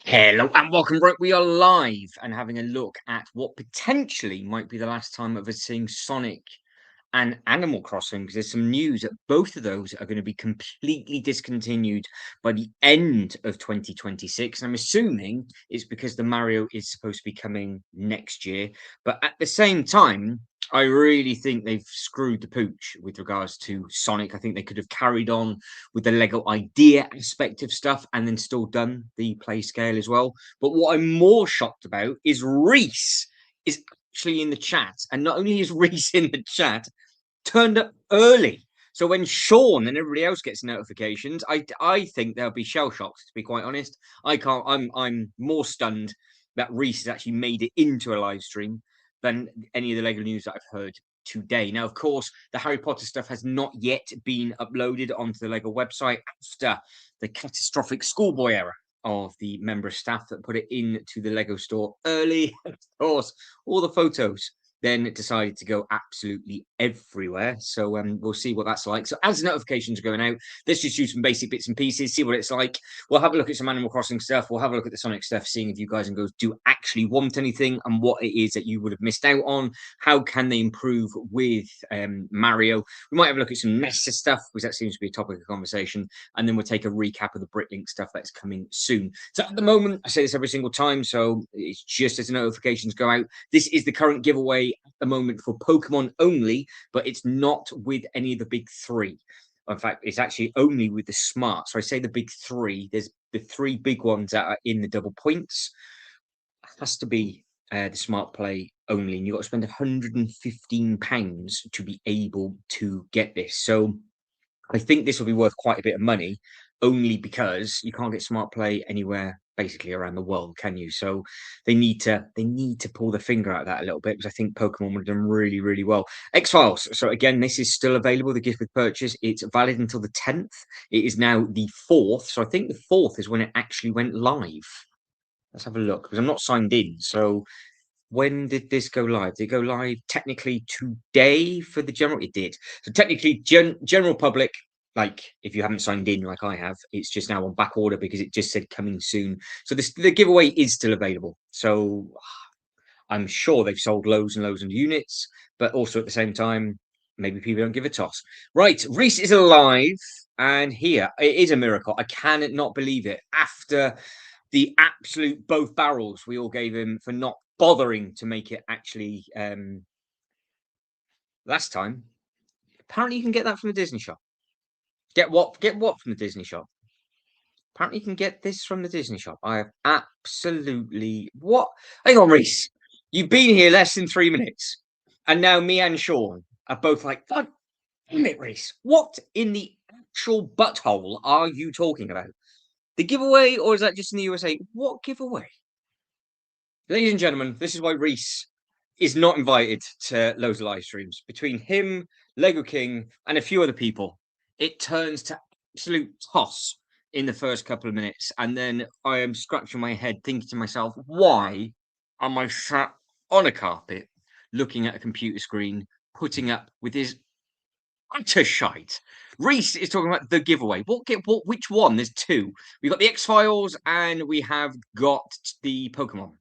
Hello and welcome, right? We are live and having a look at what potentially might be the last time of us seeing Sonic and Animal Crossing, because there's some news that both of those are going to be completely discontinued by the end of 2026. And I'm assuming it's because the Mario is supposed to be coming next year. But at the same time, I really think they've screwed the pooch with regards to Sonic. I think they could have carried on with the Lego idea aspect of stuff and then still done the play scale as well. But what I'm more shocked about is Reese is actually in the chat. And not only is Reese in the chat, turned up early. So when Sean and everybody else gets notifications, I think they'll be shell shocked. To be quite honest, I can't. I'm more stunned that Reese has actually made it into a live stream than any of the Lego news that I've heard today. Now, of course, the Harry Potter stuff has not yet been uploaded onto the Lego website after the catastrophic schoolboy error of the member of staff that put it into the Lego store early. Of course, all the photos then it decided to go absolutely everywhere. So we'll see what that's like. So as the notifications are going out, let's just do some basic bits and pieces, see what it's like. We'll have a look at some Animal Crossing stuff. We'll have a look at the Sonic stuff, seeing if you guys and girls do actually want anything and what it is that you would have missed out on. How can they improve with Mario? We might have a look at some Nessa stuff, because that seems to be a topic of conversation. And then we'll take a recap of the Bricklink stuff that's coming soon. So at the moment, I say this every single time, so it's just as the notifications go out. This is the current giveaway at the moment for Pokemon only, but it's not with any of the big three. In fact, it's actually only with the smart. So I say the big three. There's the three big ones that are in the double points. It has to be the smart play only, and you've got to spend £115 to be able to get this. So I think this will be worth quite a bit of money, only because you can't get smart play anywhere basically around the world, can you? So they need to pull the finger out of that a little bit, because I think Pokemon would have done really, really well. X-Files. So again, this is still available, the gift with purchase. It's valid until the 10th. It is now the 4th. So I think the 4th is when it actually went live. Let's have a look, because I'm not signed in. So when did this go live? Did it go live technically today for the general? It did. So technically, general public, like if you haven't signed in like I have, it's just now on back order because it just said coming soon. So the giveaway is still available. So I'm sure they've sold loads and loads of units, but also at the same time, maybe people don't give a toss. Right, Reese is alive, and here it is a miracle. I cannot believe it. After the absolute both barrels we all gave him for not bothering to make it actually last time. Apparently, you can get that from the Disney shop. Get what? Get what from the Disney shop? Apparently, you can get this from the Disney shop. I have absolutely what? Hang on, Reese. You've been here less than 3 minutes, and now me and Sean are both like, God damn it, Reese. What in the actual butthole are you talking about? The giveaway, or is that just in the USA? What giveaway? Ladies and gentlemen, this is why Reese is not invited to loads of live streams. Between him, Lego King, and a few other people, it turns to absolute toss in the first couple of minutes. And then I am scratching my head thinking to myself, why am I sat on a carpet looking at a computer screen, putting up with his utter shite? Reese is talking about the giveaway. Which one? There's two. We've got the X-Files and we have got the Pokemon.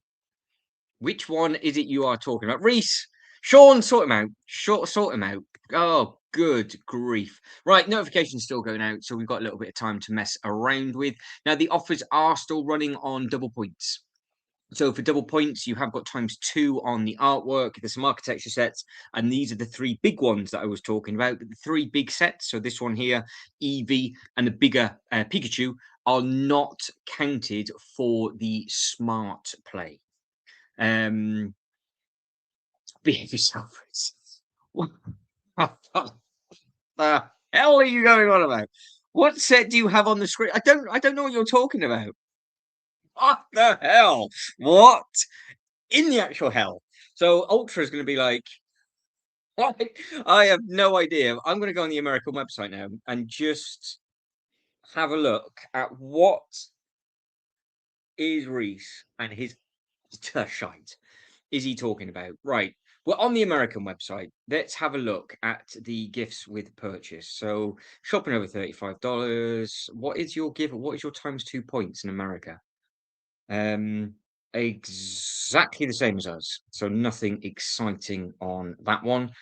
Which one is it you are talking about? Reese, Sean, sort him out. Sort him out. Oh, good grief. Right, notifications still going out, so we've got a little bit of time to mess around with. Now, the offers are still running on double points. So for double points, you have got ×2 on the artwork. There's some architecture sets, and these are the three big ones that I was talking about. But the three big sets, so this one here, Eevee, and the bigger Pikachu, are not counted for the smart play. Behave yourself. What the hell are you going on about? What set do you have on the screen? I don't know what you're talking about. What the hell? What in the actual hell? So Ultra is going to be like, I have no idea. I'm going to go on the American website now and just have a look at what is Reese and his shite is he talking about? Right. Well, on the American website, let's have a look at the gifts with purchase. So shopping over $35. What is your gift? What is your ×2 points in America? Exactly the same as us. So nothing exciting on that one.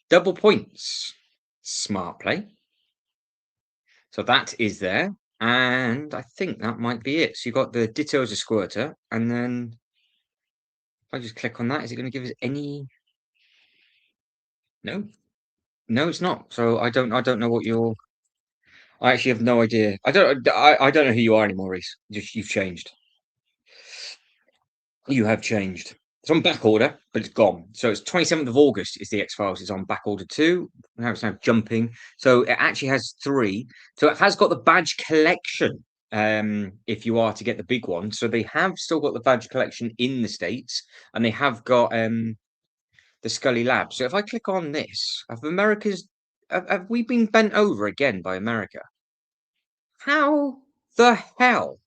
Double points. Smart play. So that is there. And I think that might be it. So you've got the Ditto as a squirter, and then if I just click on that, is it going to give us any? No, no, it's not. So I don't know what you're. I actually have no idea. I don't know who you are anymore, Reese. You've changed. You have changed. It's on back order, but it's gone. So it's 27th of August is the X-Files. It's on back order 2. Now it's now jumping. So it actually has 3. So it has got the badge collection, if you are to get the big one. So they have still got the badge collection in the States, and they have got the Scully Lab. So if I click on this, have we been bent over again by America? How the hell?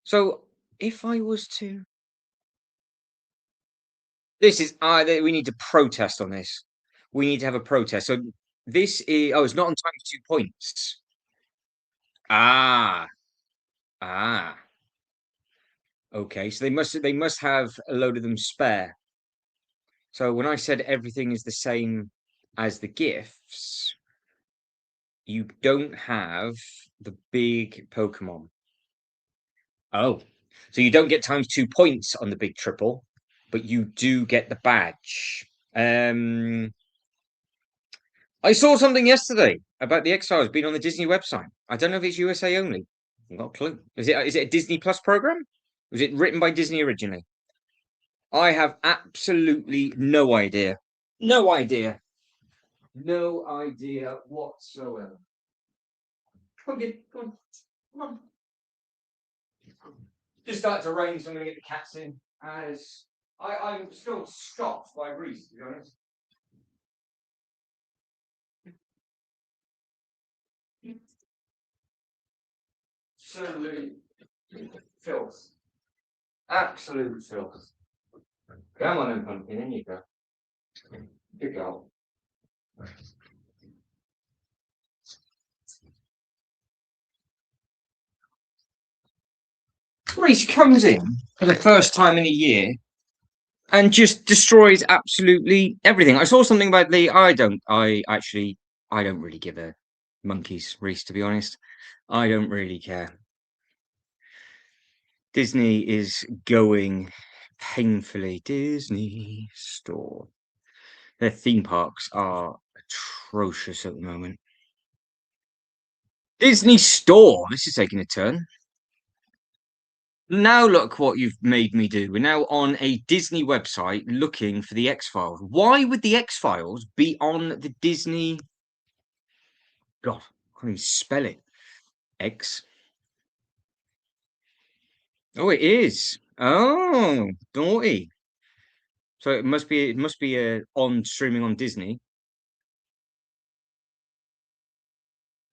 So if I was to This is we need to protest on this. We need to have a protest. So this is it's not on times 2 points. Ah, ah. Okay, so they must have a load of them spare. So when I said everything is the same as the gifts, you don't have the big Pokemon. Oh, so you don't get times 2 points on the big triple, but you do get the badge. I saw something yesterday about the X-Files being on the Disney website. I don't know if it's USA only. I've got a clue. Is it a Disney Plus program? Was it written by Disney originally? I have absolutely no idea. No idea. No idea whatsoever. Okay, come on. Come on. Just started to rain, so I'm going to get the cats in. As I'm still shocked by Reese, to be honest. Absolute filth. Absolute filth. Come on, then, pumpkin, in you go. Good girl. Reese comes in for the first time in a year and just destroys absolutely everything. I saw something about I don't really give a monkeys, Reese, to be honest. I don't really care. Disney is going painfully. Disney Store. Their theme parks are atrocious at the moment. Disney Store. This is taking a turn. Now look what you've made me do. We're now on a Disney website looking for the X-Files. Why would the X-Files be on the Disney? God, I can't even spell it. X. Oh, it is. Oh, naughty. So it must be on streaming on Disney.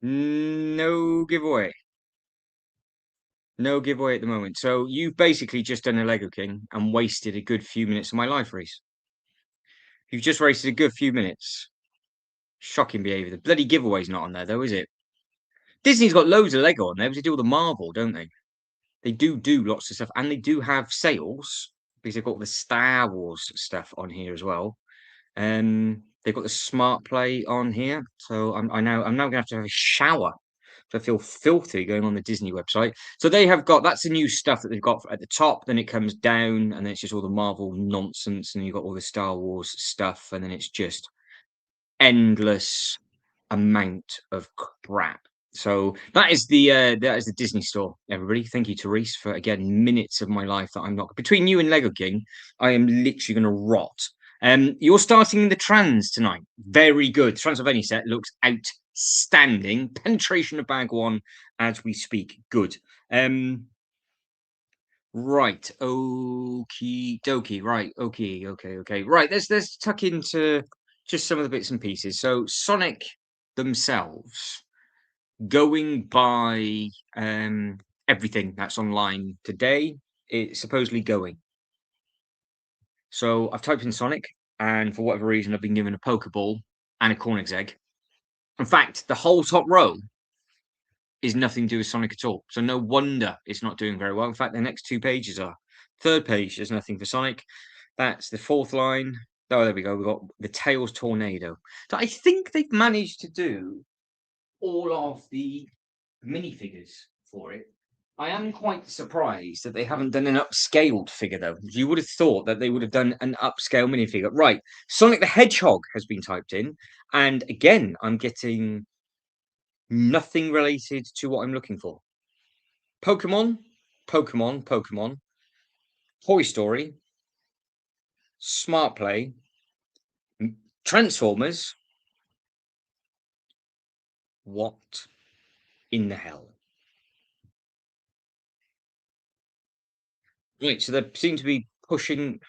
No giveaway. No giveaway at the moment. So you've basically just done a Lego King and wasted a good few minutes of my life, Reese. You've just wasted a good few minutes. Shocking behaviour. The bloody giveaway's not on there, though, is it? Disney's got loads of Lego on there because they do all the Marvel, don't they? They do lots of stuff, and they do have sales because they've got all the Star Wars stuff on here as well. They've got the Smart Play on here, so I'm now gonna have to have a shower. So I feel filthy going on the Disney website. So they have got that's the new stuff that they've got at the top. Then it comes down, and then it's just all the Marvel nonsense, and you've got all the Star Wars stuff, and then it's just endless amount of crap. So that is the Disney store, everybody. Thank you, Therese, for again minutes of my life that I'm not between you and Lego King. I am literally going to rot. You're starting the trans tonight. Very good. Transylvania set looks outstanding. Penetration of bag one as we speak. Good. Right. Okie dokie. Right. Okay. Right. Let's tuck into just some of the bits and pieces. So Sonic themselves, going by everything that's online today, it's supposedly going. So I've typed in Sonic, and for whatever reason, I've been given a Pokeball and a Cornix egg. In fact, the whole top row is nothing to do with Sonic at all. So no wonder it's not doing very well. In fact, the next 2 pages are. Third page, there's nothing for Sonic. That's the fourth line. Oh, there we go. We've got the Tails Tornado. So I think they've managed to do all of the minifigures for it. I am quite surprised that they haven't done an upscaled figure, though. You would have thought that they would have done an upscale minifigure. Right, Sonic the Hedgehog has been typed in, and again, I'm getting nothing related to what I'm looking for. Pokemon, Pokemon, Pokemon, Toy Story, Smart Play, Transformers. What in the hell? Right, so they seem to be pushing.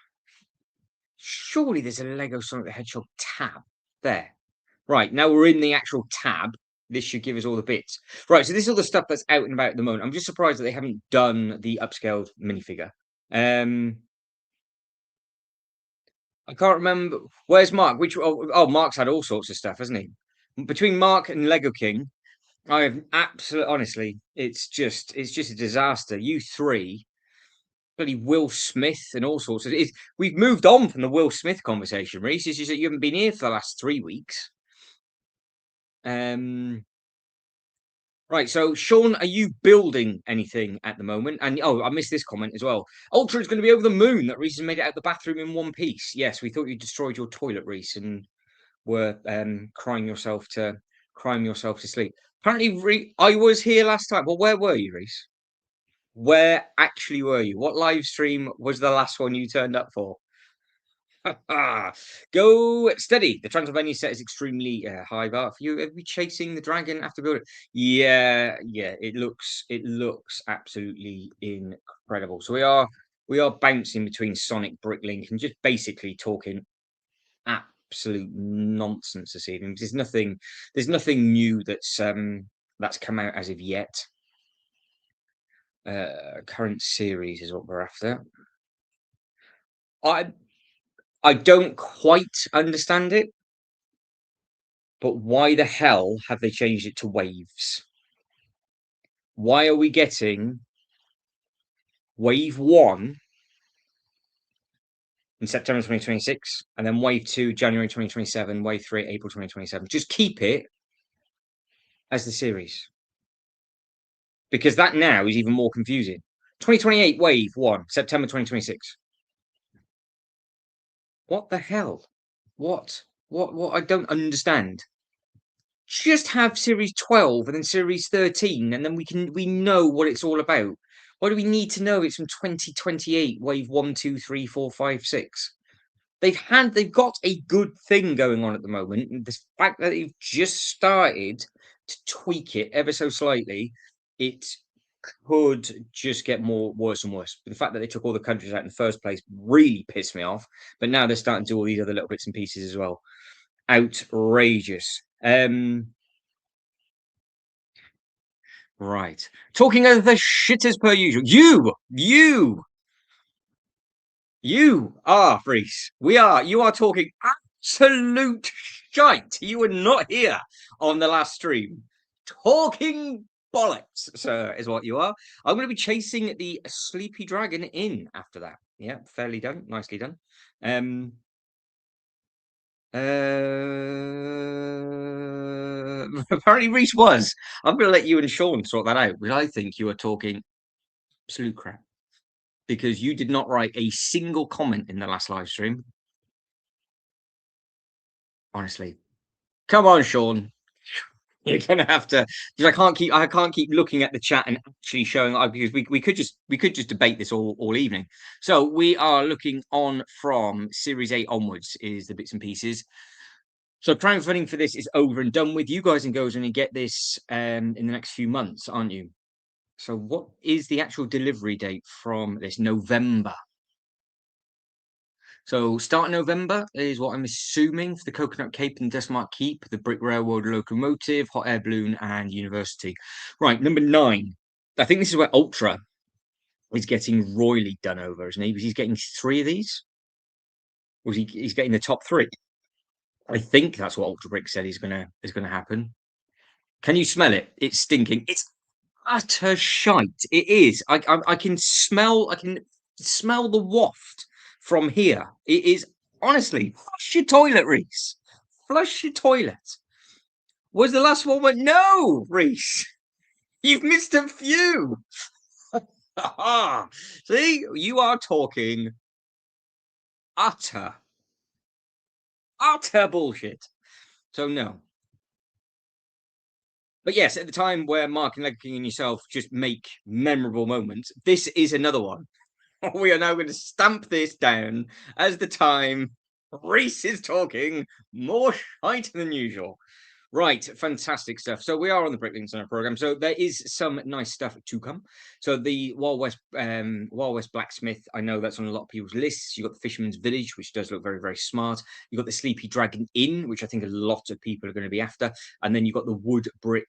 Surely there's a Lego Sonic the Hedgehog tab there. Right, now we're in the actual tab. This should give us all the bits. Right, so this is all the stuff that's out and about at the moment. I'm just surprised that they haven't done the upscaled minifigure. I can't remember. Where's Mark? Mark's had all sorts of stuff, hasn't he? Between Mark and Lego King, I have absolutely, honestly, it's just a disaster. You three, bloody Will Smith and all sorts of. We've moved on from the Will Smith conversation, Reese. It's just that you haven't been here for the last 3 weeks. Right, so Sean, are you building anything at the moment? And I missed this comment as well. Ultra is going to be over the moon that Reese has made it out the bathroom in one piece. Yes, we thought you destroyed your toilet, Reese, and were crying yourself to sleep. Apparently, I was here last time. Well, where were you, Reese? Where actually were you? What live stream was the last one you turned up for? Go steady. The Transylvania set is extremely high bar for you. Are we chasing the dragon after building? Yeah. It looks absolutely incredible. So we are bouncing between Sonic, Bricklink, and just basically talking absolute nonsense this evening. There's nothing new that's come out as of yet. Current series is what we're after. I don't quite understand it, but why the hell have they changed it to waves? Why are we getting wave 1 in September 2026, and then wave 2 January 2027, wave 3 April 2027? Just keep it as the series, because that now is even more confusing. 2028 wave 1 September 2026. What the hell? What I don't understand. Just have series 12 and then series 13, and then we know what it's all about. Why do we need to know it's from 2028 wave 1 2 3 4 5 6? They've got a good thing going on at the moment, and the fact that they've just started to tweak it ever so slightly, it could just get worse and worse. But the fact that they took all the countries out in the first place really pissed me off. But now they're starting to do all these other little bits and pieces as well. Outrageous. Right. Talking over the shit as per usual. You are Reese. You are talking absolute shite. You were not here on the last stream. Talking bollocks, sir, is what you are. I'm going to be chasing the sleepy dragon in after that. Yeah, fairly done. Nicely done. Apparently Reese was. I'm going to let you and Sean sort that out, but I think you are talking absolute crap, because you did not write a single comment in the last live stream. Honestly, come on, Sean. You're gonna have to, because I can't keep looking at the chat and actually showing, because we could just debate this all evening. So we are looking on from series 8 onwards is the bits and pieces. So crowdfunding for this is over and done with. You guys and girls only get this in the next few months, aren't you? So what is the actual delivery date from this? November. So start November is what I'm assuming for the Coconut Cape and Desmark Keep, the Brick Railroad Locomotive, Hot Air Balloon, and University. Right, number 9. I think this is where Ultra is getting royally done over, isn't he? Because he's getting 3 of these. Or he's getting the top 3. I think that's what Ultra Brick said is gonna happen. Can you smell it? It's stinking. It's utter shite. It is. I can smell the waft from here. It is honestly, flush your toilet, Reese. Flush your toilet. Was the last one went? No, Reese. You've missed a few. See, you are talking utter, utter bullshit. So no. But yes, at the time where Mark and Leg King and yourself just make memorable moments, this is another one. We are now going to stamp this down as the time Reese is talking more shite than usual. Right, fantastic stuff. So we are on the Bricklink Designer Program. So there is some nice stuff to come. So the Wild West Blacksmith, I know that's on a lot of people's lists. You've got the Fisherman's Village, which does look very, very smart. You've got the Sleepy Dragon Inn, which I think a lot of people are going to be after. And then you've got the Wood Brick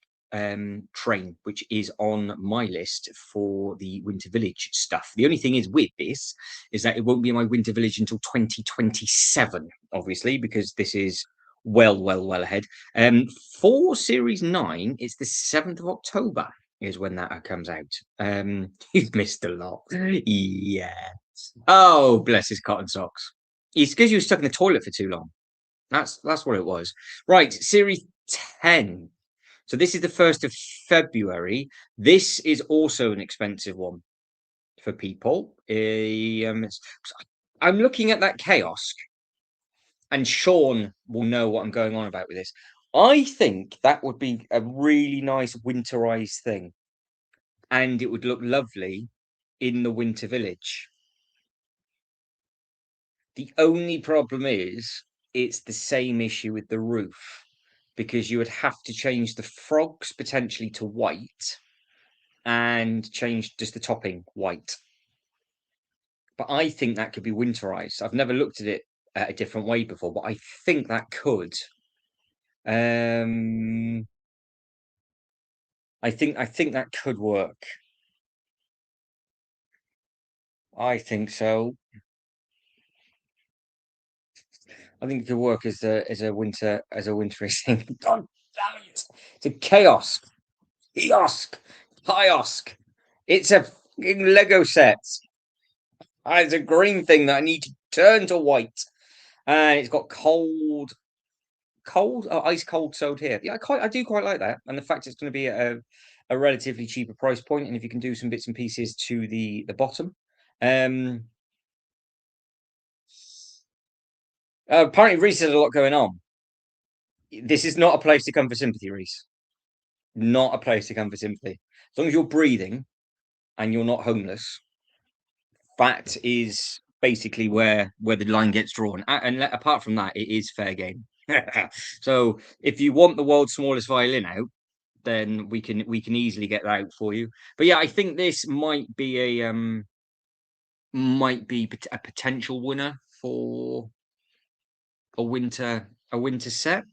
train, which is on my list for the Winter Village stuff. The only thing is with this is that it won't be in my Winter Village until 2027, obviously, because this is well ahead. For Series 9, it's the 7th of October is when that comes out. You've missed a lot. Yeah. Oh, bless his cotton socks. It's because you were stuck in the toilet for too long. That's what it was. Right, Series 10. So this is the 1st of February. This is also an expensive one for people. I'm looking at that Chaos, and Sean will know what I'm going on about with this. I think that would be a really nice winterized thing, and it would look lovely in the Winter Village. The only problem is it's the same issue with the roof, because you would have to change the frogs potentially to white and change just the topping white. But I think that could be winterized. I've never looked at it a different way before, but I think that could. I think that could work. I think so. I think it could work as a wintry thing. God damn it! It's a kiosk, It's a Lego set. It's a green thing that I need to turn to white, and it's got ice cold sold here. Yeah, I do quite like that, and the fact it's going to be at a relatively cheaper price point, and if you can do some bits and pieces to the bottom. Apparently, Reese has a lot going on. This is not a place to come for sympathy, Reese. Not a place to come for sympathy. As long as you're breathing and you're not homeless, that is basically where the line gets drawn. And apart from that, it is fair game. So if you want the world's smallest violin out, then we can easily get that out for you. But yeah, I think this might be a potential winner for a winter set,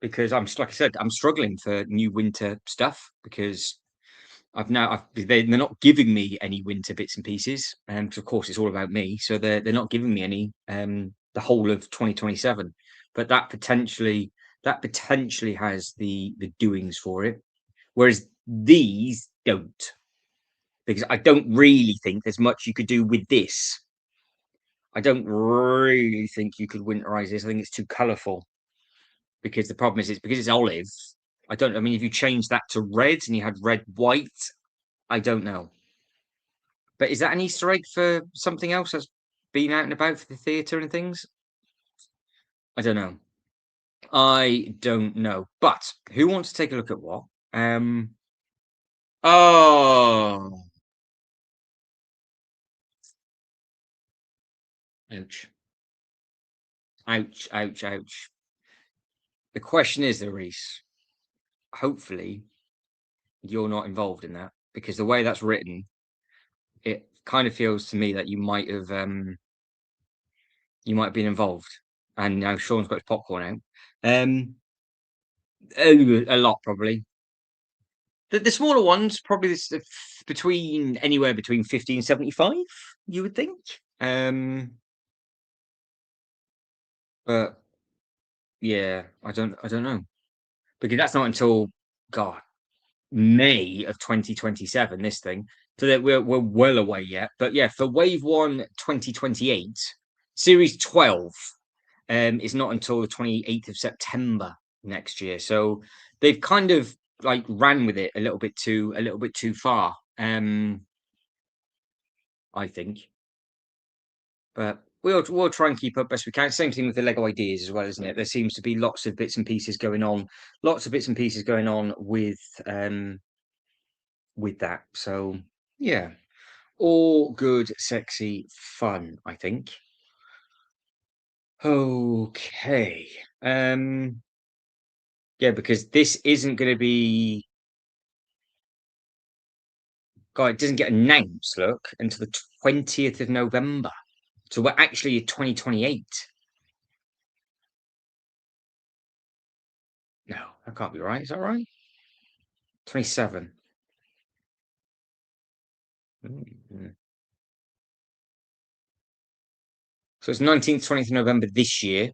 because like I said, I'm struggling for new winter stuff because they're not giving me any winter bits and pieces, and of course it's all about me, so they're not giving me any the whole of 2027. But that potentially has the doings for it, whereas these don't, because I don't really think there's much you could do with this. I don't really think you could winterize this. I think it's too colourful, because the problem is it's because it's olive. I mean, if you change that to red and you had red white, I don't know. But is that an Easter egg for something else that's been out and about for the theatre and things? I don't know. I don't know. But who wants to take a look at what? Oh, ouch, ouch. The question is, though, Reese, hopefully you're not involved in that, because the way that's written, it kind of feels to me that you might have been involved. And now Sean's got his popcorn out. A lot probably. The smaller ones probably between anywhere between 50 and 75, you would think. But yeah, I don't know, because that's not until God. May of 2027, this thing. So that we're well away yet. But yeah, for Wave 1 2028, Series 12 is not until the 28th of September next year. So they've kind of like ran with it a little bit too far. I think. But we'll try and keep up best we can. Same thing with the Lego ideas as well, isn't it? There seems to be lots of bits and pieces going on, with that. So yeah, all good, sexy fun, I think. Okay. Yeah, because this isn't going to be. God, it doesn't get announced. Look, until the 20th of November. So we're actually 2028. No, that can't be right. Is that right? 27. Mm. So it's 19th, 20th of November this year.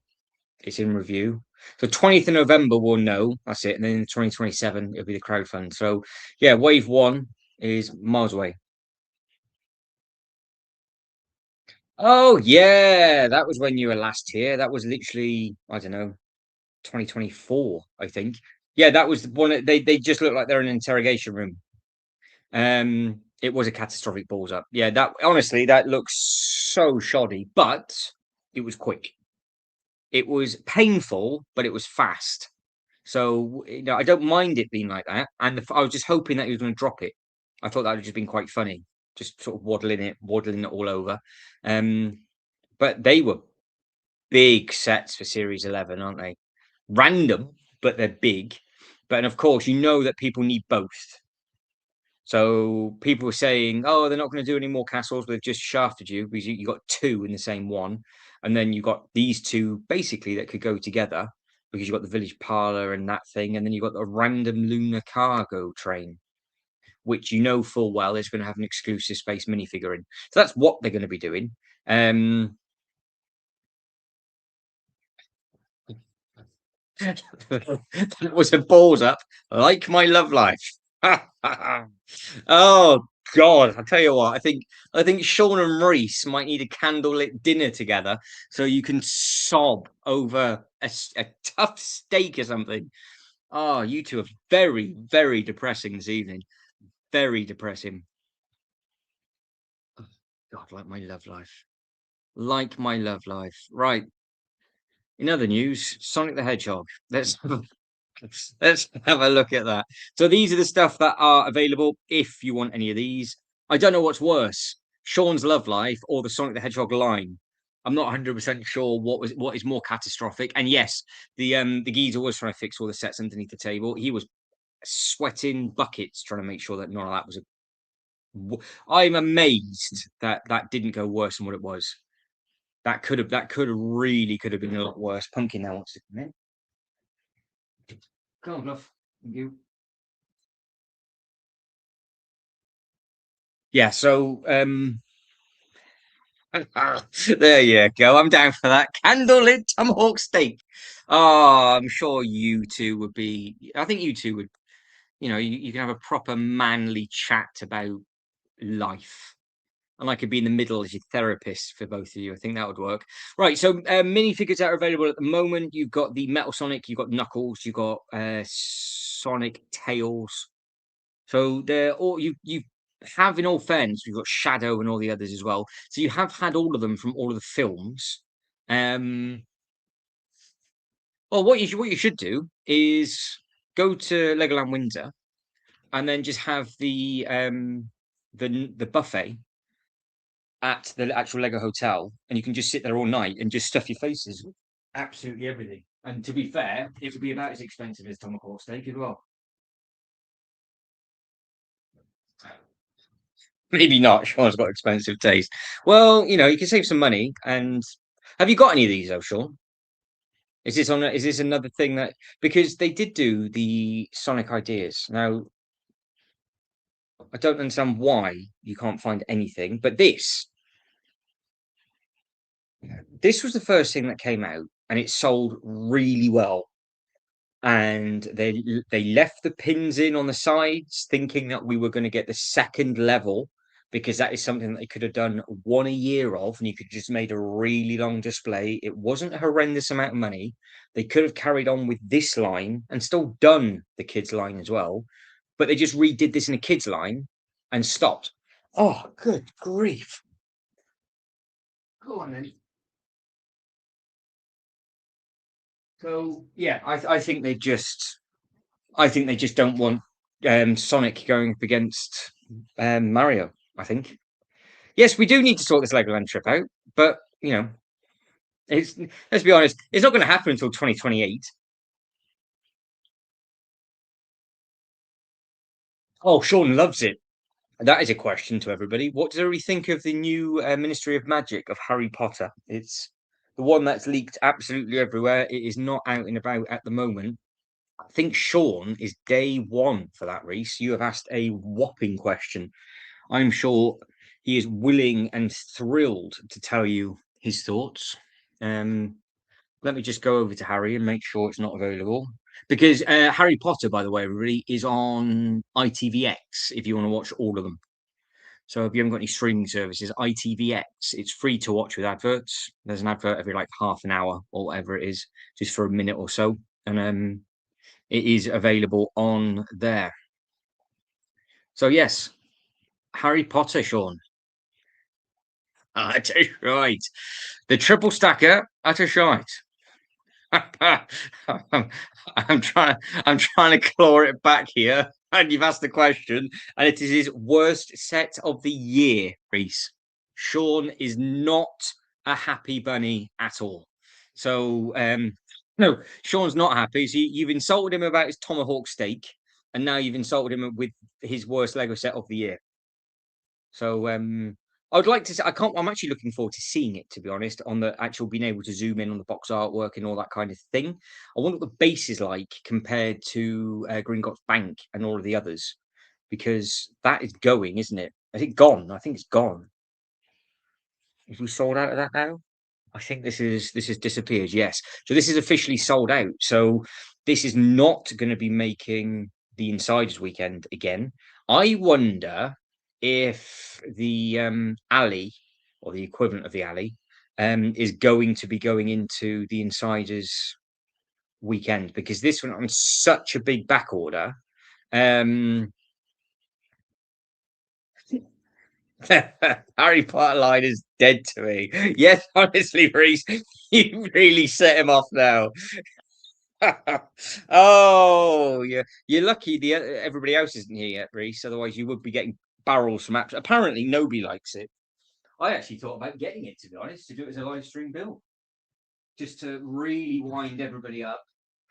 It's in review. So 20th of November we'll know. That's it. And then in 2027 it'll be the crowdfund. So yeah, wave one is miles away. Oh yeah, that was when you were last here. That was literally, I don't know, 2024, I think. Yeah, that was the one. They just look like they're in an interrogation room. It was a catastrophic balls up. Yeah, that honestly that looks so shoddy, but it was quick. It was painful, but it was fast. So I don't mind it being like that. And I was just hoping that he was going to drop it. I thought that would have just been quite funny, just sort of waddling it all over. But they were big sets for Series 11, aren't they? Random, but they're big. But and of course, you know that people need both. So people were saying, "Oh, they're not going to do any more castles. They've just shafted you because you got two in the same one, and then you got these two basically that could go together because you got the village parlor and that thing, and then you got the random lunar cargo train, which you know full well is going to have an exclusive space minifigure in. So that's what they're going to be doing. Um, that was a balls up, like my love life. Oh God, I tell you what, I think Sean and Reese might need a candlelit dinner together so you can sob over a tough steak or something. Oh, you two are very, very depressing this evening. Very depressing. Oh, God, like my love life. Like my love life. Right. In other news, Sonic the Hedgehog. Let's have a look at that. So these are the stuff that are available if you want any of these. I don't know what's worse, Sean's Love Life or the Sonic the Hedgehog line. I'm not 100% sure what is more catastrophic. And yes, the geezer was trying to fix all the sets underneath the table. He was sweating buckets trying to make sure that none of that was I'm amazed that that didn't go worse than what it was. That could have been a lot worse. Pumpkin now wants to come in. Come on, love. You. Yeah, so there you go. I'm down for that. Candlelit tomahawk steak. Oh, I'm sure you two would be. I think you two would. You can have a proper manly chat about life, and I could be in the middle as your therapist for both of you. I think that would work. Right. So minifigures that are available at the moment. You've got the Metal Sonic. You've got Knuckles. You've got Sonic Tails. So they're all you have in all fairness, you've got Shadow and all the others as well. So you have had all of them from all of the films. Um, well, what you should do is go to Legoland Windsor and then just have the buffet at the actual Lego hotel, and you can just sit there all night and just stuff your faces with absolutely everything. And to be fair, it would be about as expensive as tomahawk steak as well. Maybe not. Sean's got expensive taste. Well, you can save some money. And have you got any of these, though, Sean? Is this another thing that because they did do the Sonic ideas. Now, I don't understand why you can't find anything, but this was the first thing that came out, and it sold really well. and they left the pins in on the sides, thinking that we were going to get the second level, because that is something that they could have done one a year of, and you could just made a really long display. It wasn't a horrendous amount of money. They could have carried on with this line and still done the kids line as well, but they just redid this in a kids line and stopped. Oh, good grief! Go on then. So yeah, I think they just don't want Sonic going up against Mario. I think. Yes, we do need to sort this Legoland trip out, but it's let's be honest, it's not going to happen until 2028. Oh, Sean loves it. That is a question to everybody. What does everybody think of the new Ministry of Magic of Harry Potter? It's the one that's leaked absolutely everywhere. It is not out and about at the moment. I think Sean is day one for that, Reese. You have asked a whopping question. I'm sure he is willing and thrilled to tell you his thoughts. Um, Let me just go over to Harry and make sure it's not available. Because Harry Potter, by the way, everybody, is on ITVX if you want to watch all of them. So if you haven't got any streaming services, ITVX, it's free to watch with adverts. There's an advert every like half an hour or whatever it is, just for a minute or so. And it is available on there. So yes, Harry Potter, Sean. That's right. The triple stacker at a shite. I'm trying to claw it back here. And you've asked the question, and it is his worst set of the year, Reese. Sean is not a happy bunny at all. So no, Sean's not happy. So you've insulted him about his tomahawk steak, and now you've insulted him with his worst Lego set of the year. So I would like to see, I can't, I'm actually looking forward to seeing it, to be honest, on the actual being able to zoom in on the box artwork and all that kind of thing. I wonder what the base is like compared to Gringotts Bank and all of the others, because that is going, isn't it? Is it gone? I think it's gone. Have we sold out of that now? I think this has disappeared. Yes. So this is officially sold out. So this is not going to be making the Insiders weekend again. I wonder if the alley or the equivalent of the alley is going to be going into the Insiders weekend, because this one on such a big back order. Harry Potter line is dead to me. Yes, honestly, Reese, you really set him off now. Oh, yeah, you're lucky the everybody else isn't here yet, Reese. Otherwise, you would be getting barrels from apps. Apparently, nobody likes it. I actually thought about getting it, to be honest, to do it as a live stream build, just to really wind everybody up.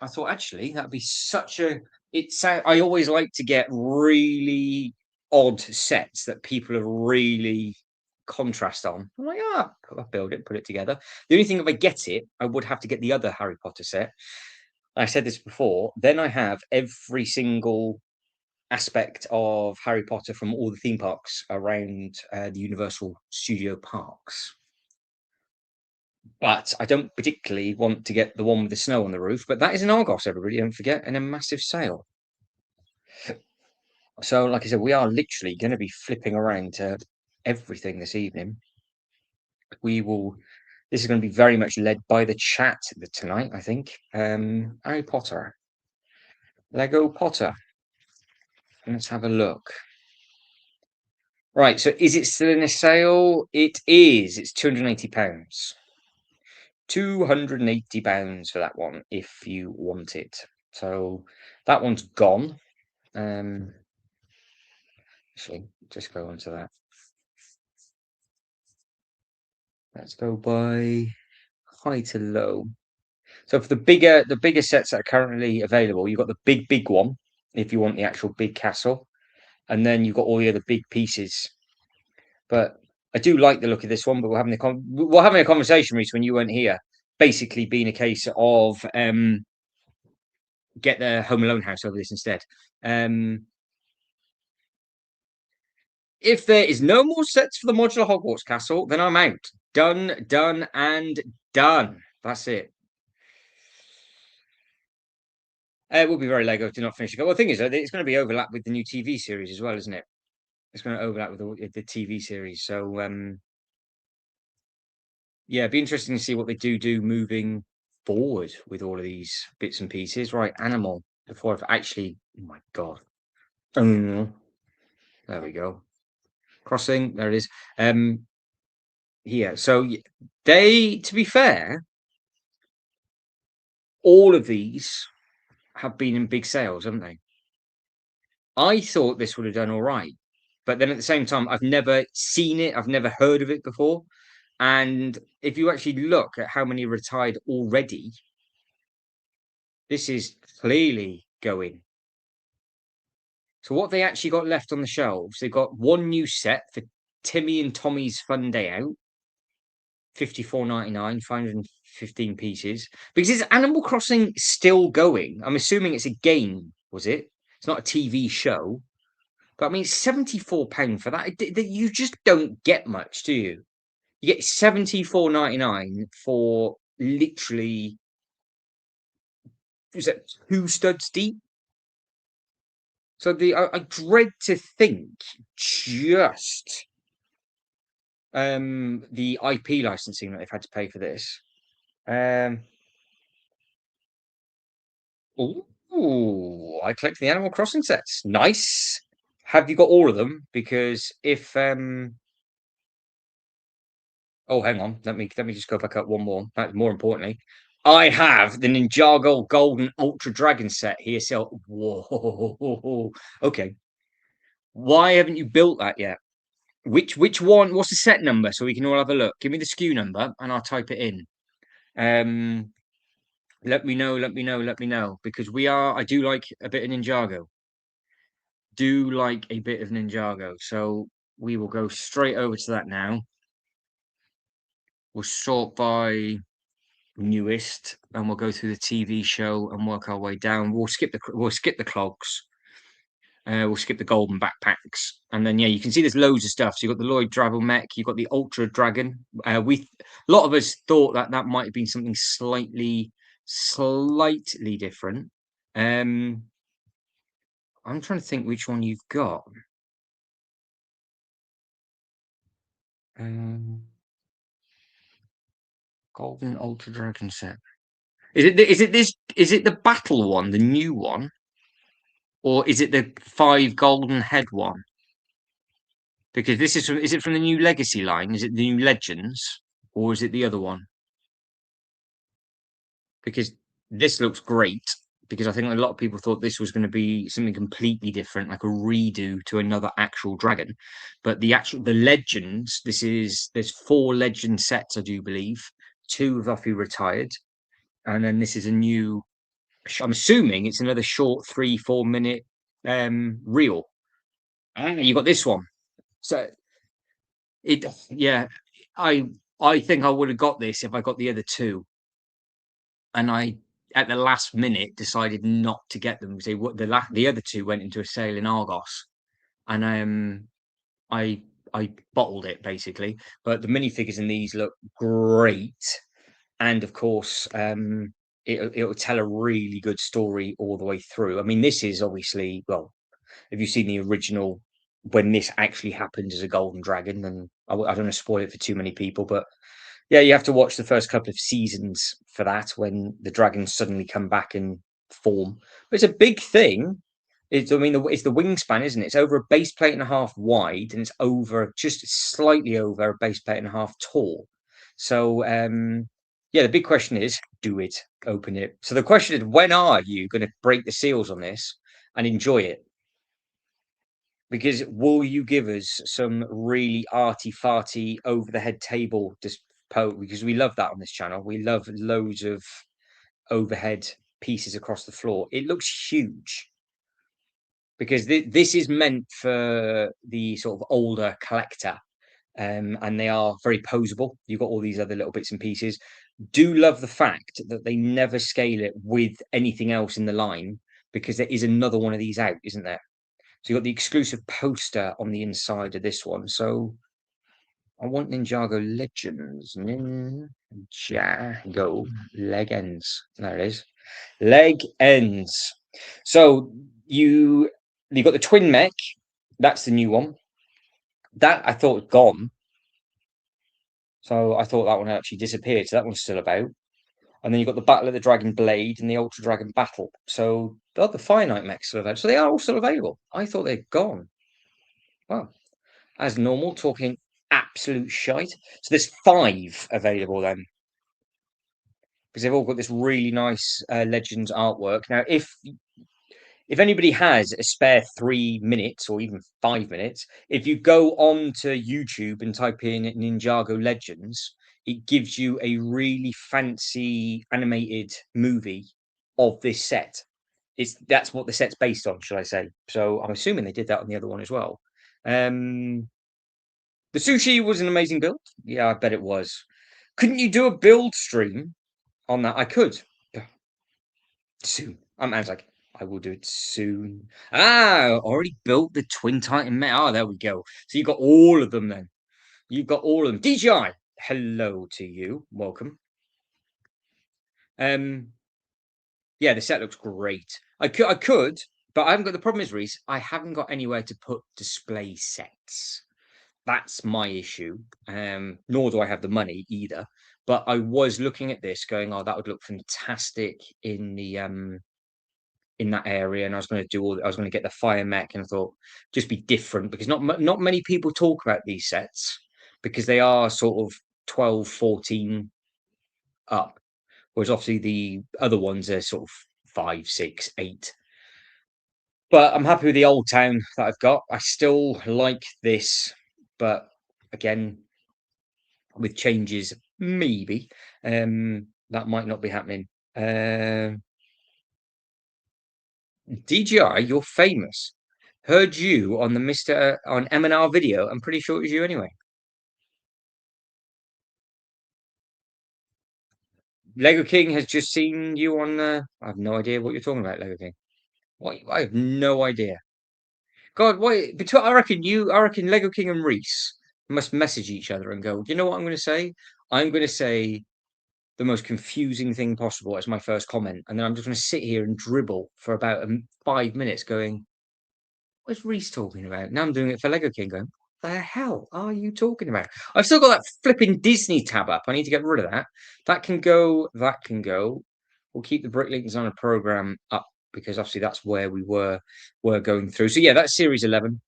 I thought actually that'd be such a. I always like to get really odd sets that people have really contrast on. I'm like, I'll build it, put it together. The only thing, if I get it, I would have to get the other Harry Potter set. I said this before. Then I have every single aspect of Harry Potter from all the theme parks around the Universal Studio parks. But I don't particularly want to get the one with the snow on the roof. But that is an Argos, everybody, don't forget, and a massive sale. So, like I said, we are literally going to be flipping around to everything this evening. This is going to be very much led by the chat tonight, I think. Harry Potter. Lego Potter. Let's have a look. Right, so is it still in a sale? It is. It's £280. £280 for that one if you want it. So that one's gone. Actually, just go on to that. Let's go by high to low. So for the bigger sets that are currently available, you've got the big one if you want the actual big castle, and then you've got all the other big pieces. But I do like the look of this one. But we're having a conversation, Reese, when you weren't here. Basically, being a case of get the Home Alone house over this instead. If there is no more sets for the modular Hogwarts castle, then I'm out. Done, done, and done. That's it. It would be very Lego to not finish it. Well, the thing is, it's going to be overlap with the new TV series as well, isn't it? It's going to overlap with the TV series. So, yeah, it'd be interesting to see what they do moving forward with all of these bits and pieces. Right, animal. Before I've actually, oh my God. There we go. Crossing. There it is. Here. So they, to be fair, all of these have been in big sales, haven't they? I thought this would have done all right, but then at the same time, I've never seen it. I've never heard of it before. And if you actually look at how many retired already, this is clearly going. So what they actually got left on the shelves, they've got one new set for Timmy and Tommy's Fun Day Out, 54.99, 515 pieces. Because is Animal Crossing still going? I'm assuming it's a game, was it? It's not a TV show. But I mean, £74 for that. You just don't get much, do you? You get 74.99 for literally, is it 2 studs deep? So I dread to think just the IP licensing that they've had to pay for this. Ooh, I collect the Animal Crossing sets. Nice. Have you got all of them? Because if oh, hang on, let me just go back up one more. More importantly, I have the Ninjago Golden Ultra Dragon set here. So whoa, okay. Why haven't you built that yet? Which one? What's the set number so we can all have a look? Give me the SKU number and I'll type it in. Um, let me know, let me know, let me know. Because I do like a bit of Ninjago. Do like a bit of Ninjago. So we will go straight over to that now. We'll sort by newest and we'll go through the TV show and work our way down. We'll skip the clogs. We'll skip the golden backpacks, and then yeah, you can see there's loads of stuff. So you've got the Lloyd Dravel mech, you've got the Ultra Dragon. A lot of us thought that might have been something slightly different. I'm trying to think which one you've got. Golden Ultra Dragon set. Is it the battle one, the new one, or is it the 5 golden head one? Because is it from the new Legacy line? Is it the new Legends, or is it the other one? Because this looks great. Because I think a lot of people thought this was going to be something completely different, like a redo to another actual dragon. But the Legends, there's 4 legend sets, I do believe. 2 have obviously retired, and then this is a new. I'm assuming it's another short 3-4 minute reel. You got this one. So yeah, I I think I would have got this if I got the other 2, and I at the last minute decided not to get them because the other 2 went into a sale in Argos, and I bottled it basically. But the minifigures in these look great, and of course, it'll tell a really good story all the way through. I mean, this is obviously, well, have you seen the original when this actually happened as a golden dragon? And I don't want to spoil it for too many people, but yeah, you have to watch the first couple of seasons for that when the dragons suddenly come back in form. But it's a big thing. I mean, it's the wingspan, isn't it? It's over a base plate and a half wide, and it's over just slightly over a base plate and a half tall. So, yeah, the big question is, do it, open it. So the question is, when are you going to break the seals on this and enjoy it? Because will you give us some really arty-farty, over-the-head table because we love that on this channel. We love loads of overhead pieces across the floor. It looks huge because this is meant for the sort of older collector, and they are very posable. You've got all these other little bits and pieces. Do love the fact that they never scale it with anything else in the line, because there is another one of these out, isn't there? So you got the exclusive poster on the inside of this one. So I want Ninjago Legends. Ninjago Legends. There it is. Leg ends. So you got the twin mech. That's the new one. That I thought had gone. So I thought that one had actually disappeared. So that one's still about. And then you've got the Battle of the Dragon Blade and the Ultra Dragon Battle. So the other finite mechs still available. So they are all still available. I thought they'd gone. Well, as normal, talking absolute shite. So there's 5 available then. Because they've all got this really nice Legends artwork. Now, if anybody has a spare 3 minutes or even 5 minutes, if you go on to YouTube and type in Ninjago Legends, it gives you a really fancy animated movie of this set. That's what the set's based on, should I say? So I'm assuming they did that on the other one as well. The sushi was an amazing build. Yeah, I bet it was. Couldn't you do a build stream on that? I could. Soon. Man's like, I will do it soon. Already built the Twin Titan mech. There we go. So you've got all of them then. You've got all of them. DJI, hello to you. Welcome. Yeah, the set looks great. I could, but I haven't got the problem is, Reese, I haven't got anywhere to put display sets. That's my issue. Nor do I have the money either. But I was looking at this going, oh, that would look fantastic in the in that area, and I was going to get the fire mech, and I thought just be different because not many people talk about these sets because they are sort of 12, 14 up, whereas obviously the other ones are sort of 5, 6, 8. But I'm happy with the old town that I've got. I still like this, but again, with changes, maybe that might not be happening. DJI, you're famous. Heard you on the Mr. on M&R video. I'm pretty sure it was you anyway. Lego King has just seen you on. I have no idea what you're talking about, Lego King. What? I have no idea. God, why? Between I reckon Lego King and Reese must message each other and go. Do you know what I'm going to say? I'm going to say the most confusing thing possible as my first comment, and then I'm just going to sit here and dribble for about 5 minutes, going, "What's Reese talking about?" Now I'm doing it for Lego King, going, "What the hell are you talking about?" I've still got that flipping Disney tab up. I need to get rid of that. That can go. That can go. We'll keep the Bricklink Designer Program up because obviously that's where we were going through. So yeah, that's Series 11.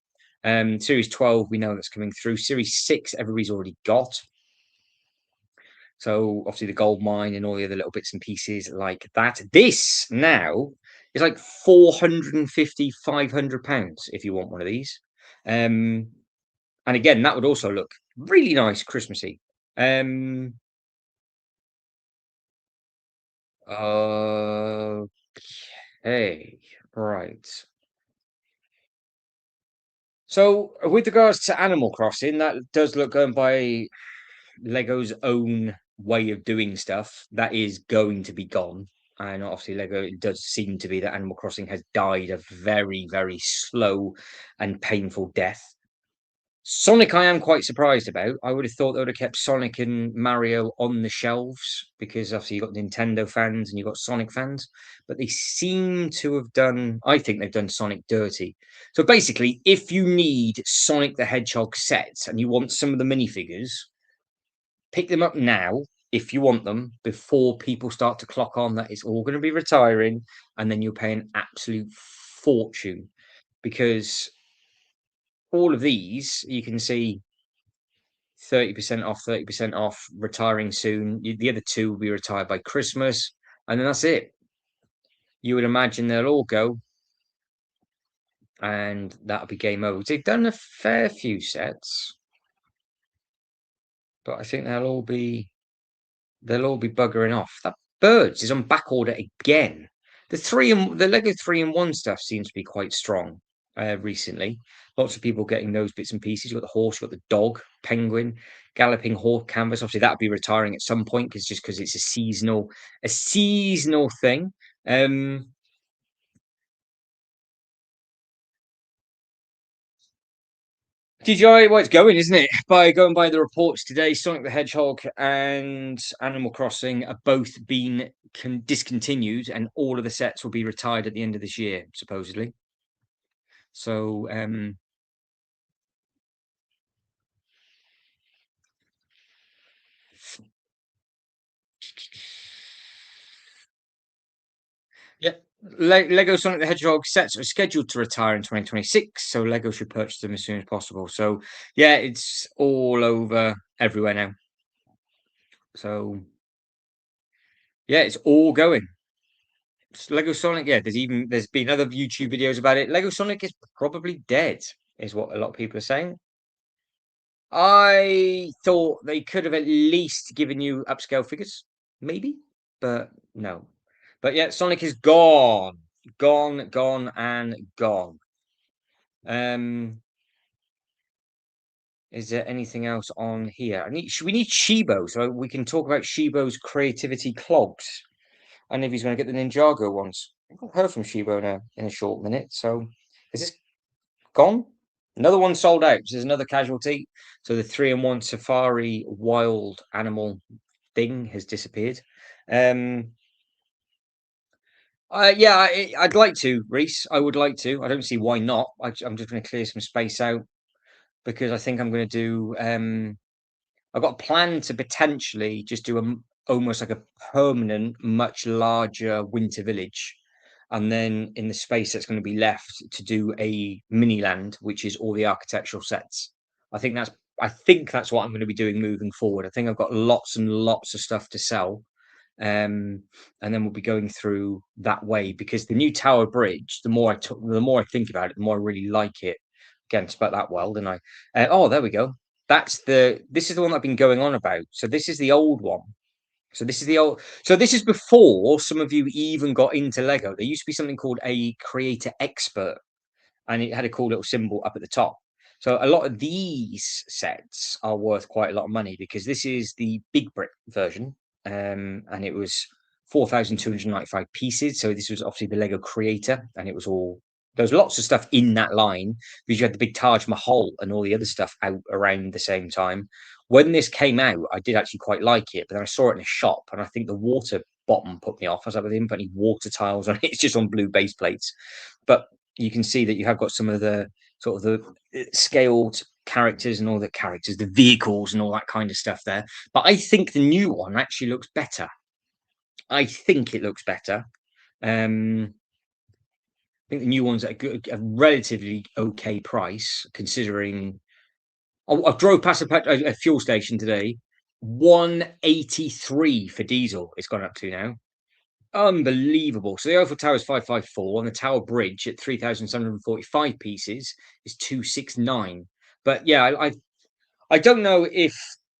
Series 12, we know that's coming through. Series 6, everybody's already got. So obviously the gold mine and all the other little bits and pieces like that. This now is like 450, £500 if you want one of these. And again, that would also look really nice Christmassy. Okay, right. So with regards to Animal Crossing, that does look going by Lego's own way of doing stuff, that is going to be gone. And obviously, Lego, it does seem to be that Animal Crossing has died a very, very slow and painful death. Sonic, I am quite surprised about. I would have thought they would have kept Sonic and Mario on the shelves because obviously you've got Nintendo fans and you've got Sonic fans, but they seem to have done, I think they've done Sonic dirty. So basically, if you need Sonic the Hedgehog sets and you want some of the minifigures, pick them up now if you want them before people start to clock on that it's all going to be retiring, and then you're paying absolute fortune because all of these you can see 30% off, 30% off, retiring soon. The other two will be retired by Christmas, and then that's it. You would imagine they'll all go, and that'll be game over. They've done a fair few sets, but I think they'll all be buggering off. That Birds is on back order again. The Lego 3-in-1 stuff seems to be quite strong recently. Lots of people getting those bits and pieces. You've got the horse, you've got the dog, penguin, galloping horse canvas. Obviously, that'll be retiring at some point because it's a seasonal thing. DJI, well, it's going, isn't it? By going by the reports today, Sonic the Hedgehog and Animal Crossing are both been discontinued, and all of the sets will be retired at the end of this year, supposedly. So, yeah, Lego Sonic the Hedgehog sets are scheduled to retire in 2026, so Lego should purchase them as soon as possible. So, yeah, it's all over everywhere now. So, yeah, it's all going. Lego Sonic, yeah, there's been other YouTube videos about it. Lego Sonic is probably dead, is what a lot of people are saying. I thought they could have at least given you upscale figures, maybe, but no. But yeah, Sonic is gone, gone, and gone. Is there anything else on here? We need Shibo, so we can talk about Shibo's creativity clogs. And if he's going to get the Ninjago ones. I haven't heard from Shibo now in a short minute. So is this gone? Another one sold out. So there's another casualty. So the 3-in-1 Safari wild animal thing has disappeared. Yeah, I'd like to, Reese. I would like to. I don't see why not. I'm just going to clear some space out because I think I'm going to do. I've got a plan to potentially just do almost like a permanent, much larger winter village, and then in the space that's going to be left to do a mini land, which is all the architectural sets. I think that's what I'm going to be doing moving forward. I think I've got lots and lots of stuff to sell, and then we'll be going through that way because the new Tower Bridge. The more I think about it, the more I really like it. Again, spoke that well, didn't I? Oh, there we go. This is the one I've been going on about. So this is the old one. So this is the old. So this is before some of you even got into Lego. There used to be something called a creator expert, and it had a cool little symbol up at the top. So a lot of these sets are worth quite a lot of money because this is the big brick version, and it was 4,295 pieces. So this was obviously the Lego Creator, and it was all there was lots of stuff in that line because you had the big Taj Mahal and all the other stuff out around the same time. When this came out, I did actually quite like it, but then I saw it in a shop, and I think the water bottom put me off. I was like, "Well, they didn't put any water tiles on it; it's just on blue base plates." But you can see that you have got some of the sort of the scaled characters and all the characters, the vehicles and all that kind of stuff there. But I think the new one actually looks better. I think it looks better. I think the new one's at a relatively okay price considering. I drove past a fuel station today. 183 for diesel. It's gone up to now. Unbelievable. So the Eiffel Tower is 554, and the Tower Bridge at 3,745 pieces is 269. But yeah, I don't know if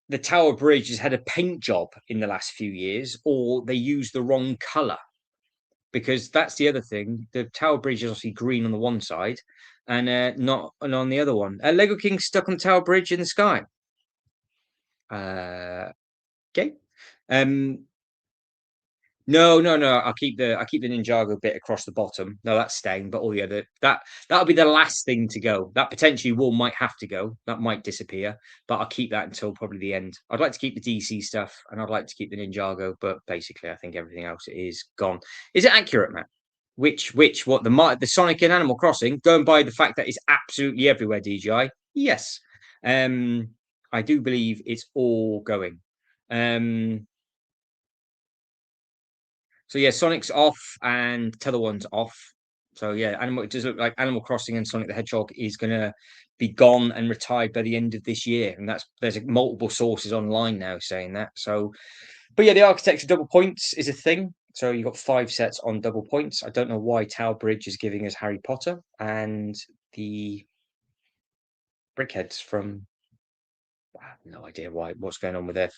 the Tower Bridge has had a paint job in the last few years or they used the wrong color because that's the other thing. The Tower Bridge is obviously green on the one side and not and on the other one. Lego King stuck on the Tower Bridge in the sky. Okay. Um, No, no, no. I'll keep the Ninjago bit across the bottom. No, that's staying, but all the other that'll be the last thing to go. That potentially might have to go. That might disappear, but I'll keep that until probably the end. I'd like to keep the DC stuff and I'd like to keep the Ninjago, but basically I think everything else is gone. Is it accurate, Matt? What the Sonic and Animal Crossing? Going by the fact that it's absolutely everywhere, DJI. Yes. Um I do believe it's all going. Um So yeah, Sonic's off and Tether one's off. So yeah, it does look like Animal Crossing and Sonic the Hedgehog is gonna be gone and retired by the end of this year. And there's multiple sources online now saying that. So but yeah, the architecture double points is a thing. So you've got 5 sets on double points. I don't know why Tower Bridge is giving us Harry Potter and the brickheads from I have no idea what's going on with their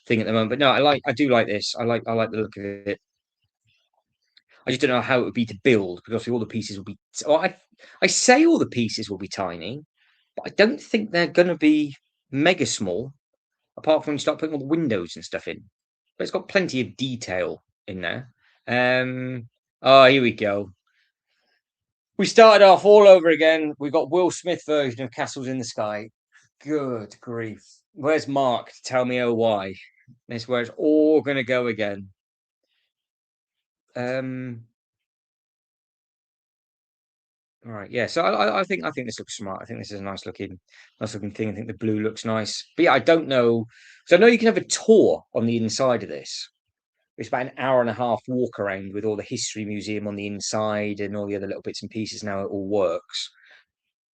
thing at the moment. But no, I do like this. I like the look of it. I just don't know how it would be to build because obviously all the pieces will be. Well, I say all the pieces will be tiny, but I don't think they're going to be mega small. Apart from when you start putting all the windows and stuff in, but it's got plenty of detail in there. Oh, here we go. We started off all over again. We got Will Smith version of Castles in the Sky. Good grief. Where's Mark to tell me oh why? This is where it's all gonna go again. Um, all right, yeah. So I think this looks smart. I think this is a nice looking thing. I think the blue looks nice. But yeah, I don't know. So I know you can have a tour on the inside of this. It's about an hour and a half walk around with all the history museum on the inside and all the other little bits and pieces. Now it all works.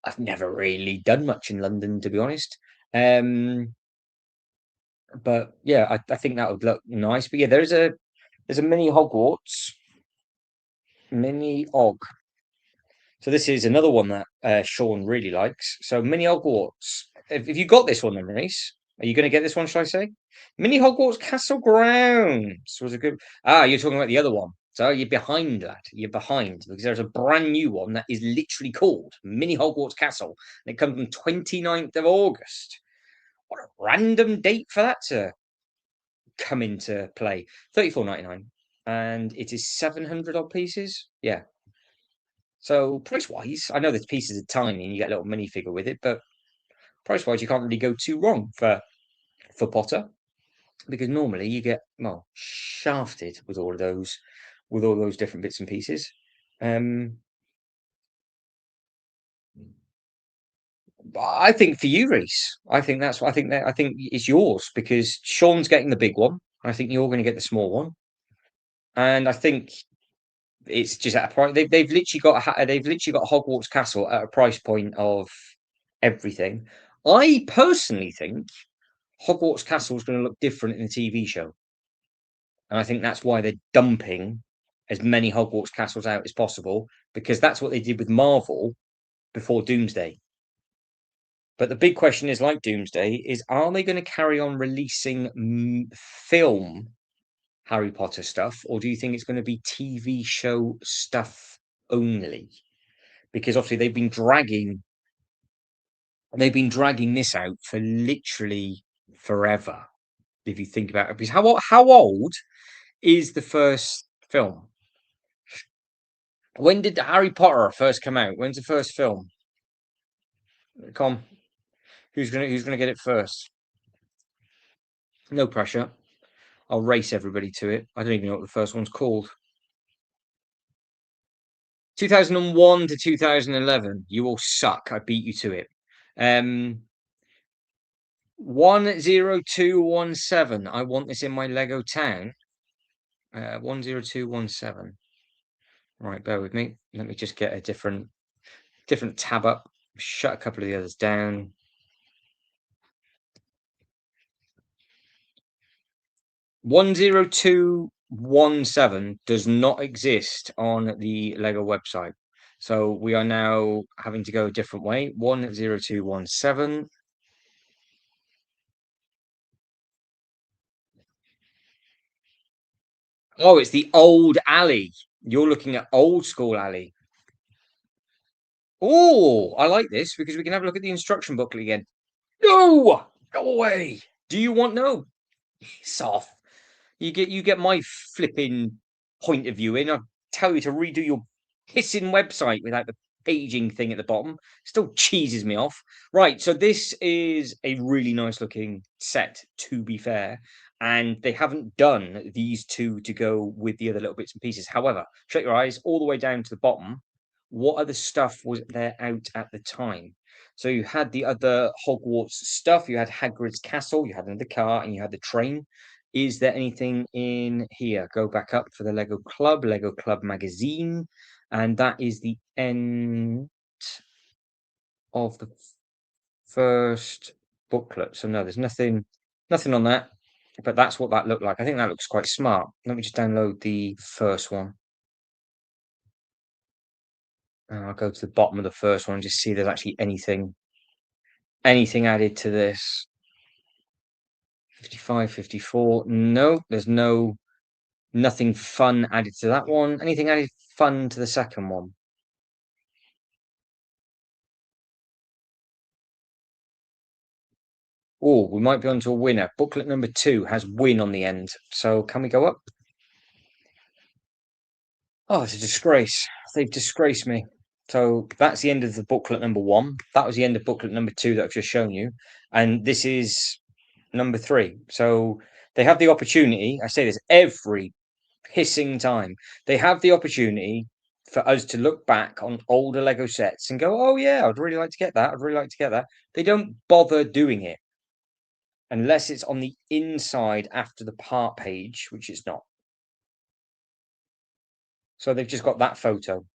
I've never really done much in London, to be honest. Um, but yeah, I think that would look nice. But yeah, there's a mini Hogwarts, mini Og. So this is another one that Sean really likes. So mini Hogwarts. If you got this one, then Reese, are you going to get this one? Shall I say? Mini Hogwarts Castle Grounds was a good. Ah, you're talking about the other one. So you're behind that. You're behind because there's a brand new one that is literally called Mini Hogwarts Castle, and it comes on 29th of August. What a random date for that to come into play. 34.99, and it is 700 odd pieces. Yeah. So price wise, I know the pieces are tiny and you get a little minifigure with it, but price wise, you can't really go too wrong for Potter because normally you get well shafted with all those different bits and pieces. But I think for you, Reese, I think it's yours because Sean's getting the big one. I think you're going to get the small one, and I think it's just at a price. They've literally they've literally got Hogwarts Castle at a price point of everything. I personally think Hogwarts Castle is going to look different in the TV show, and I think that's why they're dumping as many Hogwarts Castles out as possible because that's what they did with Marvel before Doomsday. But the big question is, like Doomsday, is are they going to carry on releasing film Harry Potter stuff, or do you think it's going to be TV show stuff only? Because obviously they've been dragging this out for literally forever. If you think about it, because how old is the first film? When did Harry Potter first come out? When's the first film? Come on, who's gonna get it first? No pressure. I'll race everybody to it. I don't even know what the first one's called. 2001 to 2011. You all suck. I beat you to it. 10217. I want this in my Lego town. 10217. Right, bear with me. Let me just get a different tab up. Shut a couple of the others down. 10217 does not exist on the Lego website. So we are now having to go a different way. 10217. Oh, it's the old alley. You're looking at old school alley. Oh, I like this because we can have a look at the instruction booklet again. No, go away. Do you want no? Soft. You get my flipping point of view in. I tell you to redo your hissing website without the paging thing at the bottom. Still cheeses me off. Right, so this is a really nice looking set, to be fair. And they haven't done these two to go with the other little bits and pieces. However, shut your eyes all the way down to the bottom. What other stuff was there out at the time? So you had the other Hogwarts stuff. You had Hagrid's castle. You had another car, and you had the train. Is there anything in here? Go back up for the Lego Club magazine, and that is the end of the first booklet. So no, there's nothing on that, but that's what that looked like. I think that looks quite smart. Let me just download the first one. And I'll go to the bottom of the first one and just see if there's actually anything added to this. 55, 54. No, there's nothing fun added to that one. Anything added fun to the second one? Oh, we might be onto a winner. Booklet number 2 has win on the end. So can we go up? Oh, it's a disgrace. They've disgraced me. So that's the end of the booklet number 1. That was the end of booklet number 2 that I've just shown you, and this is number 3. So they have the opportunity, I say this every pissing time, they have the opportunity for us to look back on older Lego sets and go, "Oh yeah, I'd really like to get that. I'd really like to get that." They don't bother doing it unless it's on the inside after the part page, which it's not. So they've just got that photo.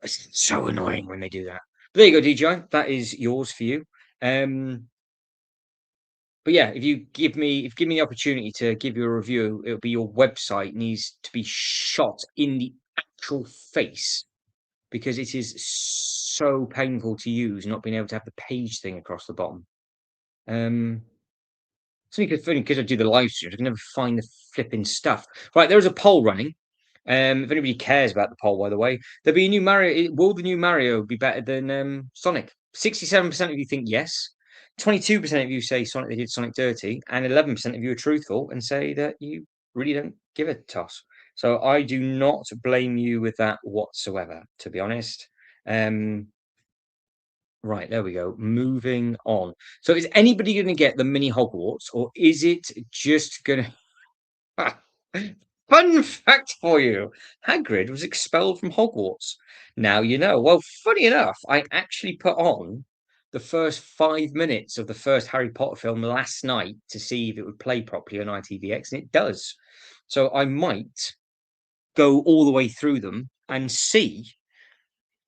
It's so annoying when they do that. But there you go, DJI. That is yours for you. But yeah, if you give me the opportunity to give you a review, it'll be your website needs to be shot in the actual face because it is so painful to use not being able to have the page thing across the bottom. It's only because I do the live streams, I can never find the flipping stuff. Right, there's a poll running. If anybody cares about the poll, by the way, there'll be a new Mario. Will the new Mario be better than Sonic? 67% of you think yes. 22% of you say Sonic they did Sonic dirty, and 11% of you are truthful and say that you really don't give a toss. So I do not blame you with that whatsoever, to be honest. Right, there we go. Moving on. So is anybody going to get the mini Hogwarts, or is it just going to... Fun fact for you. Hagrid was expelled from Hogwarts. Now you know. Well, funny enough, I actually put on the first 5 minutes of the first Harry Potter film last night to see if it would play properly on ITVX, and it does. So I might go all the way through them and see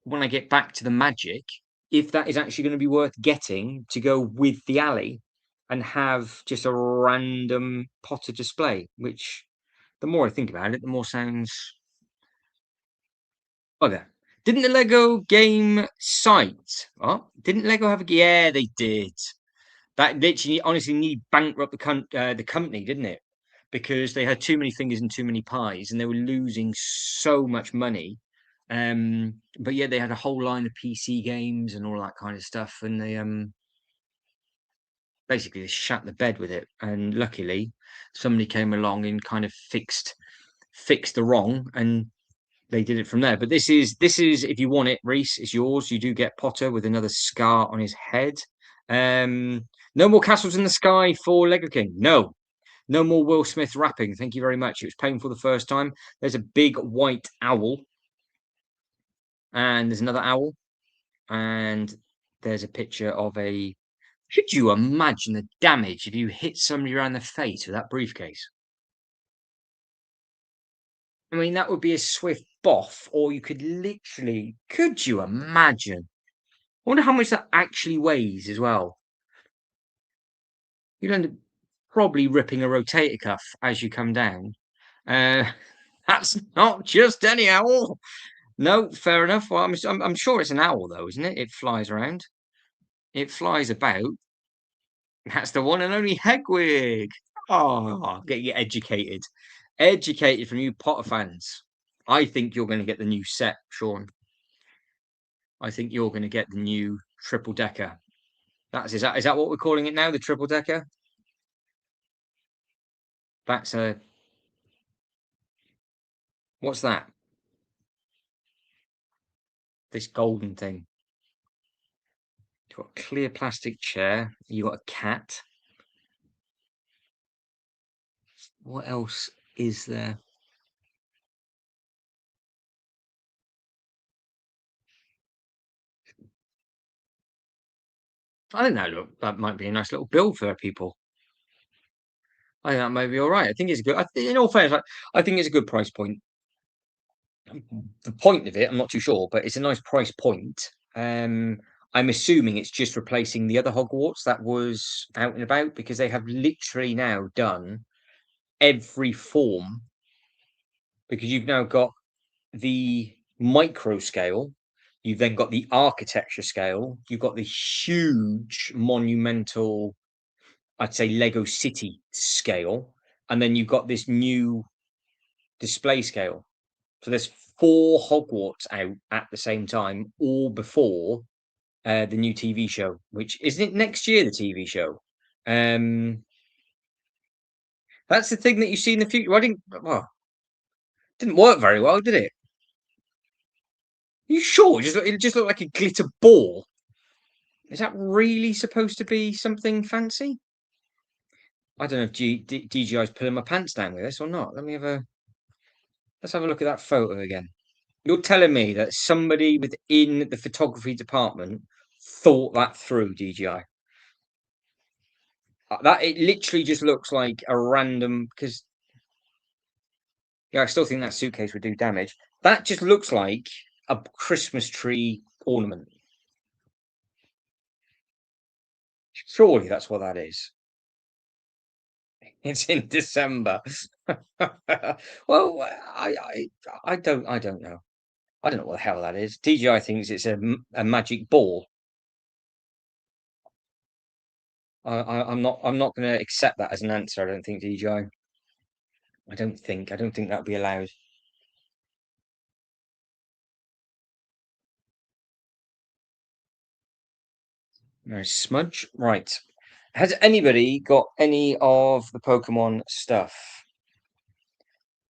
when I get back to the magic if that is actually going to be worth getting to go with the alley and have just a random Potter display, which the more I think about it, the more sounds bugger. Didn't the Lego game site? Oh, didn't Lego have a? Yeah, they did. That literally, honestly, nearly bankrupt the company, didn't it? Because they had too many fingers and too many pies, and they were losing so much money. But yeah, they had a whole line of PC games and all that kind of stuff, and they basically they shut the bed with it. And luckily, somebody came along and kind of fixed the wrong, and they did it from there. But this is if you want it, Reese, it's yours. You do get Potter with another scar on his head. No more castles in the sky for Lego King. No. No more Will Smith rapping. Thank you very much. It was painful the first time. There's a big white owl. And there's another owl. And there's a picture of a... Could you imagine the damage if you hit somebody around the face with that briefcase? I mean, that would be a swift boff, or you could literally... Could you imagine? I wonder how much that actually weighs as well. You'd end up probably ripping a rotator cuff as you come down. That's not just any owl. No, fair enough. Well, I'm sure it's an owl, though, isn't it? It flies around. It flies about. That's the one and only Hedwig. Oh, get you educated. Educated from you Potter fans. I think you're going to get the new set, Sean. I think you're going to get the new triple decker. Is that what we're calling it now? The triple decker? That's a... What's that? This golden thing. You've got a clear plastic chair. You've got a cat. What else is there? I don't know. That might be a nice little build for people. I think that may be all right. I think it's good. In all fairness, I think it's a good price point. The point of it, I'm not too sure, but it's a nice price point. I'm assuming it's just replacing the other Hogwarts that was out and about because they have literally now done every form. Because you've now got the micro scale, you've then got the architecture scale, you've got the huge monumental, I'd say Lego City scale, and then you've got this new display scale. So there's 4 Hogwarts out at the same time, all before the new TV show, which isn't it next year, the TV show? That's the thing that you see in the future. Well, didn't work very well, did it? You sure? It just looked like a glitter ball. Is that really supposed to be something fancy? I don't know if DJI's pulling my pants down with this or not. Let's have a look at that photo again. You're telling me that somebody within the photography department thought that through, DJI? That it literally just looks like a random because yeah, I still think that suitcase would do damage. That just looks like a Christmas tree ornament. Surely that's what that is. It's in December. Well, I don't know. I don't know what the hell that is. DJI thinks it's a magic ball. I'm not going to accept that as an answer. I don't think DJI. I don't think that'd be allowed. No smudge. Right. Has anybody got any of the Pokemon stuff?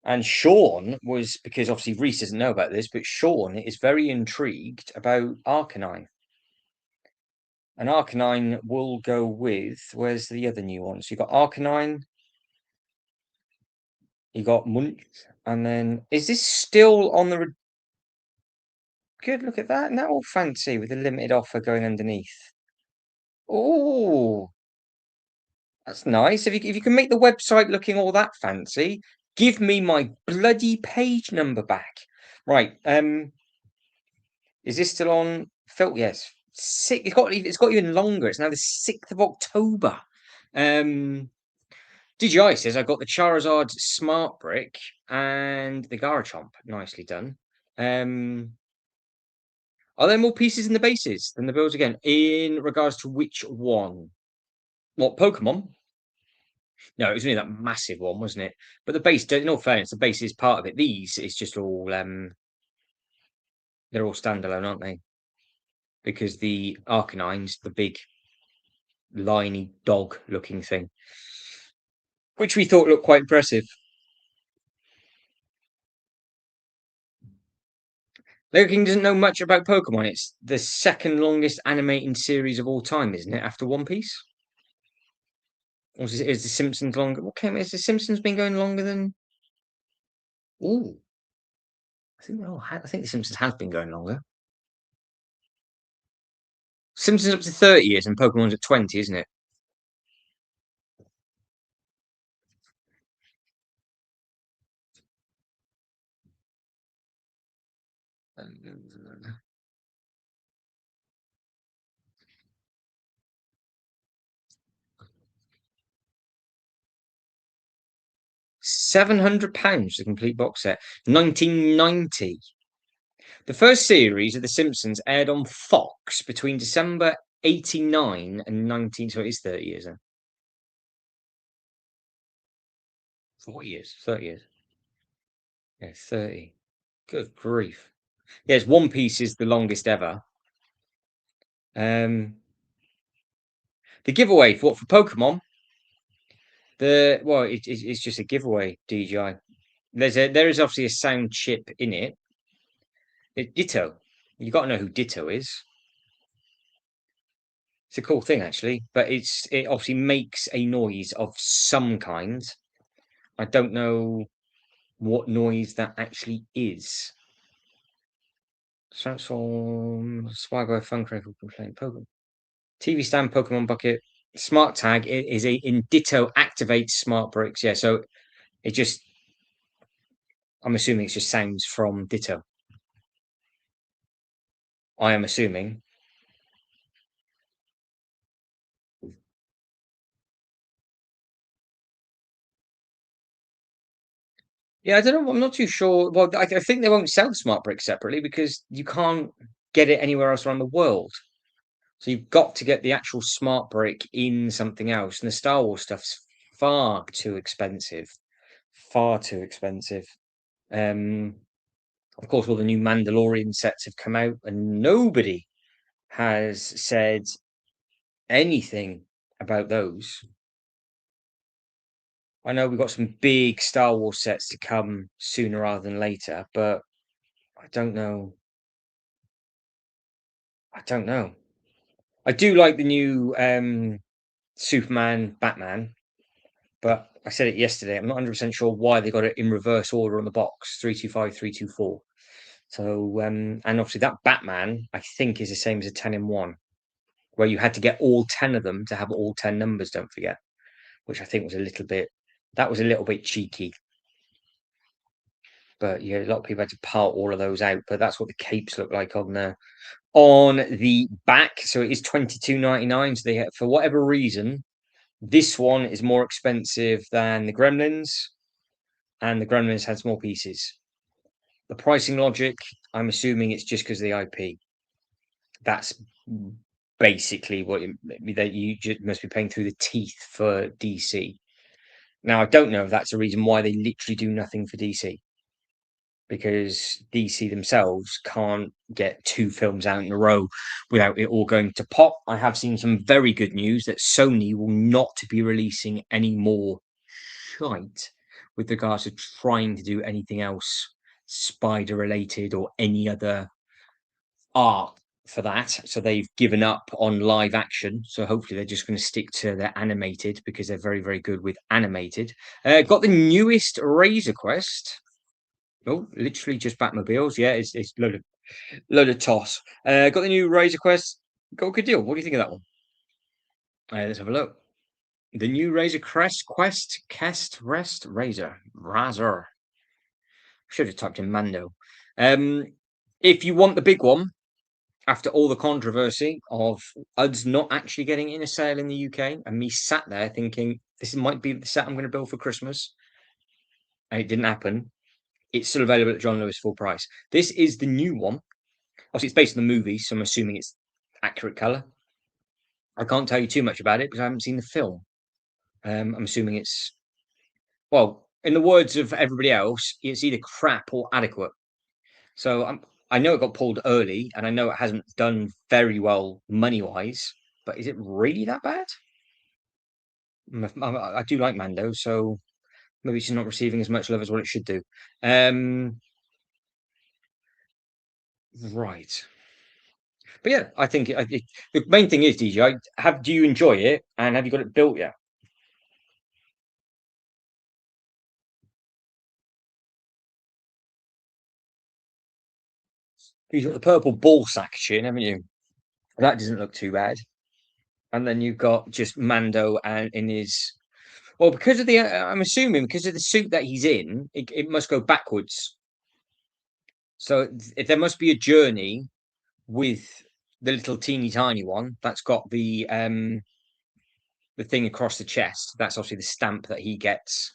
And Sean was because obviously Reese doesn't know about this, but Sean is very intrigued about Arcanine. And Arcanine will go with where's the other new ones? You got Arcanine, you got Munch, and then is this still on the good look at that? Isn't that all fancy with the limited offer going underneath? Oh, that's nice. If you can make the website looking all that fancy, give me my bloody page number back. Right. Is this still on? Felt yes. It's got even longer. It's now the 6th of October. DJI says I got the Charizard Smart Brick and the Garachomp. Nicely done. Are there more pieces in the bases than the builds again? In regards to which one? What Pokemon? No, it was only that massive one, wasn't it? But the base, in all fairness, the base is part of it. These is just all they're all standalone, aren't they? Because the Arcanine's the big liney dog looking thing, which we thought looked quite impressive. Lego King doesn't know much about Pokemon. It's the second longest animating series of all time, isn't it? After One Piece? Or is the Simpsons longer? What came? Has the Simpsons been going longer than? Ooh, I think the Simpsons has been going longer. Simpsons up to 30 years and Pokemon's at 20, isn't it? £700 the complete box set. 1990. The first series of The Simpsons aired on Fox between December 89 and 19. So it is 30 years then. 40 years, 30 years. Yeah, 30. Good grief. Yes, One Piece is the longest ever. The giveaway for what for Pokemon? It's just a giveaway, DJI. There is obviously a sound chip in it. Ditto. You got to know who Ditto is. It's a cool thing actually, but it obviously makes a noise of some kind. I don't know what noise that actually is. Transform Swagger Fun Crackle Complaint Pokemon. TV stand Pokemon bucket. Smart tag is a in Ditto activates smart bricks. Yeah, so it just I'm assuming it's just sounds from Ditto. I am assuming. Yeah, I don't know. I'm not too sure. Well, I think they won't sell the smart brick separately because you can't get it anywhere else around the world. So you've got to get the actual smart brick in something else. And the Star Wars stuff's far too expensive. Far too expensive. Um, of course, all the new Mandalorian sets have come out, and nobody has said anything about those. I know we've got some big Star Wars sets to come sooner rather than later, but I don't know. I don't know. I do like the new Superman, Batman, but I said it yesterday. I'm not 100% sure why they got it in reverse order on the box, 325, 324. So, and obviously that Batman, I think, is the same as a 10 in 1, where you had to get all 10 of them to have all 10 numbers, don't forget, which I think was a little bit, that was a little bit cheeky. But yeah, a lot of people had to part all of those out, but that's what the capes look like on the back. So it is $22.99. So they, for whatever reason, this one is more expensive than the Gremlins, and the Gremlins had small pieces. The pricing logic, I'm assuming it's just because of the IP. That's basically what that you just must be paying through the teeth for DC. Now, I don't know if that's the reason why they literally do nothing for DC, because DC themselves can't get 2 films out in a row without it all going to pop. I have seen some very good news that Sony will not be releasing any more shite with regards to trying to do anything else spider related or any other art for that. So they've given up on live action. So hopefully they're just going to stick to their animated, because they're very, very good with animated. Got the newest Razor Quest. Oh, literally just Batmobiles. Yeah, it's load of toss. Got the new Razor Quest. Got a good deal. What do you think of that one? Let's have a look. The new Razor Quest Rest Razor. Should have typed in Mando. If you want the big one, after all the controversy of UDs not actually getting in a sale in the UK, and me sat there thinking this might be the set I'm going to build for Christmas, and it didn't happen. It's still available at John Lewis full price. This is the new one. Obviously, it's based on the movie, so I'm assuming it's accurate color. I can't tell you too much about it because I haven't seen the film. I'm assuming it's, well, in the words of everybody else, it's either crap or adequate. So I know it got pulled early, and I know it hasn't done very well money-wise, but is it really that bad? I do like Mando, so maybe it's not receiving as much love as what it should do. Right. But yeah, I think the main thing is, DJ, do you enjoy it, and have you got it built yet? You've got the purple ball sack chin, haven't you? That doesn't look too bad. And then you've got just Mando and in his, well, because of the I'm assuming because of the suit that he's in, it must go backwards. So there must be a journey with the little teeny tiny one that's got the thing across the chest. That's obviously the stamp that he gets.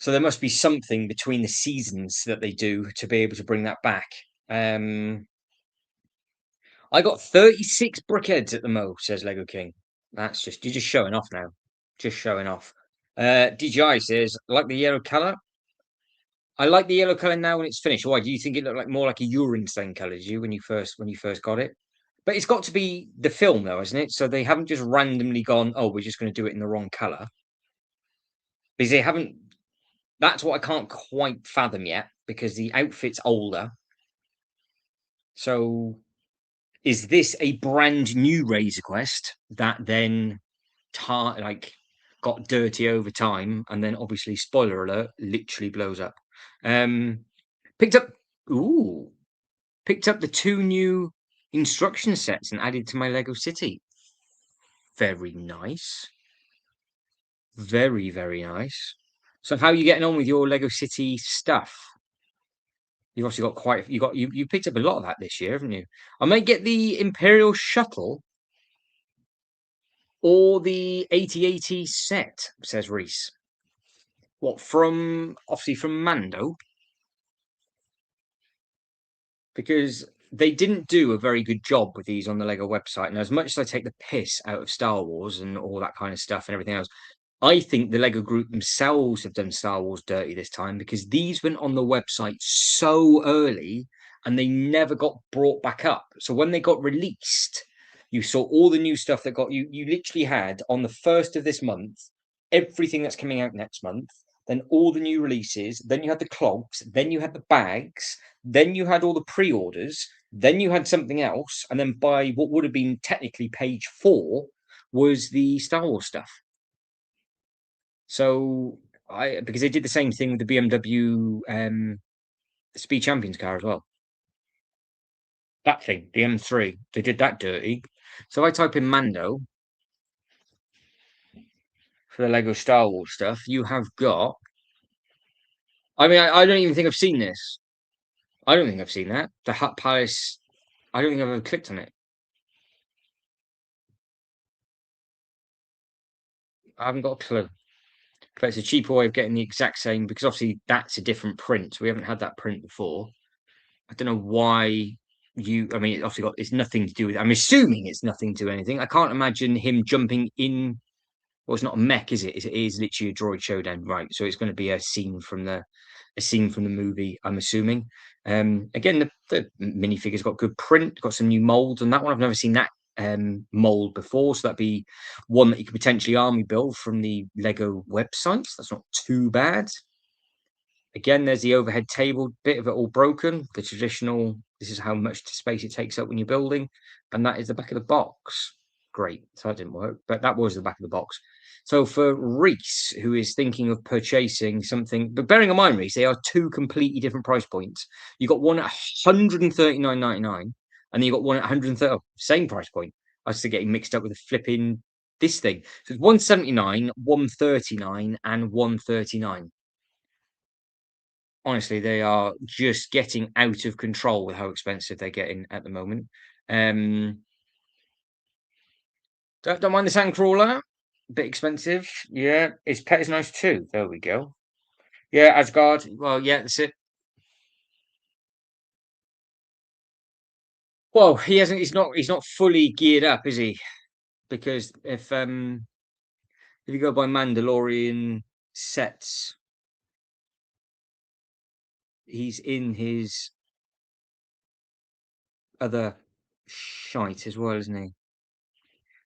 So there must be something between the seasons that they do to be able to bring that back. I got 36 brickheads at the Mo, says Lego King. That's just, you're just showing off now. Just showing off. DJI says, like the yellow color. I like the yellow color now when it's finished. Why do you think it looked like more like a urine stain color? Did you when you first got it? But it's got to be the film though, isn't it? So they haven't just randomly gone, oh, we're just going to do it in the wrong color, because they haven't. That's what I can't quite fathom yet, because the outfit's older. So is this a brand new Razor Quest that then like got dirty over time, and then obviously, spoiler alert, literally blows up? Picked up picked up the 2 new instruction sets and added to my Lego City. Very nice. Very, very nice. So how are you getting on with your Lego City stuff? You've obviously got quite you picked up a lot of that this year, haven't you? I might get the Imperial Shuttle or the 8080 set, says Reese. What, from obviously from Mando? Because they didn't do a very good job with these on the Lego website. And as much as I take the piss out of Star Wars and all that kind of stuff and everything else, I think the Lego group themselves have done Star Wars dirty this time, because these went on the website so early and they never got brought back up. So when they got released, you saw all the new stuff that got you literally had on the 1st of this month, everything that's coming out next month, then all the new releases, then you had the clogs, then you had the bags, then you had all the pre-orders, Then you had something else, and then by what would have been technically page 4 was the Star Wars stuff. So because they did the same thing with the BMW Speed Champions car as well. That thing, the M3, they did that dirty. So I type in Mando for the Lego Star Wars stuff. You have got. I mean, I don't even think I've seen this. I don't think I've seen that. The Hutt Palace. I don't think I've ever clicked on it. I haven't got a clue. But it's a cheaper way of getting the exact same, because obviously that's a different print. We haven't had that print before. I don't know why I mean, it's nothing to do with. I'm assuming it's nothing to do with anything. I can't imagine him jumping in. Well, it's not a mech, is it? It is literally a droid showdown, right? So it's going to be a scene from the movie, I'm assuming. Again, the minifigure's got good print, got some new molds on that one. I've never seen that mold before, so that'd be one that you could potentially army build from the Lego website. That's not too bad. Again, there's the overhead table, bit of it all broken. The traditional, this is how much space it takes up when you're building. And that is the back of the box. Great. So that didn't work, but that was the back of the box. So for Reese, who is thinking of purchasing something, but bearing in mind, Reese, they are two completely different price points. You got one at 139.99, and then you got one at 130, same price point. I was still getting mixed up with the flipping this thing. So it's 179, 139, and 139. Honestly, they are just getting out of control with how expensive they're getting at the moment. Don't mind the Sandcrawler. Bit expensive. Yeah, his pet is nice too. There we go. Yeah, Asgard. Well, yeah, that's it. Well, he hasn't. He's not fully geared up, is he? Because if you go by Mandalorian sets, he's in his other shite as well, isn't he?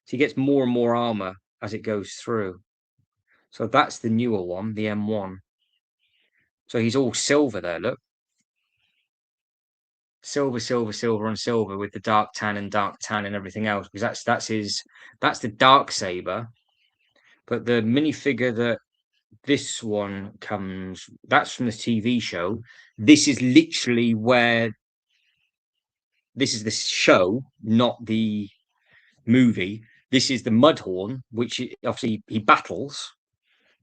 So he gets more and more armor as it goes through. So that's the newer one, the M1. So he's all silver there, look. Silver, silver, silver on silver with the dark tan and everything else. Because that's the dark saber. But the minifigure that this one comes, that's from the TV show. This is literally where this is the show, not the movie. This is the Mudhorn, which obviously he battles,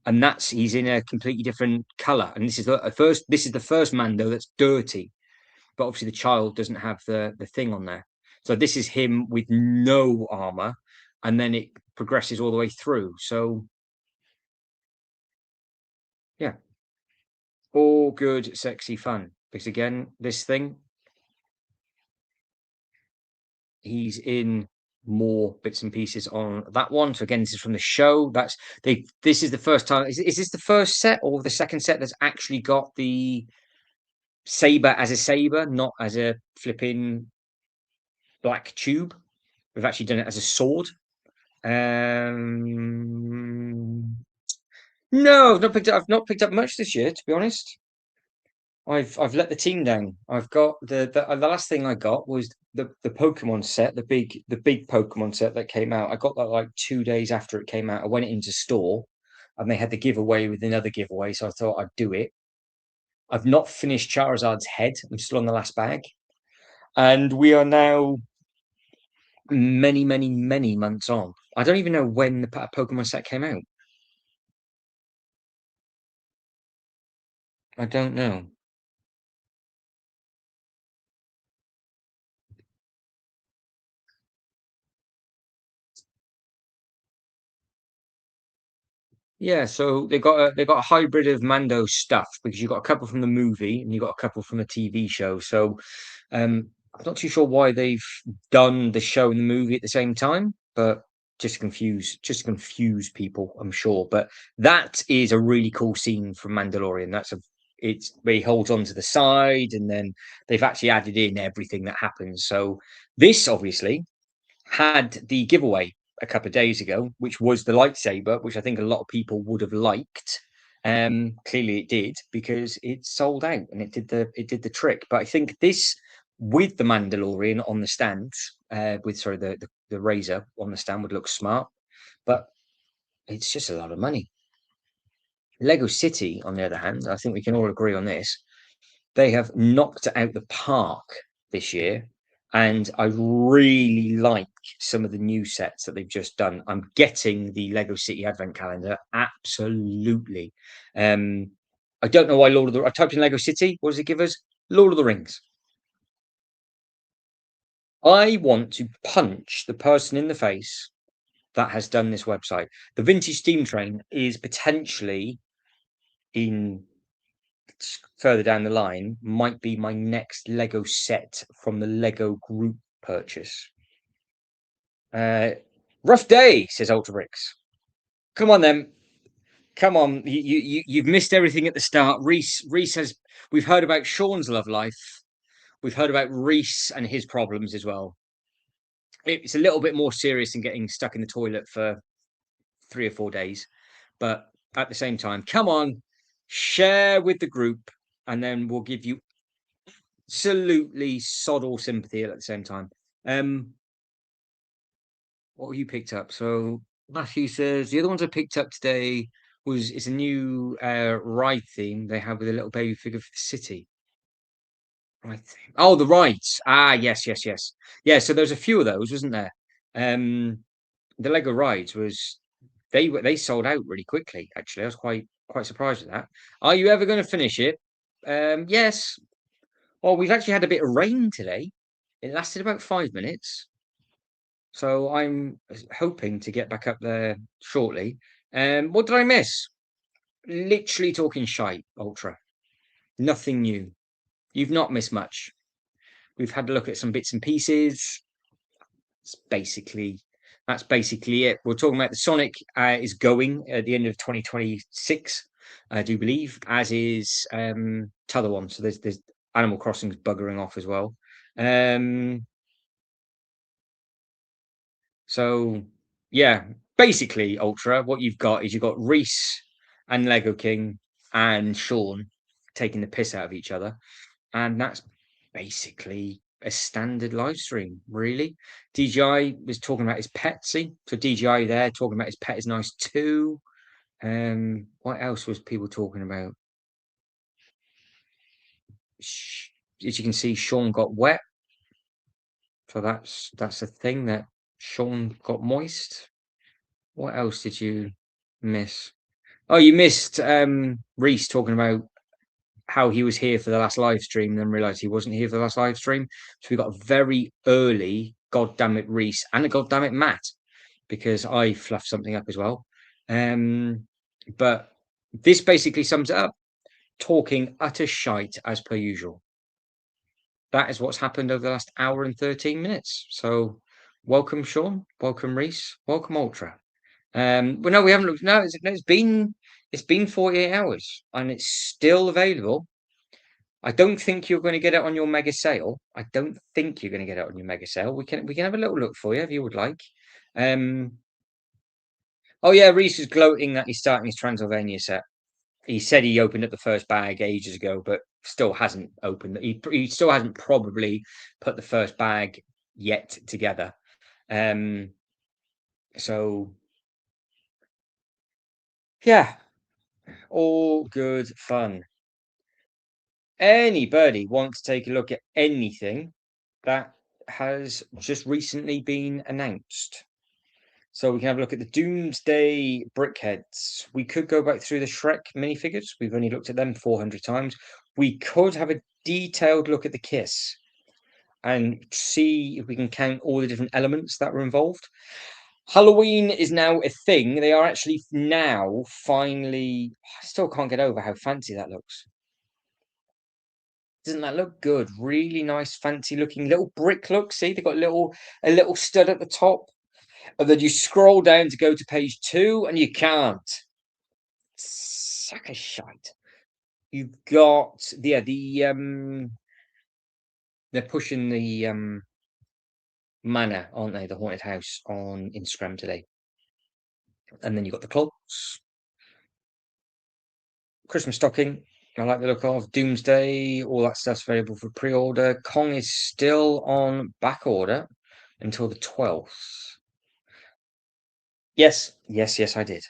and he's in a completely different color. And this is the first Mando that's dirty, but obviously the child doesn't have the thing on there. So this is him with no armor, and then it progresses all the way through. So yeah, all good, sexy fun. Because again, this thing, he's in more bits and pieces on that one. So again, this is from the show. This is the first time. Is this the first set or the second set that's actually got the saber as a saber, not as a flipping black tube? We've actually done it as a sword. No, I've not picked up much this year, to be honest. I've let the team down. I've got the last thing I got was the Pokemon set, the big Pokemon set that came out. I got that like 2 days after it came out. I went into store and they had the giveaway with another giveaway, so I thought I'd do it. I've not finished Charizard's head. I'm still on the last bag. And we are now many, many, many months on. I don't even know when the Pokemon set came out. I don't know. Yeah, so they got a hybrid of Mando stuff, because you got a couple from the movie and you got a couple from the TV show. So I'm not too sure why they've done the show and the movie at the same time, but just to confuse people, I'm sure. But that is a really cool scene from Mandalorian. It's where he holds on to the side, and then they've actually added in everything that happens. So this obviously had the giveaway a couple of days ago, which was the lightsaber, which I think a lot of people would have liked. Clearly it did, because it sold out and it did the trick. But I think this with the Mandalorian on the stand, with sorry the Razor on the stand would look smart, but it's just a lot of money. Lego City, on the other hand, I think we can all agree on this. They have knocked it out the park this year, and I really like some of the new sets that they've just done. I'm getting the Lego City Advent Calendar, absolutely. I don't know why I typed in Lego City. What does it give us? Lord of the Rings. I want to punch the person in the face that has done this website. The Vintage Steam Train is potentially in further down the line, might be my next Lego set from the Lego group purchase. Rough day, says Ultrabricks. Come on then. Come on. You've missed everything at the start. Reese says we've heard about Sean's love life. We've heard about Reese and his problems as well. It's a little bit more serious than getting stuck in the toilet for 3 or 4 days. But at the same time, come on, share with the group, and then we'll give you absolutely sod all sympathy at the same time. What have you picked up? So Matthew says the other ones I picked up today it's a new ride theme they have with a little baby figure for the city. Right theme. Oh, the rides. Ah, yes. Yeah, so there's a few of those, wasn't there? The Lego rides they sold out really quickly, actually. I was quite surprised with that. Are you ever going to finish it? Yes. Well, we've actually had a bit of rain today. It lasted about 5 minutes. So I'm hoping to get back up there shortly. What did I miss? Literally talking shite, Ultra. Nothing new. You've not missed much. We've had a look at some bits and pieces. That's basically it. We're talking about the Sonic is going at the end of 2026, I do believe, as is t'other one. So there's Animal Crossing's buggering off as well. So yeah, basically, Ultra, what you've got is you've got Reese and Lego King and Sean taking the piss out of each other, and that's basically a standard live stream, really. DJI was talking about his pet, see? So DJI there talking about his pet is nice too. What else was people talking about? As you can see, Sean got wet. So that's a thing that Sean got moist. What else did you miss? Oh, you missed Reese talking about how he was here for the last live stream, and then realised he wasn't here for the last live stream. So we got a very early God damn it Reese and a God damn it Matt, because I fluffed something up as well. But this basically sums it up. Talking utter shite as per usual. That is what's happened over the last hour and 13 minutes. So welcome, Sean. Welcome, Reese. Welcome, Ultra. Well, no, we haven't looked. No, it's been 48 hours and it's still available. I don't think you're going to get it on your mega sale. I don't think you're going to get it on your mega sale. We can have a little look for you if you would like. Oh yeah, Reese is gloating that he's starting his Transylvania set. He said he opened up the first bag ages ago, but still hasn't opened. He still hasn't probably put the first bag yet together. So yeah, all good fun. Anybody want to take a look at anything that has just recently been announced? So we can have a look at the Doomsday Brickheads. We could go back through the Shrek minifigures. We've only looked at them 400 times. We could have a detailed look at the Kiss and see if we can count all the different elements that were involved. Halloween is now a thing. They are actually now finally. I still can't get over how fancy that looks. Doesn't that look good? Really nice, fancy looking little brick look. See, they've got a little stud at the top. And then you scroll down to go to page 2 and you can't. Suck a shite. You've got they're pushing the manor, aren't they? The haunted house on Instagram today. And then you've got the clocks. Christmas stocking. I like the look of Doomsday. All that stuff's available for pre-order. Kong is still on back order until the 12th. Yes, yes, yes, I did.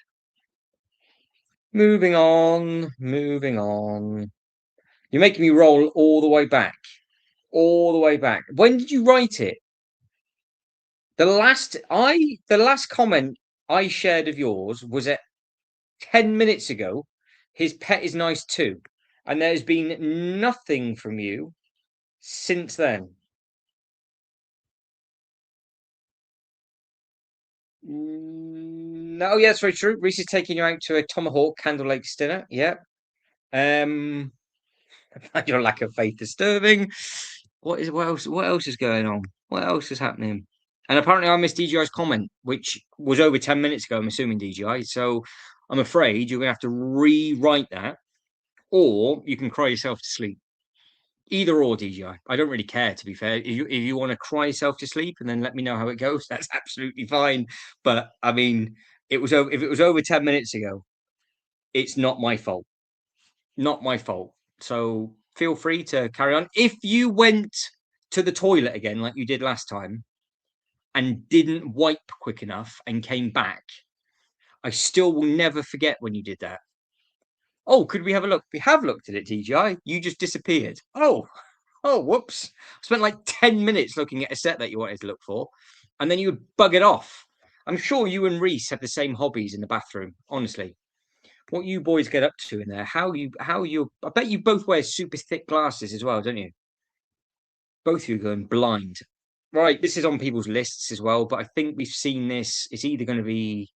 Moving on, moving on. You're making me roll all the way back. All the way back. When did you write it? The last comment I shared of yours was at 10 minutes ago. His pet is nice too. And there's been nothing from you since then. No, yeah, that's very true. Reese is taking you out to a tomahawk candle lake dinner. Yeah. Um, your lack of faith disturbing. What else is going on? What else is happening? And apparently I missed DGI's comment, which was over 10 minutes ago, I'm assuming DGI. So I'm afraid you're gonna have to rewrite that, or you can cry yourself to sleep. Either or, DGI. I don't really care, to be fair. If you want to cry yourself to sleep and then let me know how it goes, that's absolutely fine. But I mean, if it was over 10 minutes ago, it's not my fault. Not my fault. So feel free to carry on. If you went to the toilet again, like you did last time, and didn't wipe quick enough and came back, I still will never forget when you did that. Oh, could we have a look? We have looked at it, TGI. You just disappeared. Oh, whoops. I spent like 10 minutes looking at a set that you wanted to look for, and then you would bug it off. I'm sure you and Reese have the same hobbies in the bathroom, honestly. What you boys get up to in there, how you, I bet you both wear super thick glasses as well, don't you? Both of you going blind. Right, this is on people's lists as well, but I think we've seen this. It's either going to be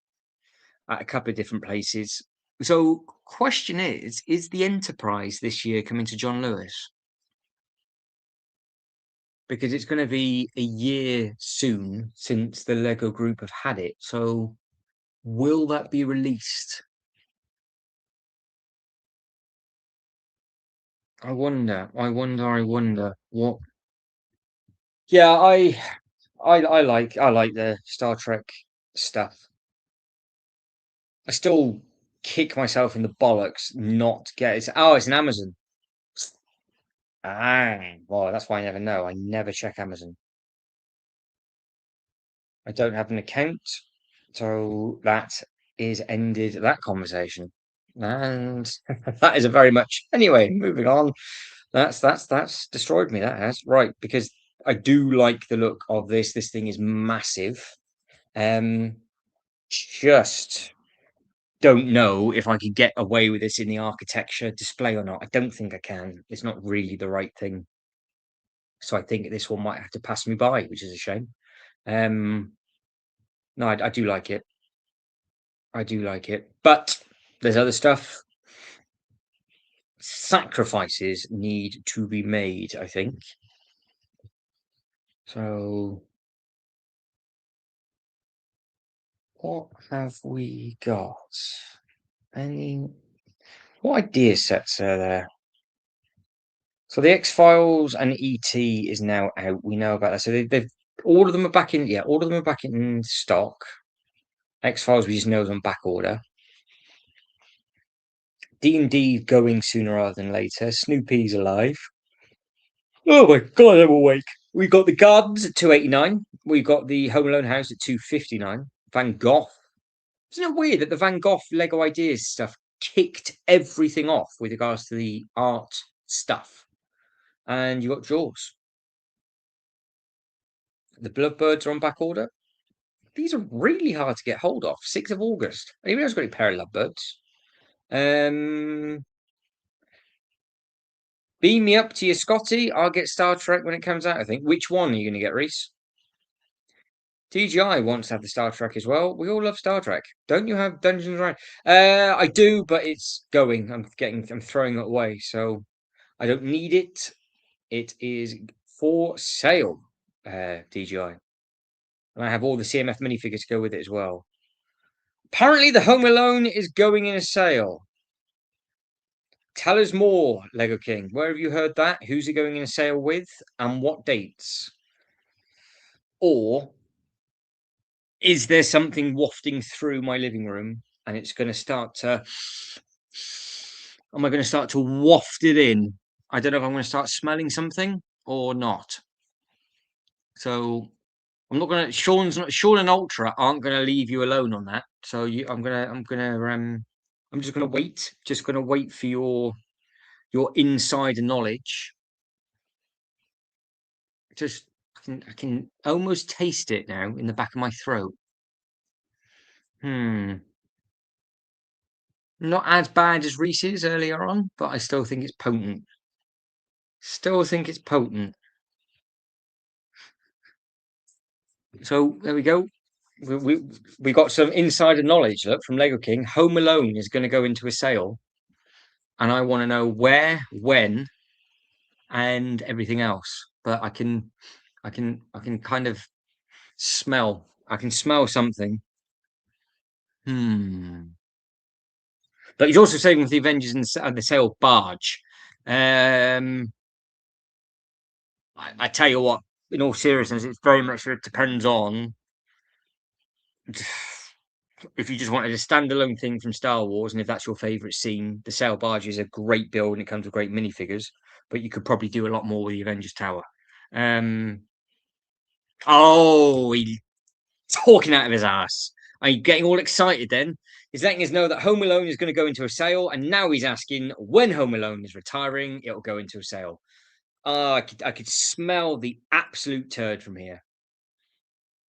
at a couple of different places. So, question is the Enterprise this year coming to John Lewis? Because it's going to be a year soon since the Lego Group have had it. So, will that be released? I wonder what. Yeah, I like the Star Trek stuff. I still kick myself in the bollocks not to get it. Oh, it's an Amazon. Ah, well, that's why I never know. I never check Amazon. I don't have an account, so that is ended that conversation. And that is a very much anyway, moving on. That's destroyed me, that has. Right, because I do like the look of this. This thing is massive. Um just don't know if I could get away with this in the architecture display or not. I don't think I can. It's not really the right thing. So I think this one might have to pass me by, which is a shame. No, I do like it. I do like it. But there's other stuff. Sacrifices need to be made, I think. So what have we got? Any what idea sets are there? So the X Files and ET is now out. We know about that. So they've all of them are back in. Yeah, all of them are back in stock. X Files we just know is on back order. D&D going sooner rather than later. Snoopy's alive. Oh my god, I'm awake. We got the Gardens at 289. We got the Home Alone house at 259. Van Gogh. Isn't it weird that the Van Gogh Lego Ideas stuff kicked everything off with regards to the art stuff? And you got Jaws. The Bloodbirds are on back order. These are really hard to get hold of. 6th of August. Anyone else got any pair of lovebirds? Beam me up to your Scotty. I'll get Star Trek when it comes out, I think. Which one are you going to get, Reese? TGI wants to have the Star Trek as well. We all love Star Trek. Don't you have Dungeons and Dragons? I do, but it's going. I'm throwing it away, so I don't need it. It is for sale, DGI. And I have all the CMF minifigures to go with it as well. Apparently, the Home Alone is going in a sale. Tell us more, Lego King. Where have you heard that? Who's it going in a sale with? And what dates? Or is there something wafting through my living room and it's going to start to Am I going to start to waft it in? I don't know if I'm going to start smelling something or not. So I'm not going to. Sean and Ultra aren't going to leave you alone on that. So I'm just going to wait. Just going to wait for your insider knowledge. Just I can almost taste it now in the back of my throat. Hmm. Not as bad as Reese's earlier on, but I still think it's potent. Still think it's potent. So there we go. We got some insider knowledge. Look from Lego King. Home Alone is going to go into a sale, and I want to know where, when, and everything else. But I can kind of smell. I can smell something. Hmm. But he's also saying with the Avengers and the sale barge. I tell you what, in all seriousness, it's very much it depends on if you just wanted a standalone thing from Star Wars, and if that's your favourite scene. The sail barge is a great build, and it comes with great minifigures. But you could probably do a lot more with the Avengers Tower. Um, oh, he's talking out of his ass. Are you getting all excited then? He's letting us know that Home Alone is going to go into a sale, and now he's asking when Home Alone is retiring, it'll go into a sale. Oh, I could smell the absolute turd from here.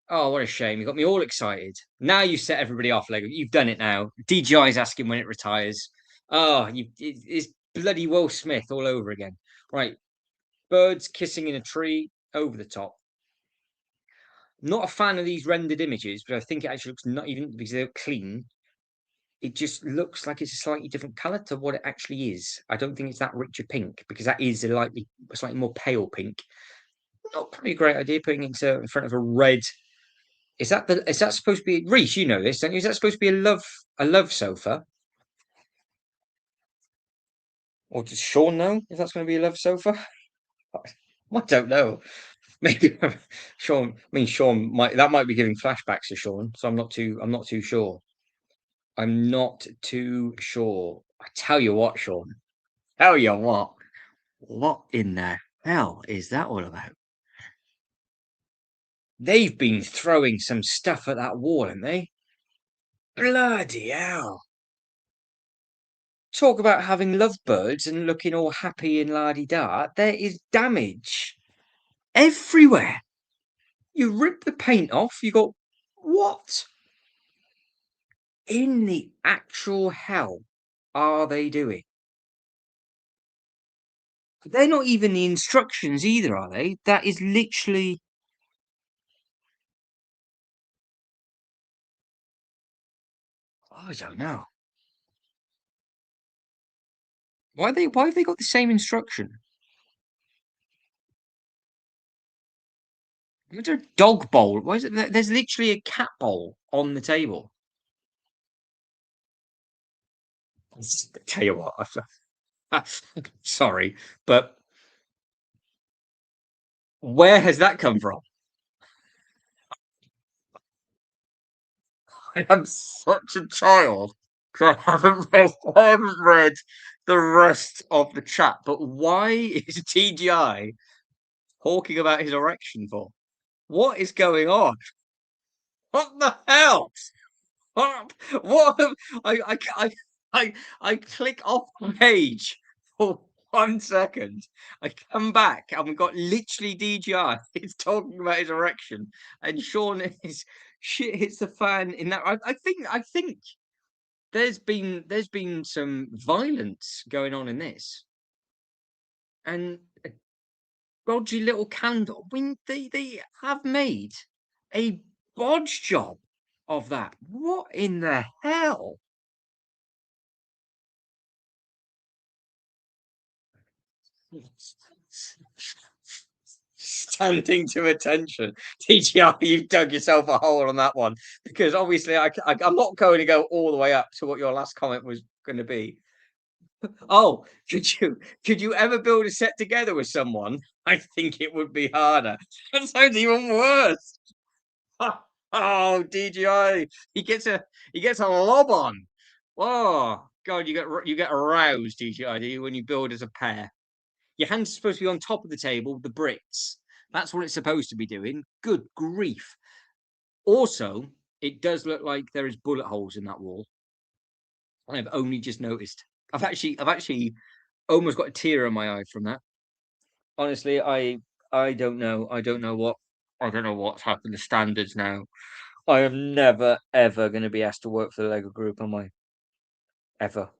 Oh, what a shame. You got me all excited. Now you set everybody off, Lego. You've done it now. DJI is asking when it retires. Oh, it's bloody Will Smith all over again. Right. Birds kissing in a tree over the top. Not a fan of these rendered images, but I think it actually looks not even because they're clean. It just looks like it's a slightly different color to what it actually is. I don't think it's that rich a pink because that is a slightly more pale pink. Not probably a great idea putting it in front of a red. Is that supposed to be Reese? You know this, don't you? Is that supposed to be a love sofa? Or does Sean know if that's going to be a love sofa? I don't know. Maybe Sean. I mean, Sean might be giving flashbacks to Sean. So I'm not too sure. I'm not too sure. I tell you what, Sean. Tell you what. What in the hell is that all about? They've been throwing some stuff at that wall, haven't they? Bloody hell. Talk about having lovebirds and looking all happy and la-di-da. There is damage everywhere. You rip the paint off, you go, what in the actual hell are they doing? They're not even the instructions either, are they? That is literally. I don't know. Why have they got the same instruction? Is there a dog bowl? Why is it there's literally a cat bowl on the table? Tell you what, sorry, but where has that come from? I am such a child. I haven't read the rest of the chat. But why is TGI talking about his erection for? What is going on? What the hell? What? I click off the page for 1 second. I come back and we've got literally DJI. He's talking about his erection, and Sean is shit hits the fan in that. I think there's been some violence going on in this, and a dodgy little candle. I mean, they have made a bodge job of that. What in the hell? Standing to attention. TGR, you've dug yourself a hole on that one because obviously I'm not going to go all the way up to what your last comment was going to be. Oh, could you ever build a set together with someone? I think it would be harder. That sounds even worse. Oh, DGI, he gets a lob on. Oh God, you get aroused, TGI, do you, when you build as a pair? Your hands are supposed to be on top of the table, the bricks. That's what it's supposed to be doing. Good grief. Also, it does look like there is bullet holes in that wall. I've only just noticed. I've actually almost got a tear in my eye from that. Honestly, I don't know. I don't know what's happened to standards now. I am never ever going to be asked to work for the Lego Group, am I? Ever.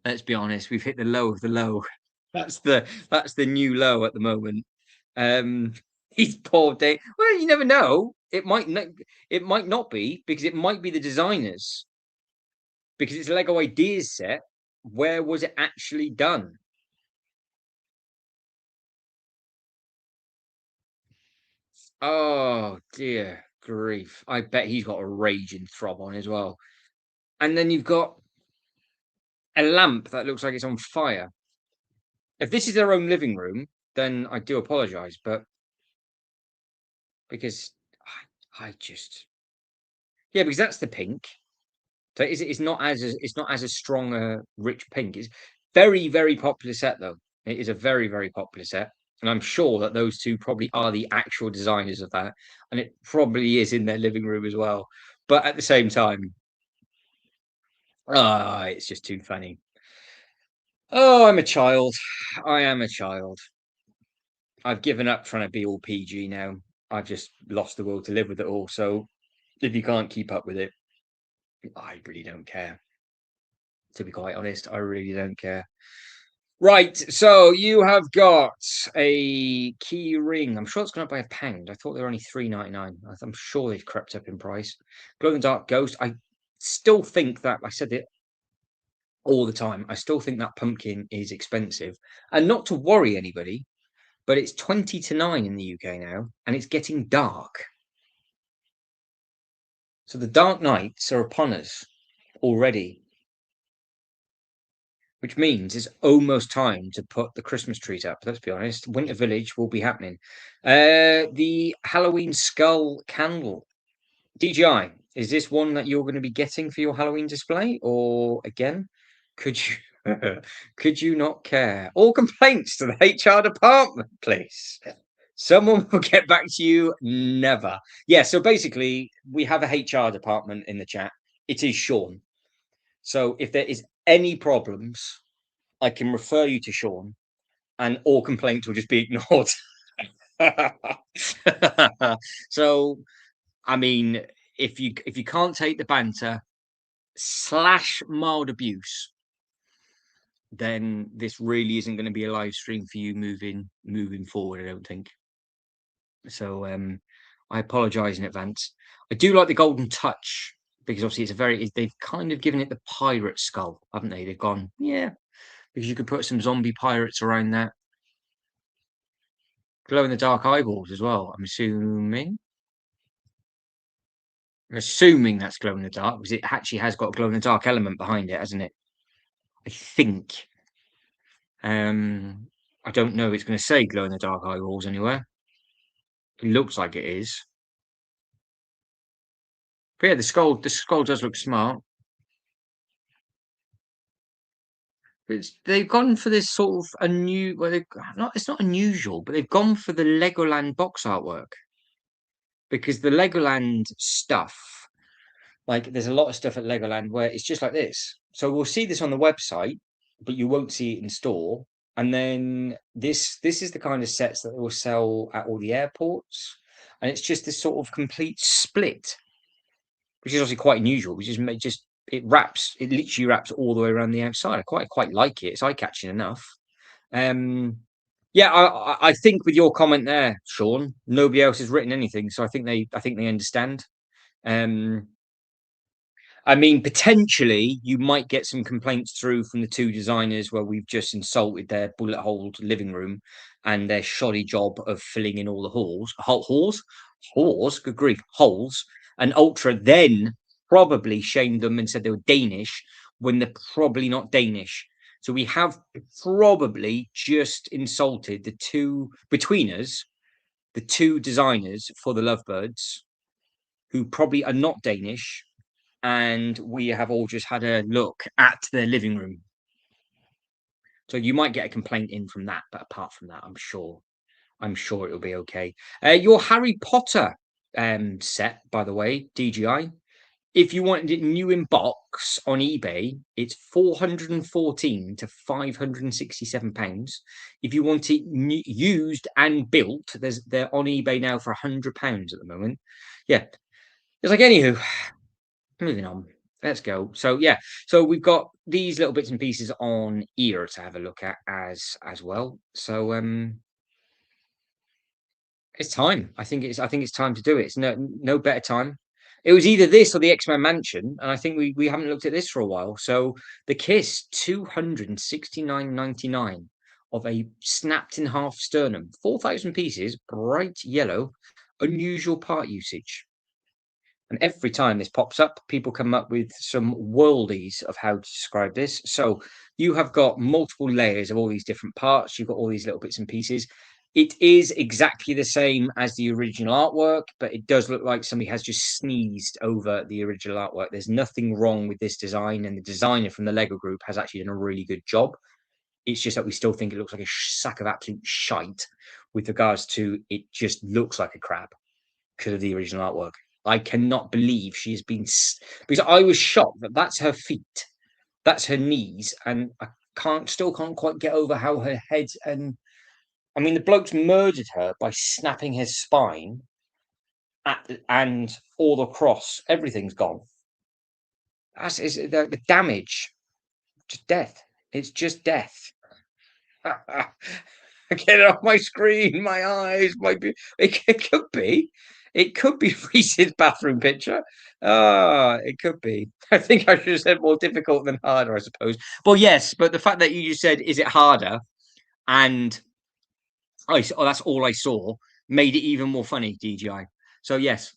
Let's be honest. We've hit the low of the low. That's the new low at the moment. Um, he's poor day. Well, you never know. It might not be because it might be the designers because it's a Lego Ideas set. Where was it actually done? Oh dear grief! I bet he's got a raging throb on as well. And then you've got a lamp that looks like it's on fire. If this is their own living room, then I do apologise, but because I just yeah, because that's the pink. So it's not as a strong a rich pink. It's very, very popular set though. It is a very, very popular set. And I'm sure that those two probably are the actual designers of that. And it probably is in their living room as well. But at the same time, it's just too funny. Oh, I'm a child. I am a child. I've given up trying to be all PG now. I've just lost the will to live with it all. So if you can't keep up with it, I really don't care. To be quite honest, I really don't care. Right, so you have got a key ring. I'm sure it's gone up by £1. I thought they were only £3.99. I'm sure they've crept up in price. Glow in the dark ghost. I still think that I said it all the time. I still think that pumpkin is expensive, and not to worry anybody, but it's 20 to 9 in the UK now, and it's getting dark. So the dark nights are upon us already, which means it's almost time to put the Christmas trees up. Let's be honest, Winter Village will be happening. The Halloween skull candle. DJI, is this one that you're going to be getting for your Halloween display, or again, could you could you not care? All complaints to the HR department, please. Someone will get back to you. Never. Yeah. So basically, we have a HR department in the chat. It is Sean. So if there is any problems, I can refer you to Sean, and all complaints will just be ignored. So, I mean, if you can't take the banter slash mild abuse, then this really isn't going to be a live stream for you moving forward. I don't think. So, I apologise in advance. I do like the golden touch because obviously they've kind of given it the pirate skull, haven't they? They've gone, yeah, because you could put some zombie pirates around that. Glow in the dark eyeballs as well, I'm assuming. I'm assuming that's glow in the dark because it actually has got a glow in the dark element behind it, hasn't it? I think. I don't know if it's going to say glow in the dark eyeballs anywhere. It looks like it is. But yeah, the skull does look smart. They've gone for this sort of well, it's not unusual, but they've gone for the Legoland box artwork because the Legoland stuff, like there's a lot of stuff at Legoland where it's just like this. So we'll see this on the website, but you won't see it in store. And then this is the kind of sets that they will sell at all the airports, and it's just this sort of complete split, which is obviously quite unusual. Which just it literally wraps all the way around the outside. I quite like it. It's eye catching enough. Yeah, I think with your comment there, Sean, nobody else has written anything, so I think they understand. Um, I mean, potentially you might get some complaints through from the two designers where we've just insulted their bullet hole living room and their shoddy job of filling in all the good grief, holes. And Ultra then probably shamed them and said they were Danish when they're probably not Danish. So we have probably just insulted the two between us, the two designers for the Lovebirds, who probably are not Danish, and we have all just had a look at their living room. So you might get a complaint in from that, but apart from that, I'm sure it'll be okay. Your Harry Potter set, by the way, DGI. If you wanted it new in box on eBay, it's 414 to 567 pounds. If you want it used and built, they're on eBay now for 100 pounds at the moment. Yeah, it's like anywho, moving on. Let's go. So yeah, so we've got these little bits and pieces on ear to have a look at as well. So it's time. I think it's time to do it. It's no better time. It was either this or the X-Men Mansion, and I think we haven't looked at this for a while. So the Kiss 269.99 of a snapped in half sternum, 4,000 pieces, bright yellow, unusual part usage. And every time this pops up, people come up with some worldies of how to describe this. So you have got multiple layers of all these different parts. You've got all these little bits and pieces. It is exactly the same as the original artwork, but it does look like somebody has just sneezed over the original artwork. There's nothing wrong with this design, and the designer from the Lego group has actually done a really good job. It's just that we still think it looks like a sack of absolute shite with regards to it just looks like a crab because of the original artwork. I cannot believe she has been, because I was shocked that that's her feet, that's her knees, and I still can't quite get over how her head and I mean the bloke's murdered her by snapping his spine and all across, everything's gone. That's is the damage, just death. It's just death. Get it off my screen, my eyes, it could be. It could be Reese's bathroom picture. Ah, it could be. I think I should have said more difficult than harder, I suppose. Well, yes, but the fact that you just said, is it harder? And that's all I saw, made it even more funny, DGI. So yes,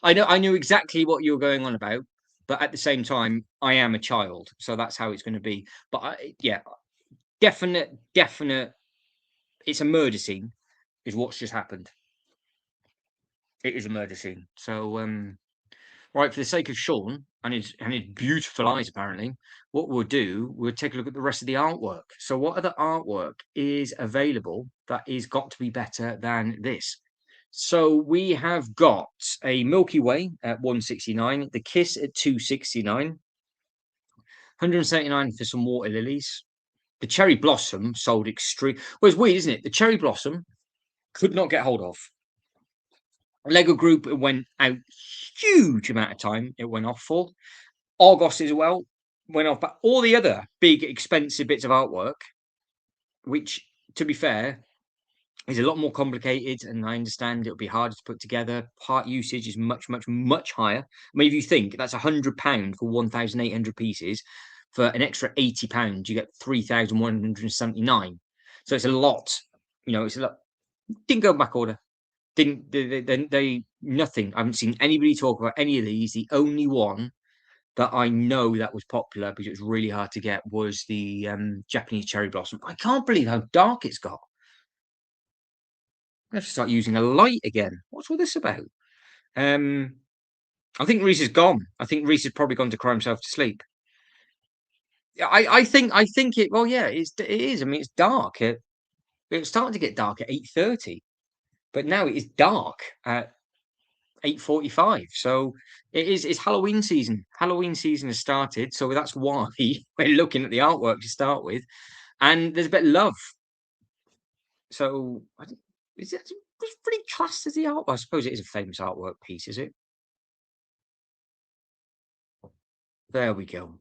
I knew exactly what you were going on about, but at the same time, I am a child, so that's how it's going to be. But yeah, definite. It's a murder scene, is what's just happened. It is a murder scene. So, right, for the sake of Sean and his beautiful eyes, apparently, what we'll take a look at the rest of the artwork. So, what other artwork is available that is got to be better than this? So we have got a Milky Way at 169, the Kiss at 269, 179 for some water lilies. The Cherry Blossom sold extreme. Well, it's weird, isn't it? The Cherry Blossom could not get hold of. Lego Group, it went out huge amount of time. It went off for Argos as well. Went off, but all the other big expensive bits of artwork, which to be fair is a lot more complicated, and I understand it'll be harder to put together. Part usage is much higher. I mean, if you think that's £100 for 1,800 pieces, for an extra £80, you get 3,179. So it's a lot. You know, it's a lot. Didn't go back order. Didn't they nothing. I haven't seen anybody talk about any of these. The only one that I know that was popular because it was really hard to get was the Japanese cherry blossom. I can't believe how dark it's got. I have to start using a light again. What's all this about? I think Reese is gone. I think Reese has probably gone to cry himself to sleep. Yeah, I think it. Well, yeah, it is. I mean, it's dark. It's starting to get dark at 8:30, but now it is dark at 8:45. So it is. It's Halloween season. Halloween season has started, so that's why we're looking at the artwork to start with, and there's a bit of love. So is it? It's pretty classed as the art. I suppose it is a famous artwork piece, is it? There we go.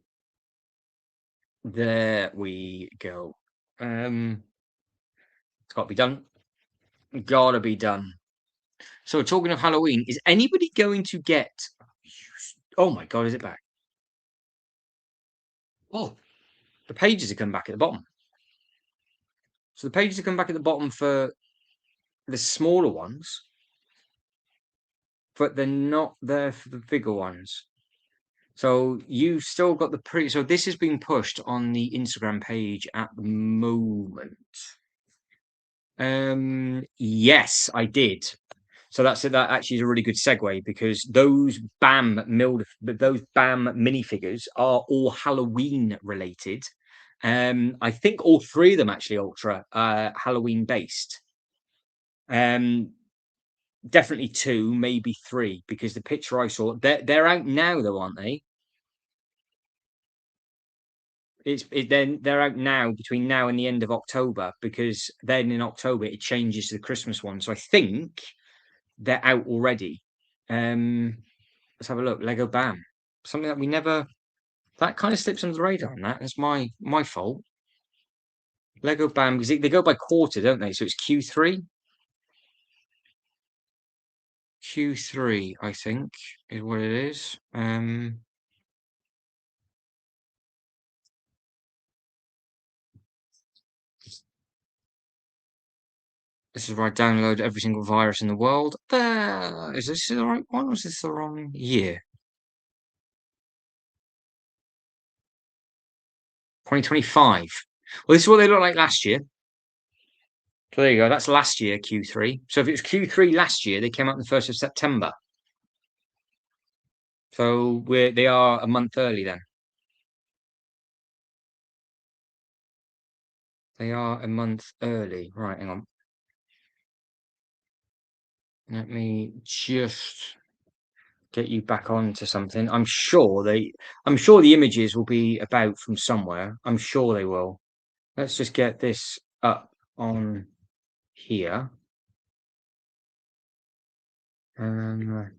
There we go. It's got to be done. Gotta be done. So talking of Halloween, is anybody going to get? Oh my God, is it back? Oh, the pages have come back at the bottom. So the pages have come back at the bottom for the smaller ones, but they're not there for the bigger ones. So you've still got the pre. So this has been pushed on the Instagram page at the moment. Yes, I did. So that actually is a really good segue because those BAM minifigures are all Halloween related. I think all three of them actually ultra Halloween based. Um, Definitely two, maybe three, because the picture I saw, they're out now though, aren't they? Then they're out now between now and the end of October because then in October it changes to the Christmas one. So I think they're out already. Let's have a look. Lego Bam. Something that we never that kind of slips under the radar on that. That's my fault. Lego Bam, because they go by quarter, don't they? So it's Q3. Q3, I think, is what it is. This is where I download every single virus in the world. Is this the right one or is this the wrong year? 2025. Well, this is what they looked like last year. So there you go. That's last year, Q3. So if it was Q3 last year, they came out on the 1st of September. So they are a month early then. They are a month early. Right, hang on. Let me just get you back onto something. I'm sure the images will be about from somewhere. I'm sure they will. Let's just get this up on here. Um,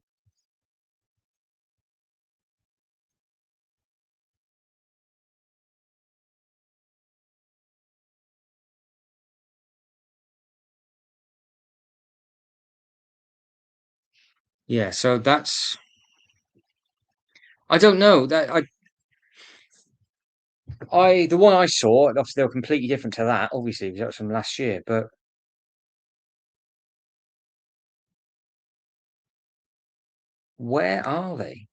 yeah, so that's I don't know that the one I saw, obviously they were completely different to that, obviously, because that was from last year, but where are they?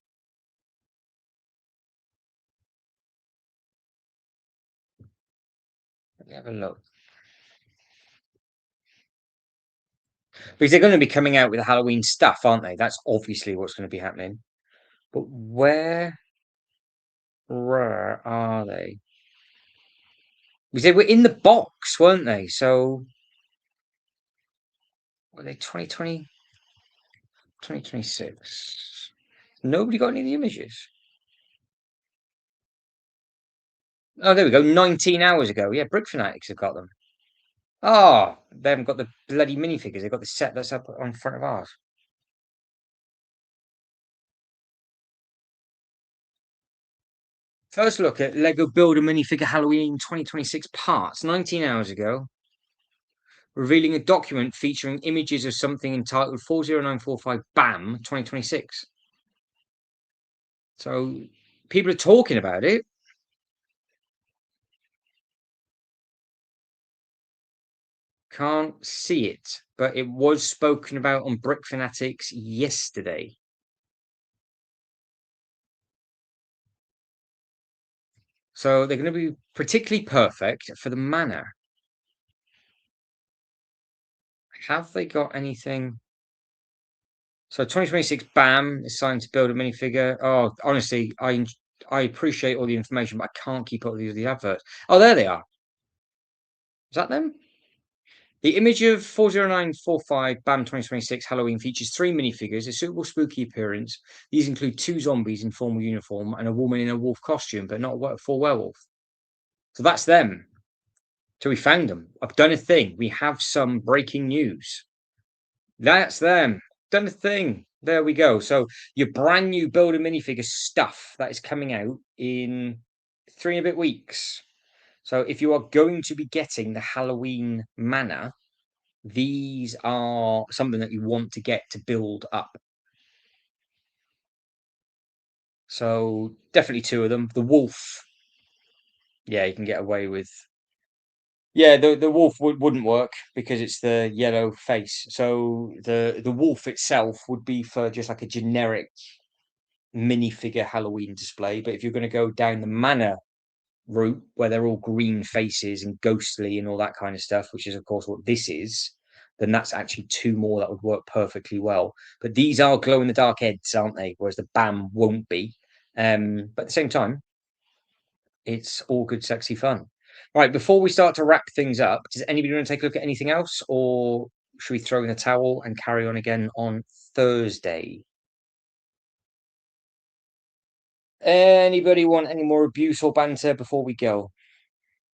Let me have a look. Because they're going to be coming out with Halloween stuff, aren't they? That's obviously what's going to be happening. But where are they? Because they were in the box, weren't they? So were they 2020, 2026? Nobody got any of the images. Oh, there we go. 19 hours ago. Yeah, Brick Fanatics have got them. Oh, they haven't got the bloody minifigures. They've got the set that's up on front of ours. First look at Lego Build a Minifigure Halloween 2026 parts, 19 hours ago, revealing a document featuring images of something entitled 40945 BAM 2026. So people are talking about it. Can't see it, but it was spoken about on Brick Fanatics yesterday. So they're going to be particularly perfect for the manor. Have they got anything? So 2026 BAM is signed to build a minifigure. Oh, honestly, I appreciate all the information, but I can't keep up with the adverts. Oh, there they are. Is that them? The image of 40945 BAM 2026 Halloween features three minifigures, a suitable spooky appearance. These include two zombies in formal uniform and a woman in a wolf costume, but not a full werewolf. So that's them. So we found them. I've done a thing. We have some breaking news. That's them. Done a thing. There we go. So your brand new Builder minifigure stuff that is coming out in 3 and a bit weeks. So if you are going to be getting the Halloween manor, these are something that you want to get to build up. So definitely two of them. The wolf, yeah, you can get away with. Yeah, the wolf wouldn't work because it's the yellow face. So the wolf itself would be for just like a generic minifigure Halloween display. But if you're going to go down the manor route where they're all green faces and ghostly and all that kind of stuff, which is of course what this is, then that's actually 2 more that would work perfectly well. But these are glow-in-the-dark heads, aren't they? Whereas the BAM won't be. But at the same time, it's all good, sexy fun. Right, before we start to wrap things up, does anybody want to take a look at anything else, or should we throw in the towel and carry on again on Thursday? Anybody want any more abuse or banter before we go?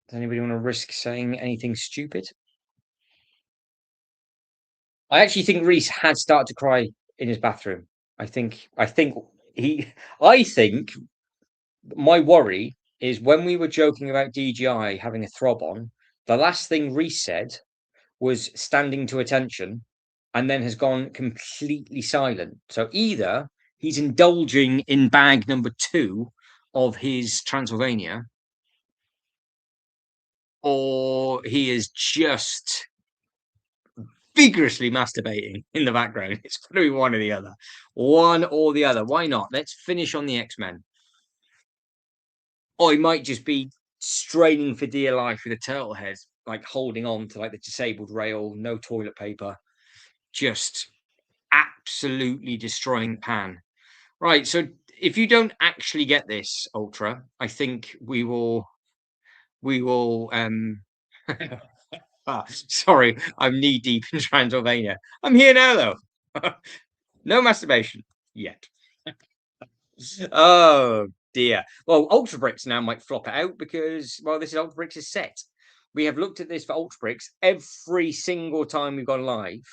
Does anybody want to risk saying anything stupid? I actually think Reese had started to cry in his bathroom. He, I think my worry is when we were joking about DGI having a throb on, the last thing Reese said was standing to attention and then has gone completely silent. So either he's indulging in bag number 2 of his Transylvania, or he is just vigorously masturbating in the background. It's going to be one or the other. One or the other. Why not? Let's finish on the X-Men. Or he might just be straining for dear life with a turtle head, like holding on to like the disabled rail, no toilet paper, just absolutely destroying Pan. Right, so if you don't actually get this, Ultra, I think we will sorry, I'm knee deep in Transylvania. I'm here now though. No masturbation yet. Oh dear. Well, Ultra Bricks now might flop it out because, well, this is Ultra Bricks' set. We have looked at this for Ultra Bricks every single time we've gone live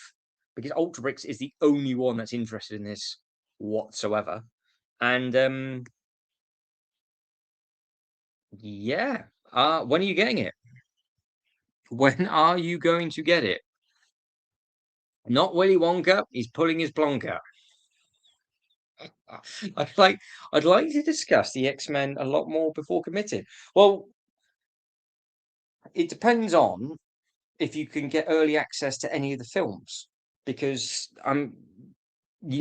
because Ultra Bricks is the only one that's interested in this whatsoever. And yeah. When are you getting it? When are you going to get it? Not Willy Wonka. He's pulling his plonker. I'd like I'd like to discuss the X-Men a lot more before committing. Well, it depends on if you can get early access to any of the films because you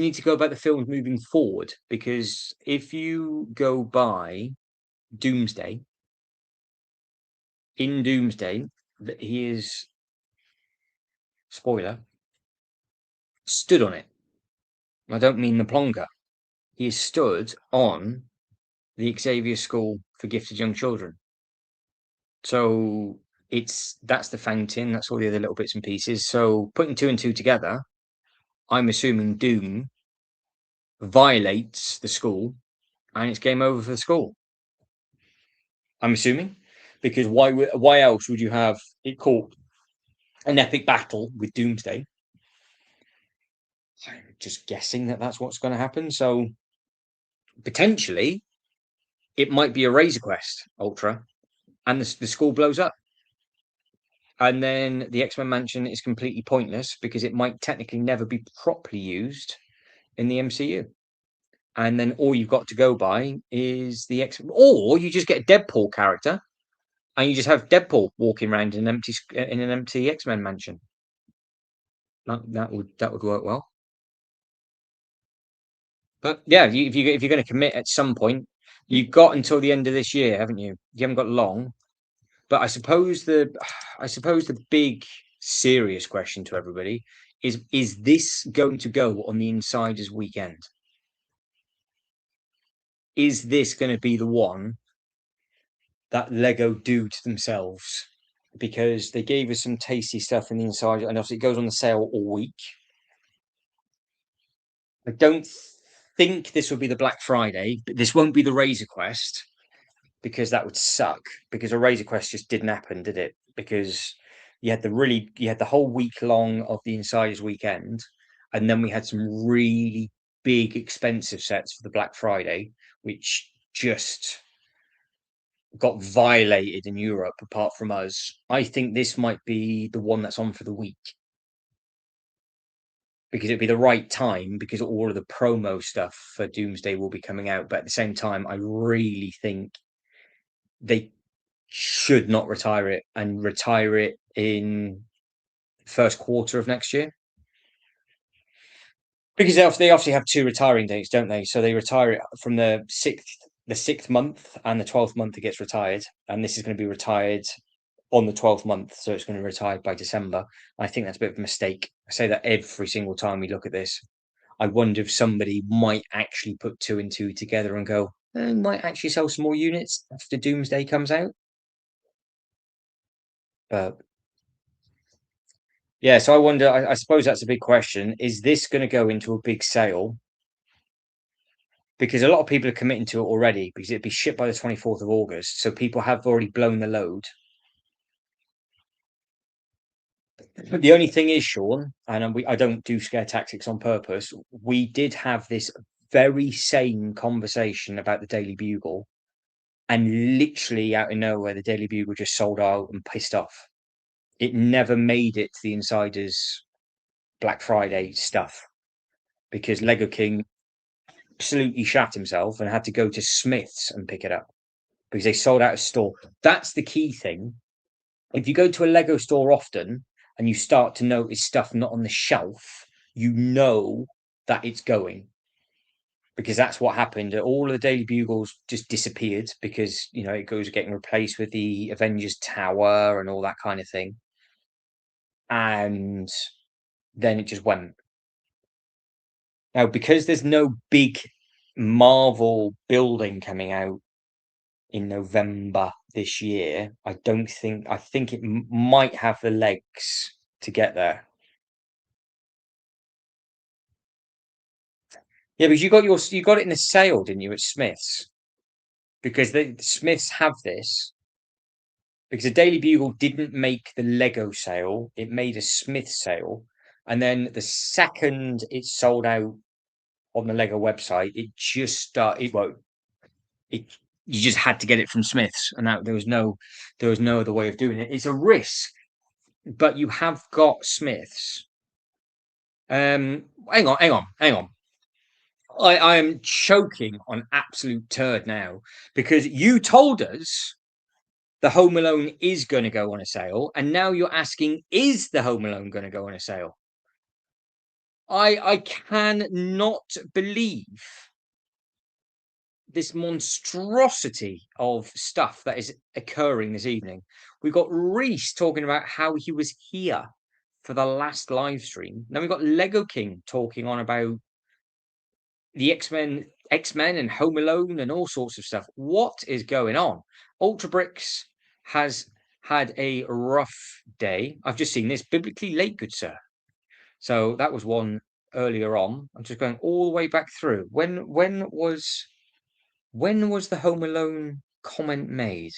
need to go about the films moving forward because if you go by Doomsday, in Doomsday, that he is spoiler stood on it. I don't mean the plonker. He is stood on the Xavier School for Gifted Young Children. So that's the fountain, that's all the other little bits and pieces. So putting 2 and 2 together, I'm assuming Doom violates the school and it's game over for the school. I'm assuming because why else would you have it called an epic battle with Doomsday? I'm just guessing that that's what's going to happen. So potentially it might be a Razor Quest Ultra and the school blows up. And then the X-Men Mansion is completely pointless because it might technically never be properly used in the MCU. And then all you've got to go by is the X, or you just get a Deadpool character, and you just have Deadpool walking around in an empty X-Men mansion. That would work well. But yeah, if you're going to commit at some point, you've got until the end of this year, haven't you? You haven't got long. But I suppose the big serious question to everybody is this going to go on the Insiders weekend? Is this going to be the one that Lego do to themselves? Because they gave us some tasty stuff in the Insider, and obviously it goes on the sale all week. I don't think this will be the Black Friday, but this won't be the Razor Quest because that would suck. Because a Razor Quest just didn't happen, did it? Because you had the whole week long of the Insiders weekend, and then we had some really big expensive sets for the Black Friday, which just got violated in Europe apart from us. I think this might be the one that's on for the week because it'd be the right time because all of the promo stuff for Doomsday will be coming out. But at the same time, I really think they should not retire it and retire it in first quarter of next year. Because they obviously have 2 retiring dates, don't they? So they retire it from the sixth month and the 12th month it gets retired. And this is going to be retired on the 12th month, so it's going to retire by December. I think that's a bit of a mistake. I say that every single time we look at this. I wonder if somebody might actually put two and two together and go, might actually sell some more units after Doomsday comes out. But yeah, so I wonder, I suppose that's a big question. Is this going to go into a big sale? Because a lot of people are committing to it already because it'd be shipped by the 24th of August. So people have already blown the load. The only thing is, Sean, and I don't do scare tactics on purpose. We did have this very same conversation about the Daily Bugle, and literally out of nowhere, the Daily Bugle just sold out and pissed off. It never made it to the insiders' Black Friday stuff because Lego King absolutely shat himself and had to go to Smith's and pick it up because they sold out of store. That's the key thing. If you go to a Lego store often and you start to notice stuff not on the shelf, you know that it's going, because that's what happened. All of the Daily Bugles just disappeared because it goes getting replaced with the Avengers Tower and all that kind of thing, and then it just went. Now, because there's no big Marvel building coming out in November this year, I think it might have the legs to get there. Yeah, because you got it in a sale, didn't you, at Smiths? Because the Smiths have this. Because the Daily Bugle didn't make the Lego sale, it made a Smith sale, and then the second it sold out on the Lego website, it just started. Well, it you just had to get it from Smiths, and that there was no other way of doing it. It's a risk, but you have got Smiths. Hang on. I am choking on absolute turd now because you told us the Home Alone is going to go on a sale, and now you're asking, is the Home Alone going to go on a sale? I cannot believe this monstrosity of stuff that is occurring this evening. We've got Reese talking about how he was here for the last live stream. Then we've got Lego King talking on about the X-Men and Home Alone and all sorts of stuff. What is going on? Ultra Bricks has had a rough day. I've just seen this biblically late, good sir. So that was one earlier on. I'm just going all the way back through. When was the Home Alone comment made?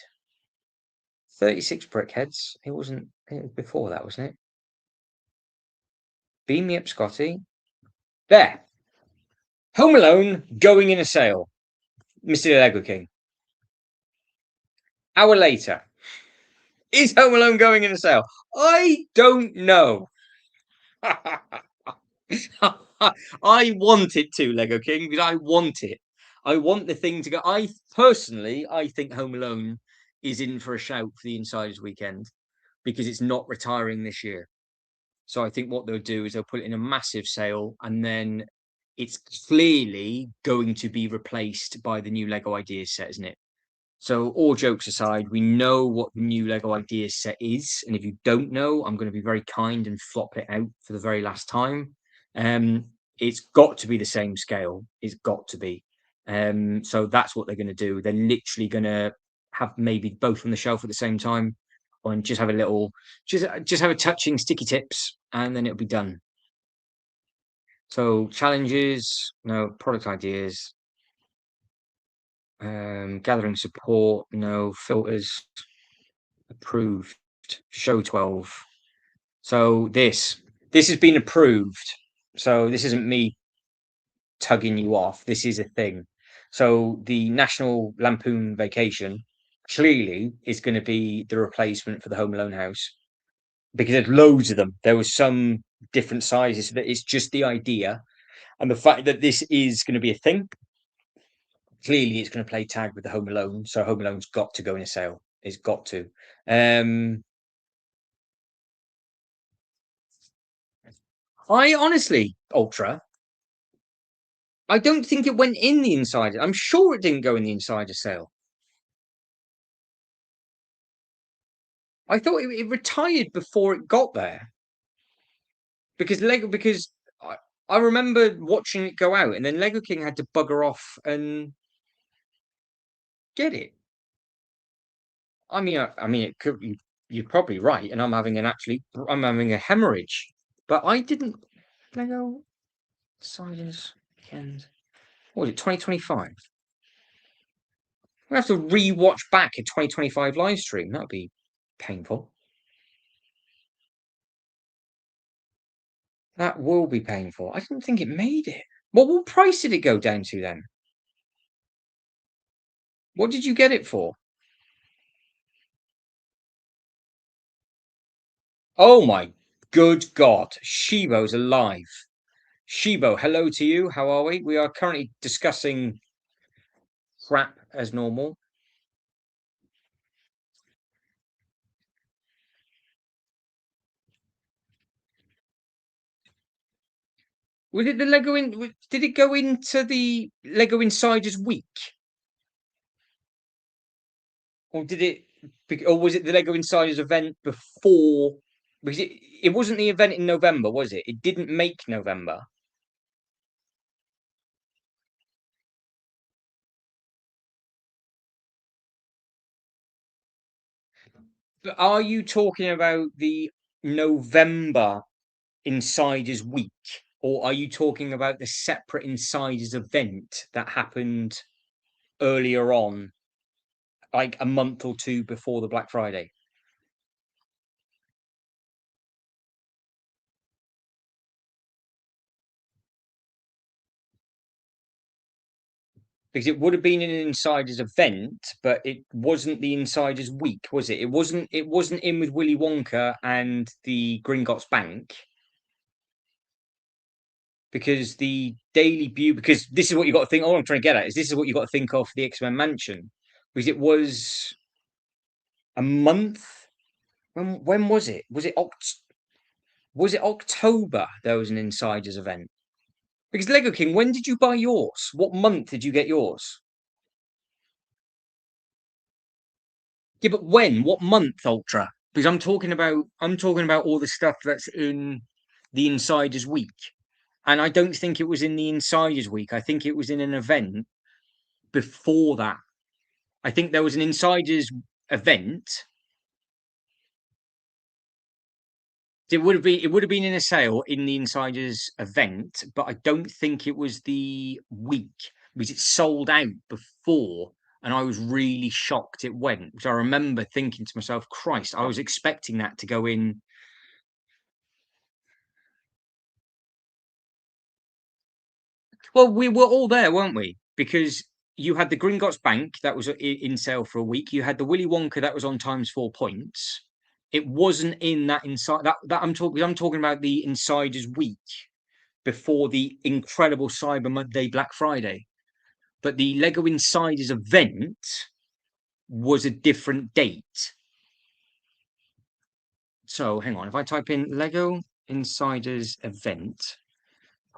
36 brickheads. It was before that, wasn't it? Beam me up, Scotty. There. Home Alone going in a sale. Mr. Lego King. Hour later. Is Home Alone going in a sale? I don't know. I want it to, Lego King, because I want it. I want the thing to go. I think Home Alone is in for a shout for the Insiders weekend because it's not retiring this year. So I think what they'll do is they'll put it in a massive sale, and then it's clearly going to be replaced by the new Lego Ideas set, isn't it? So all jokes aside, we know what the new Lego Ideas set is, and if you don't know, I'm going to be very kind and flop it out for the very last time. It's got to be the same scale. It's got to be. So that's what they're going to do. They're literally going to have maybe both on the shelf at the same time, and just have a little, just have a touching sticky tips, and then it'll be done. So challenges, no product ideas, gathering support, no filters, approved, show 12. So this has been approved. So this isn't me tugging you off. This is a thing. So the National Lampoon Vacation clearly is going to be the replacement for the Home Alone house because there's loads of them. There was some different sizes. So that it's just the idea and the fact that this is going to be a thing. Clearly, it's going to play tag with the Home Alone, so Home Alone's got to go in a sale. It's got to. I honestly, Ultra, I don't think it went in the insider. I'm sure it didn't go in the insider sale. I thought it retired before it got there because I, I remember watching it go out, and then Lego King had to bugger off and get it. I mean, it could. You're probably right, and I'm having a hemorrhage. But I didn't. Lego Silence Weekend. What was it? 2025. We have to re-watch back a 2025 live stream. That'd be painful. That will be painful. I didn't think it made it. What price did it go down to then? What did you get it for? Oh my good God. Shibo's alive. Shibo, hello to you. How are we? We are currently discussing crap as normal. Was it the Lego in? Did it go into the Lego Insiders week, or did it? Or was it the Lego Insiders event before? Because it wasn't the event in November, was it? It didn't make November. But are you talking about the November Insiders week, or are you talking about the separate Insiders event that happened earlier on, like a month or two before the Black Friday? Because it would have been an Insiders event, but it wasn't the Insiders week, was it? It wasn't in with Willy Wonka and the Gringotts Bank, because the Daily Bugle, because this is what you got to think. All I'm trying to get at is this is what you got to think of the X-Men Mansion, because it was a month. When was it? Was it October? There was an Insiders event. Because Lego King, when did you buy yours? What month did you get yours? Yeah, but when? What month, Ultra? Because I'm talking about all the stuff that's in the Insiders week. And I don't think it was in the Insiders week. I think it was in an event before that. I think there was an Insiders event. It would have been in a sale in the Insiders event, but I don't think it was the week because it sold out before, and I was really shocked it went. Which I remember thinking to myself, Christ, I was expecting that to go in. Well, we were all there, weren't we? Because you had the Gringotts Bank that was in sale for a week. You had the Willy Wonka that was on times 4 points. It wasn't in that inside that I'm talking about the Insiders week before the incredible Cyber Monday Black Friday. But the Lego Insiders event was a different date. So hang on, if I type in Lego Insiders event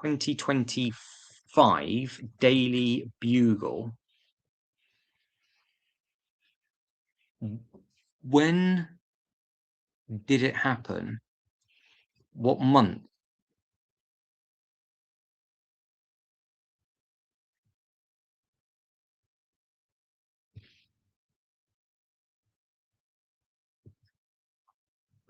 2025 Daily Bugle, when did it happen? What month?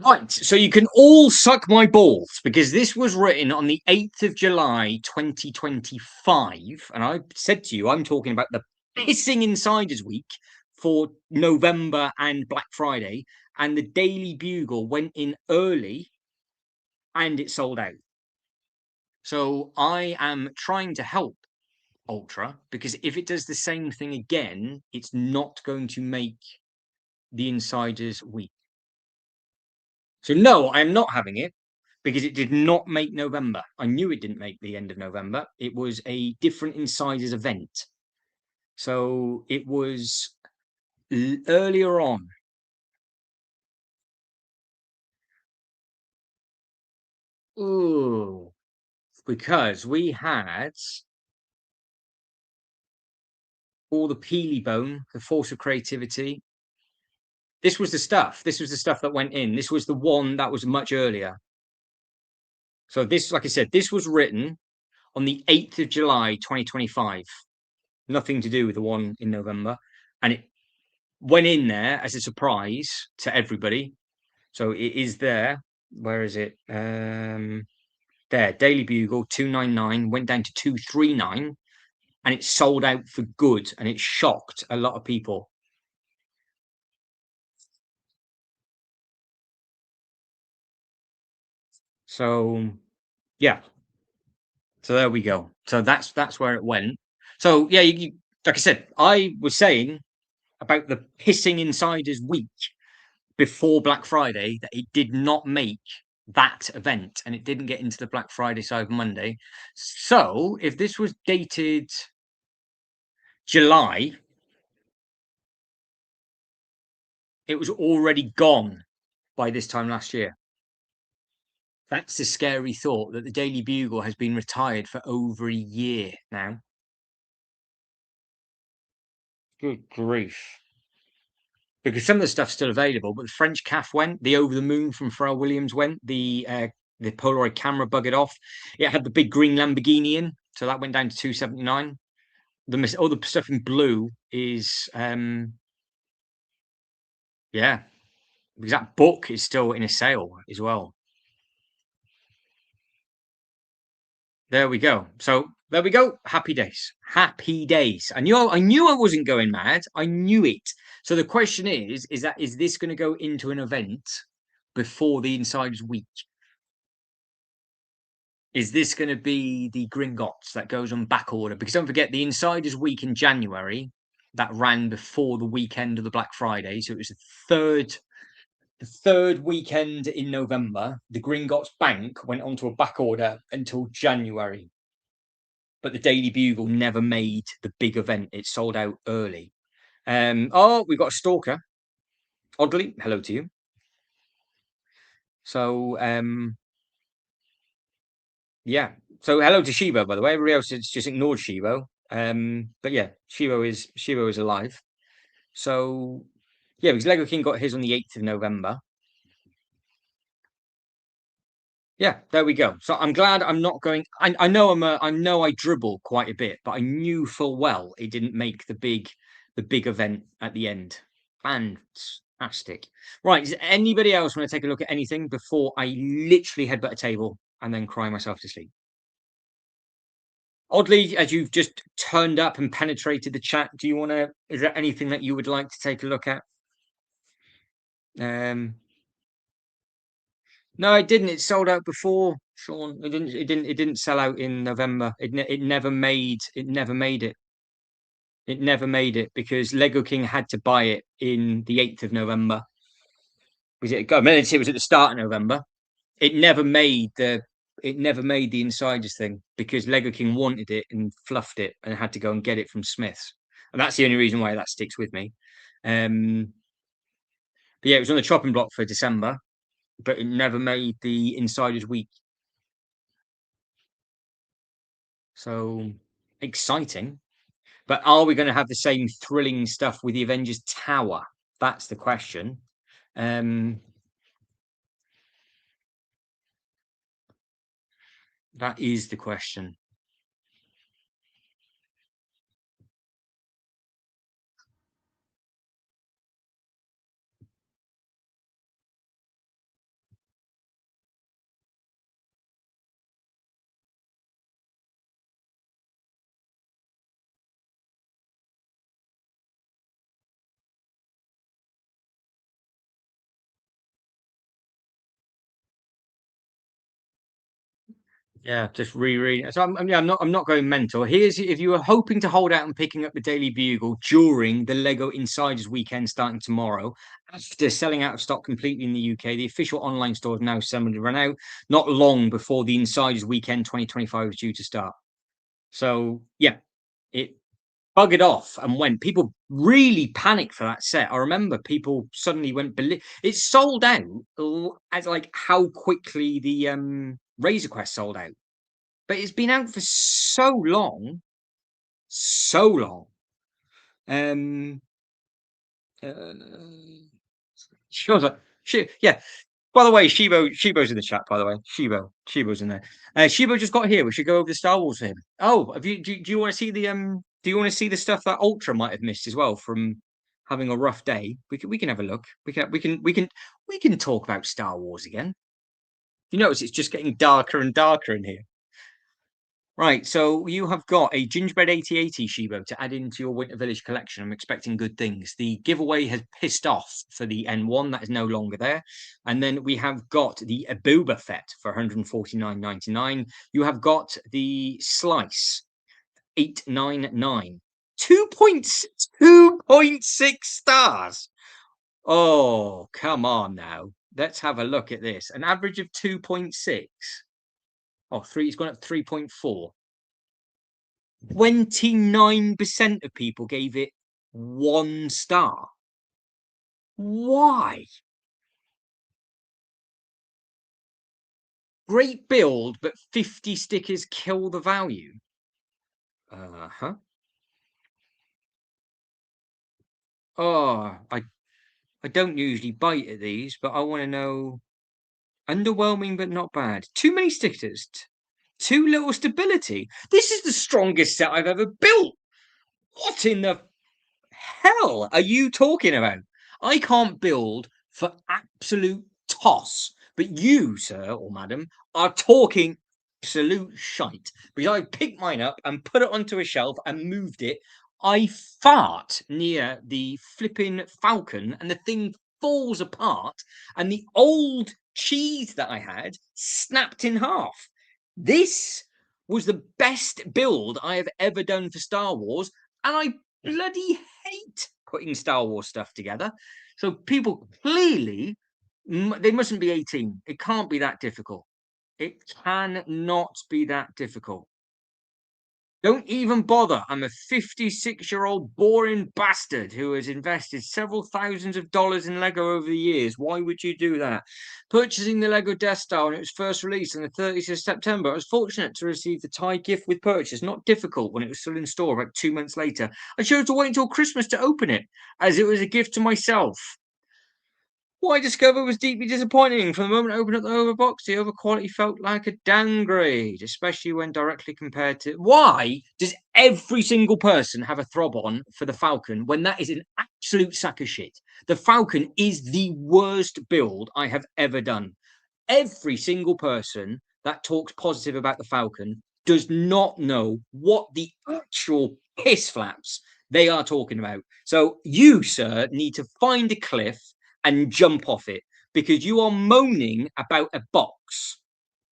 Right, so you can all suck my balls because this was written on the 8th of July 2025. And I said to you, I'm talking about the pissing Insiders week for November and Black Friday. And the Daily Bugle went in early and it sold out. So I am trying to help Ultra because if it does the same thing again, it's not going to make the Insiders week. So no, I am not having it because it did not make November. I knew it didn't make the end of November. It was a different Insiders event. So it was earlier on. Ooh, because we had all the Peely Bone, the Force of Creativity, This was the stuff. This was the stuff that went in. This was the one that was much earlier. So this, like I said, this was written on the 8th of July, 2025. Nothing to do with the one in November. And it went in there as a surprise to everybody. So it is there. Where is it? There, Daily Bugle 299 went down to 239, and it sold out for good, and it shocked a lot of people. So yeah, so there we go. So that's where it went. So yeah, like I said, I was saying about the pissing insiders week before Black Friday that it did not make that event, and it didn't get into the Black Friday Cyber Monday. So if this was dated July, it was already gone by this time last year. That's a scary thought, that the Daily Bugle has been retired for over a year now. Good grief. Because some of the stuff's still available, but the French CAF went, the Over the Moon from Pharrell Williams went, the Polaroid camera buggered off. It had the big green Lamborghini in, so that went down to 279. All the stuff in blue is yeah, because that book is still in a sale as well. There we go. So there we go. Happy days. Happy days. I knew I wasn't going mad. I knew it. So the question is this going to go into an event before the Insiders Week? Is this going to be the Gringotts that goes on back order? Because don't forget, the Insiders Week in January that ran before the weekend of the Black Friday. So it was the third weekend in November. The Gringotts Bank went onto a back order until January. But the Daily Bugle never made the big event. It sold out early. Oh, we've got a stalker. Oddly, hello to you. So, yeah. So hello to Shivo, by the way. Everybody else has just ignored Shivo. But yeah, Shivo is alive. So yeah, because Lego King got his on the 8th of November. Yeah, there we go. So I'm glad I'm not going. I know I know I dribble quite a bit, but I knew full well it didn't make the big event at the end. Fantastic. Right, does anybody else want to take a look at anything before I literally headbutt a table and then cry myself to sleep? Oddly, as you've just turned up and penetrated the chat, do you want to? Is there anything that you would like to take a look at? No, it didn't. It sold out before, Sean. It didn't sell out in November. It never made it. It never made it because Lego King had to buy it in the 8th of November. It was at the start of November. It never made the insiders thing because Lego King wanted it and fluffed it and had to go and get it from Smiths. And that's the only reason why that sticks with me. But yeah, it was on the chopping block for December, but it never made the Insiders Week. So exciting. But are we going to have the same thrilling stuff with the Avengers Tower? That's the question. That is the question. Yeah, just rereading. So I'm not going mental. Here's if you were hoping to hold out and picking up the Daily Bugle during the Lego Insiders weekend starting tomorrow, after selling out of stock completely in the UK, the official online store is now summoned to run out not long before the Insiders weekend 2025 is due to start. So yeah, it buggered off and went. People really panicked for that set. I remember people suddenly went. It sold out as like how quickly the Razor Quest sold out, but it's been out for so long, so long. Uh, She was like, yeah. By the way, Shibo's in the chat, by the way. Shibo's in there. Shibo just got here. We should go over the Star Wars for him. Oh, do you want to see the do you want to see the stuff that Ultra might have missed as well from having a rough day? We can have a look. We can talk about Star Wars again. You notice it's just getting darker and darker in here. Right, so you have got a Gingerbread 8080 Shibo to add into your Winter Village collection. I'm expecting good things. The giveaway has pissed off for the N1. That is no longer there. And then we have got the Boba Fett for 149.99. You have got the Slice 899. 2.6 stars. Oh, come on now. Let's have a look at this. An average of 2.6. Oh, it's gone up 3.4. 29% of people gave it 1 star. Why? Great build, but 50 stickers kill the value. Uh-huh. Oh, I don't usually bite at these, but I want to know. Underwhelming, but not bad. Too many stickers. Too little stability. This is the strongest set I've ever built. What in the hell are you talking about? I can't build for absolute toss, but you, sir or madam, are talking absolute shite. Because I picked mine up and put it onto a shelf and moved it. I fart near the flipping falcon and the thing falls apart, and the old cheese that I had snapped in half. This was the best build I have ever done for Star Wars, and I bloody hate putting Star Wars stuff together. So people clearly, they mustn't be 18. It can't be that difficult. It cannot be that difficult. Don't even bother. I'm a 56-year-old boring bastard who has invested several thousands of dollars in Lego over the years. Why would you do that? Purchasing the Lego Death Star when it was first released on the 30th of September, I was fortunate to receive the tie gift with purchase. Not difficult when it was still in store about 2 months later. I chose to wait until Christmas to open it, as it was a gift to myself. What I discovered was deeply disappointing. From the moment I opened up the overbox, the overquality felt like a downgrade, especially when directly compared to. Why does every single person have a throb on for the Falcon when that is an absolute sack of shit? The Falcon is the worst build I have ever done. Every single person that talks positive about the Falcon does not know what the actual piss flaps they are talking about. So you, sir, need to find a cliff and jump off it because you are moaning about a box.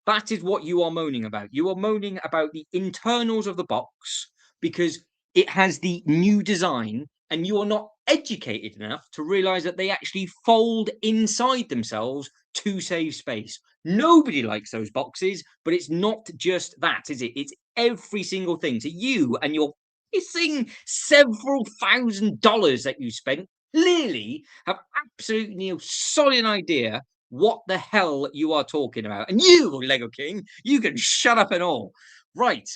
That is what you are moaning about. You are moaning about the internals of the box because it has the new design and you are not educated enough to realize that they actually fold inside themselves to save space. Nobody likes those boxes, but it's not just that, is it? It's every single thing. So you and your missing several $1,000s that you spent clearly have absolutely no solid idea what the hell you are talking about. And you, Lego King, you can shut up and all. Right.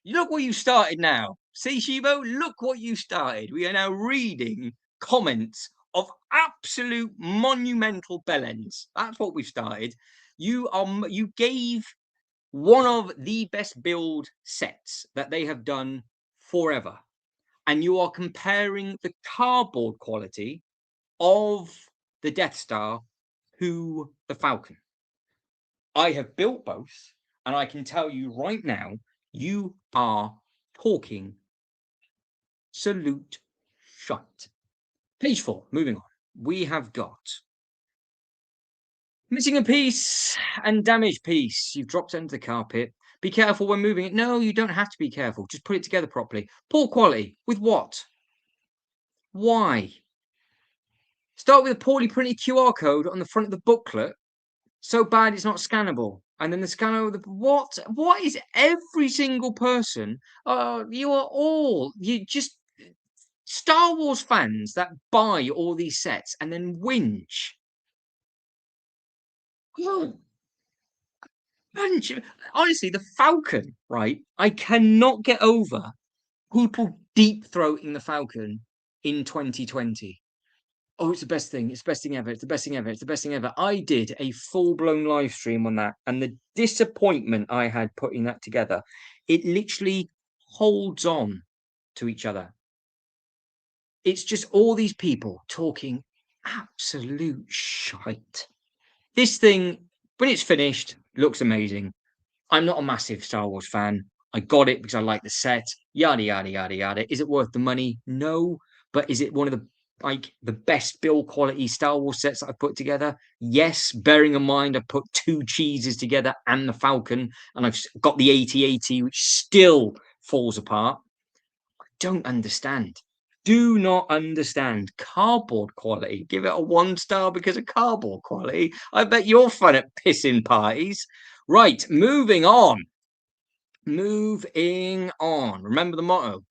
Look what you started now. See, Shibo, look what you started. We are now reading comments of absolute monumental bellends. That's what we've started. You gave one of the best build sets that they have done forever. And you are comparing the cardboard quality of the Death Star to the Falcon. I have built both, and I can tell you right now, you are talking absolute shite. Page 4, moving on. We have got missing a piece and damaged piece. You've dropped it into the carpet. Be careful when moving it. No, you don't have to be careful. Just put it together properly. Poor quality. With what? Why? Start with a poorly printed QR code on the front of the booklet. So bad it's not scannable. And then the scanner, what is every single person? You are all, you just, Star Wars fans that buy all these sets and then whinge. Honestly, the Falcon, right? I cannot get over people deep throating the Falcon in 2020. Oh, it's the best thing. It's the best thing ever. It's the best thing ever. It's the best thing ever. I did a full-blown live stream on that, and the disappointment I had putting that together, it literally holds on to each other. It's just all these people talking absolute shite. This thing, when it's finished, looks amazing. I'm not a massive Star Wars fan. I got it because I like the set, yada yada yada yada. Is it worth the money? No. But is it one of the best build quality Star Wars sets that I've put together? Yes. Bearing in mind I've put two cheeses together and the Falcon, and I've got the 8080, which still falls apart. Don't understand. Do not understand cardboard quality. Give it a 1 star because of cardboard quality. I bet you're fun at pissing parties. Right, moving on. Moving on. Remember the motto.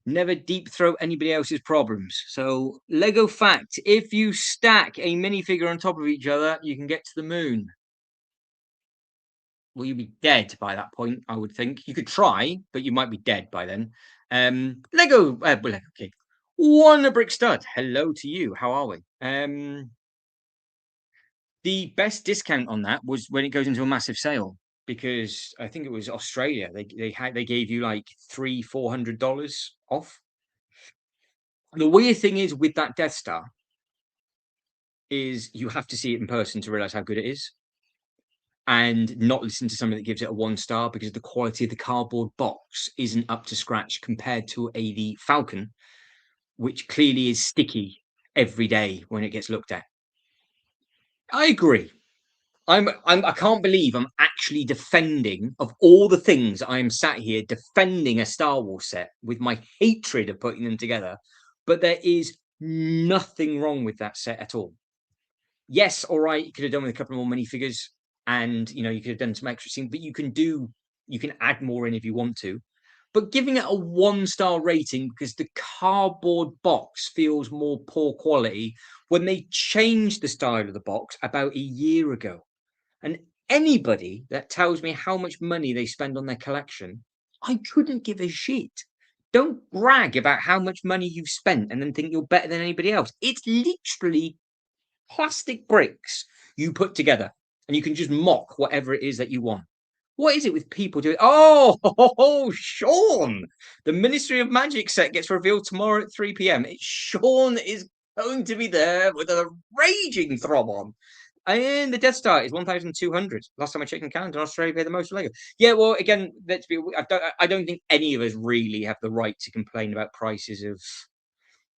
Never deep throat anybody else's problems. So, Lego fact, if you stack a minifigure on top of each other, you can get to the moon. Well, you'd be dead by that point, I would think. You could try, but you might be dead by then. Lego, well, okay. One a brick stud. Hello to you. How are we? The best discount on that was when it goes into a massive sale because I think it was Australia. They gave you like $300-400 off. The weird thing is with that Death Star is you have to see it in person to realize how good it is, and not listen to somebody that gives it a 1 star because the quality of the cardboard box isn't up to scratch compared to the Falcon, which clearly is sticky every day when it gets looked at. I agree. I can't believe I'm actually defending, of all the things I am sat here defending a Star Wars set with my hatred of putting them together, but there is nothing wrong with that set at all. Yes, all right, you could have done with a couple more minifigures, and you could have done some extra scenes, but you can add more in if you want to. But giving it a 1 star rating because the cardboard box feels more poor quality when they changed the style of the box about a year ago. And anybody that tells me how much money they spend on their collection, I couldn't give a shit. Don't brag about how much money you've spent and then think you're better than anybody else. It's literally plastic bricks you put together, and you can just mock whatever it is that you want. What is it with people doing? Oh, Sean! The Ministry of Magic set gets revealed tomorrow at 3 p.m. Sean is going to be there with a raging throb on. And the Death Star is 1,200. Last time I checked in Canada, Australia pay the most for Lego. Yeah, well, again, let's be. I don't think any of us really have the right to complain about prices of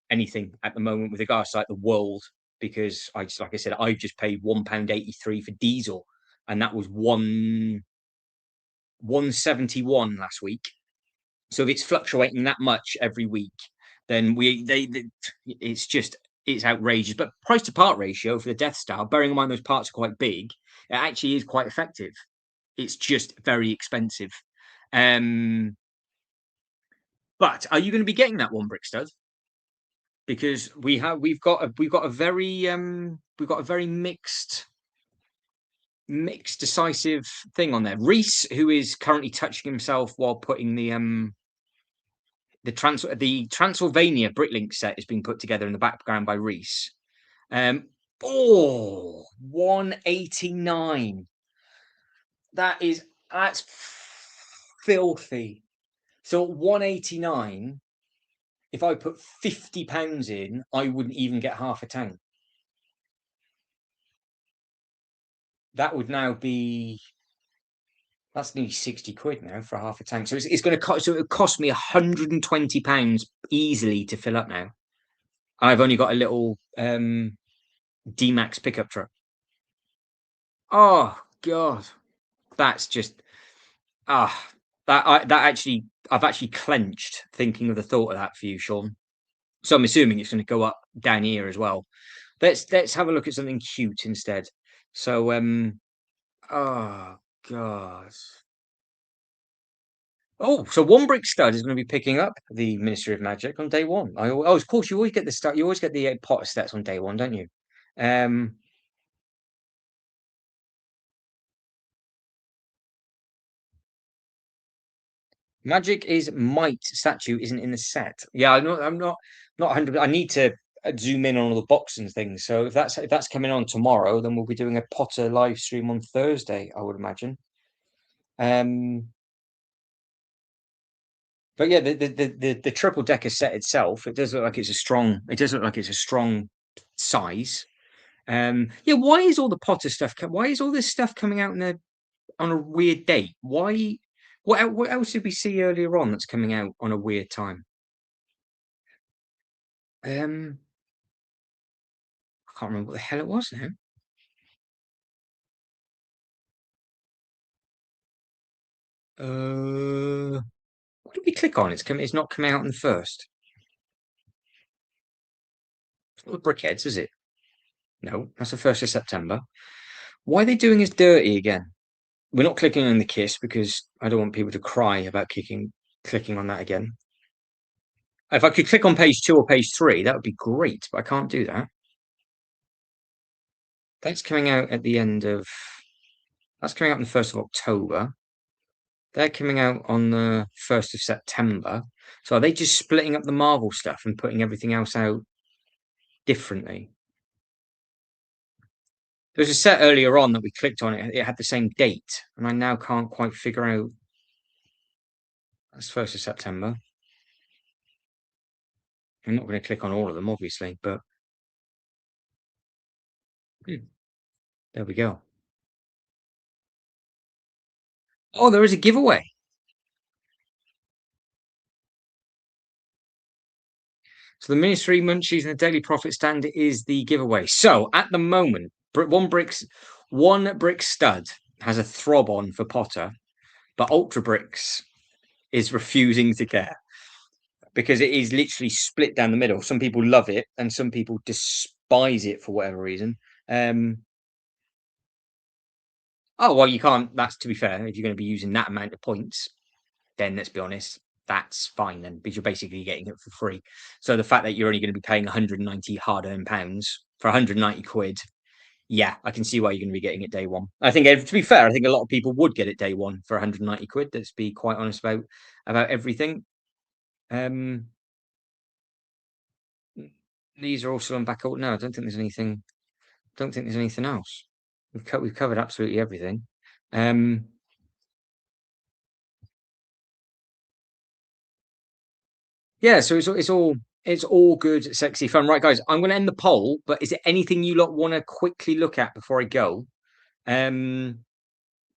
anything at the moment with regards to like the world, because like I said, I just paid £1.83 for diesel, and that was 171 last week. So if it's fluctuating that much every week, then it's outrageous. But price to part ratio for the Death Star, bearing in mind those parts are quite big, it actually is quite effective. It's just very expensive. But are you going to be getting that one brick stud? Because we've got a very mixed decisive thing on there. Reese, who is currently touching himself while putting the Transylvania Bricklink set is being put together in the background by Reese. 189. That's filthy. So 189, if I put £50 in, I wouldn't even get half a tank. That would now be that's nearly 60 quid now for half a tank. So it's going to cost. So it would cost me £120 easily to fill up now. I've only got a little D-Max pickup truck. Oh God, that's just that I've actually clenched thinking of the thought of that for you, Sean. So I'm assuming it's going to go up down here as well. Let's have a look at something cute instead. So oh God. Oh, so one brick stud is going to be picking up the Ministry of Magic on day one. Of course, you always get the start. You always get the pot of stats on day one, don't you? Magic is might statue isn't in the set. Yeah, I'm not 100. I need to zoom in on all the boxes and things. So if that's coming on tomorrow, then we'll be doing a Potter live stream on Thursday, I would imagine. But yeah, the triple decker set itself, it does look like it's a strong. It does look like it's a strong size. Yeah, why is all the Potter stuff? Why is all this stuff coming out on a weird date? Why? What else did we see earlier on that's coming out on a weird time? I can't remember what the hell it was now. What did we click on? It's not coming out on the first. It's not the Brickheads, is it? No, that's the 1st of September. Why are they doing us dirty again? We're not clicking on the kiss because I don't want people to cry about clicking on that again. If I could click on page 2 or page 3, that would be great, but I can't do that. That's coming out at the end of. That's coming out on the 1st of October. They're coming out on the 1st of September. So are they just splitting up the Marvel stuff and putting everything else out differently? There's a set earlier on that we clicked on it. It had the same date, and I now can't quite figure out. That's 1st of September. I'm not going to click on all of them, obviously, but there we go. Oh, there is a giveaway. So the Ministry Munchies and the Daily Profit Stand is the giveaway. So at the moment, one brick stud has a throb on for Potter, but Ultra Bricks is refusing to care because it is literally split down the middle. Some people love it and some people despise it for whatever reason. Oh well, you can't. That's, to be fair, if you're going to be using that amount of points, then let's be honest, that's fine then, because you're basically getting it for free. So the fact that you're only going to be paying 190 hard-earned pounds for 190 quid, yeah, I can see why you're going to be getting it day one. I think, to be fair, I think a lot of people would get it day one for 190 quid. Let's be quite honest about everything. These are also on back order. No, I don't think there's anything. Don't think there's anything else. We've covered absolutely everything. Yeah, so it's all good, sexy fun, right, guys? I'm going to end the poll, but is there anything you lot want to quickly look at before I go?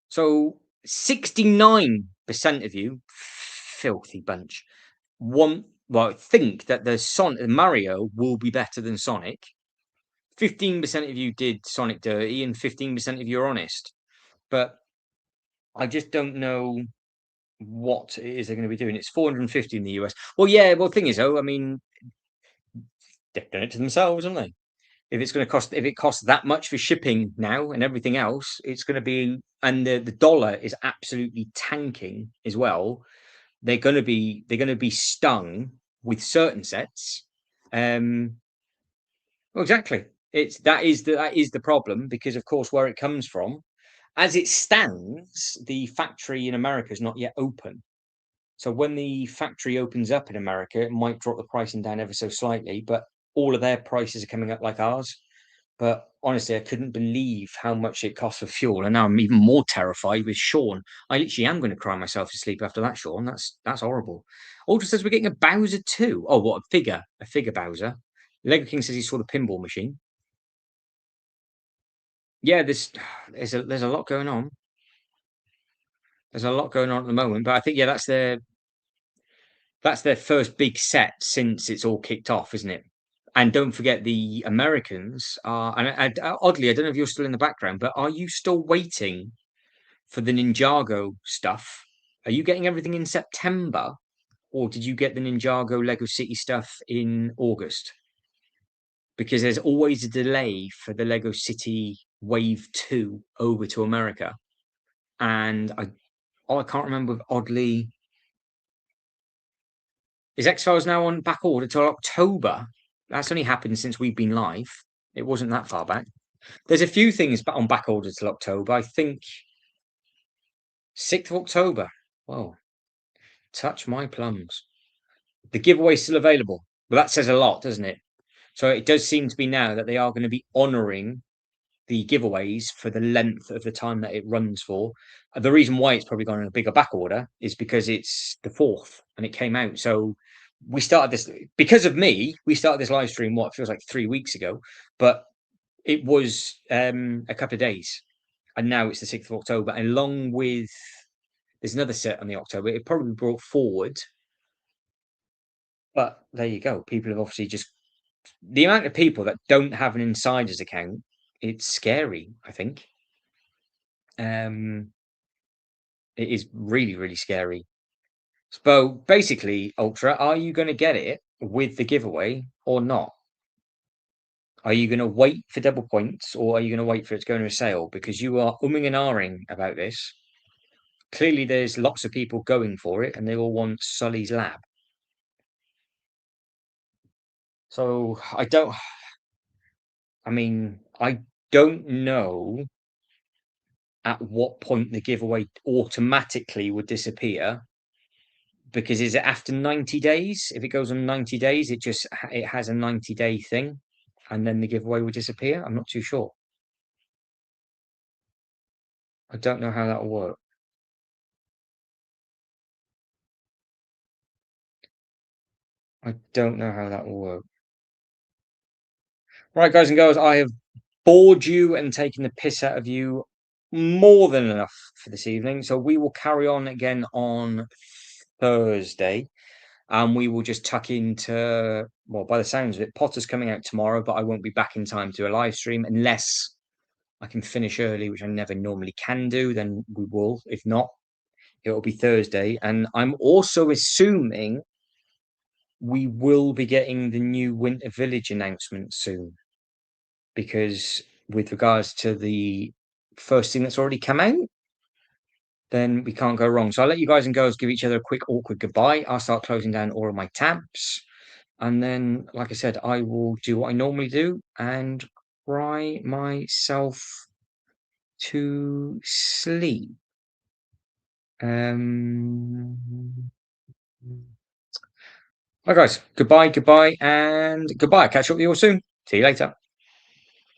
So 69% of you, filthy bunch, think that the Mario will be better than Sonic. 15% of you did Sonic dirty, and 15% of you are honest. But I just don't know what it is they're going to be doing. It's 450 in the US. Well, yeah. Well, the thing is, though, I mean, they've done it to themselves, haven't they? If it costs that much for shipping now and everything else, it's going to be, and the dollar is absolutely tanking as well. They're going to be stung with certain sets. Well, exactly. That is the problem, because of course where it comes from, as it stands, the factory in America is not yet open. So when the factory opens up in America, it might drop the pricing down ever so slightly, but all of their prices are coming up like ours. But honestly, I couldn't believe how much it costs for fuel, and now I'm even more terrified with Sean. I literally am going to cry myself to sleep after that, Sean. That's horrible. Ultra says we're getting a Bowser too. Oh, what a figure Bowser. Lego King says he saw the pinball machine. Yeah, there's a lot going on. There's a lot going on at the moment, but I think, yeah, that's their first big set since it's all kicked off, isn't it? And don't forget, the Americans are, and oddly, I don't know if you're still in the background, but are you still waiting for the Ninjago stuff? Are you getting everything in September, or did you get the Ninjago Lego City stuff in August? Because there's always a delay for the Lego City Wave 2 over to America. And I can't remember if, oddly, is X-Files now on back order till October? That's only happened since we've been live. It wasn't that far back. There's a few things on back order till October. I think 6th of October. Whoa, touch my plums. The giveaway's still available. Well, that says a lot, doesn't it? So it does seem to be now that they are going to be honouring the giveaways for the length of the time that it runs for. The reason why it's probably gone in a bigger back order is because it's the 4th and it came out. So we started this because of me. We started this live stream what feels like 3 weeks ago, but it was a couple of days, and now it's the 6th of October. And along with there's another set on the October. It probably brought forward, but there you go. People have obviously just the amount of people that don't have an insider's account. It's scary. I think. Um, It is really, really scary. So basically, Ultra, are you going to get it with the giveaway or not? Are you going to wait for double points or are you going to wait for it to go into a sale? Because you are umming and ahhing about this. Clearly, there's lots of people going for it and they all want Sully's lab. So I don't know at what point the giveaway automatically would disappear. Because is it after 90 days? If it goes on 90 days, it has a 90-day thing, and then the giveaway will disappear. I'm not too sure. I don't know how that will work. I don't know how that will work. Right, guys and girls, I have bored you and taken the piss out of you more than enough for this evening. So we will carry on again on Thursday. And we will just tuck into, well, by the sounds of it, Potter's coming out tomorrow, but I won't be back in time to do a live stream unless I can finish early, which I never normally can do, then we will. If not, it will be Thursday. And I'm also assuming we will be getting the new Winter Village announcement soon. Because with regards to the first thing that's already come out, then we can't go wrong. So I'll let you guys and girls give each other a quick awkward goodbye. I'll start closing down all of my tabs. And then, like I said, I will do what I normally do and cry myself to sleep. Right, guys, goodbye, and goodbye. Catch up with you all soon. See you later.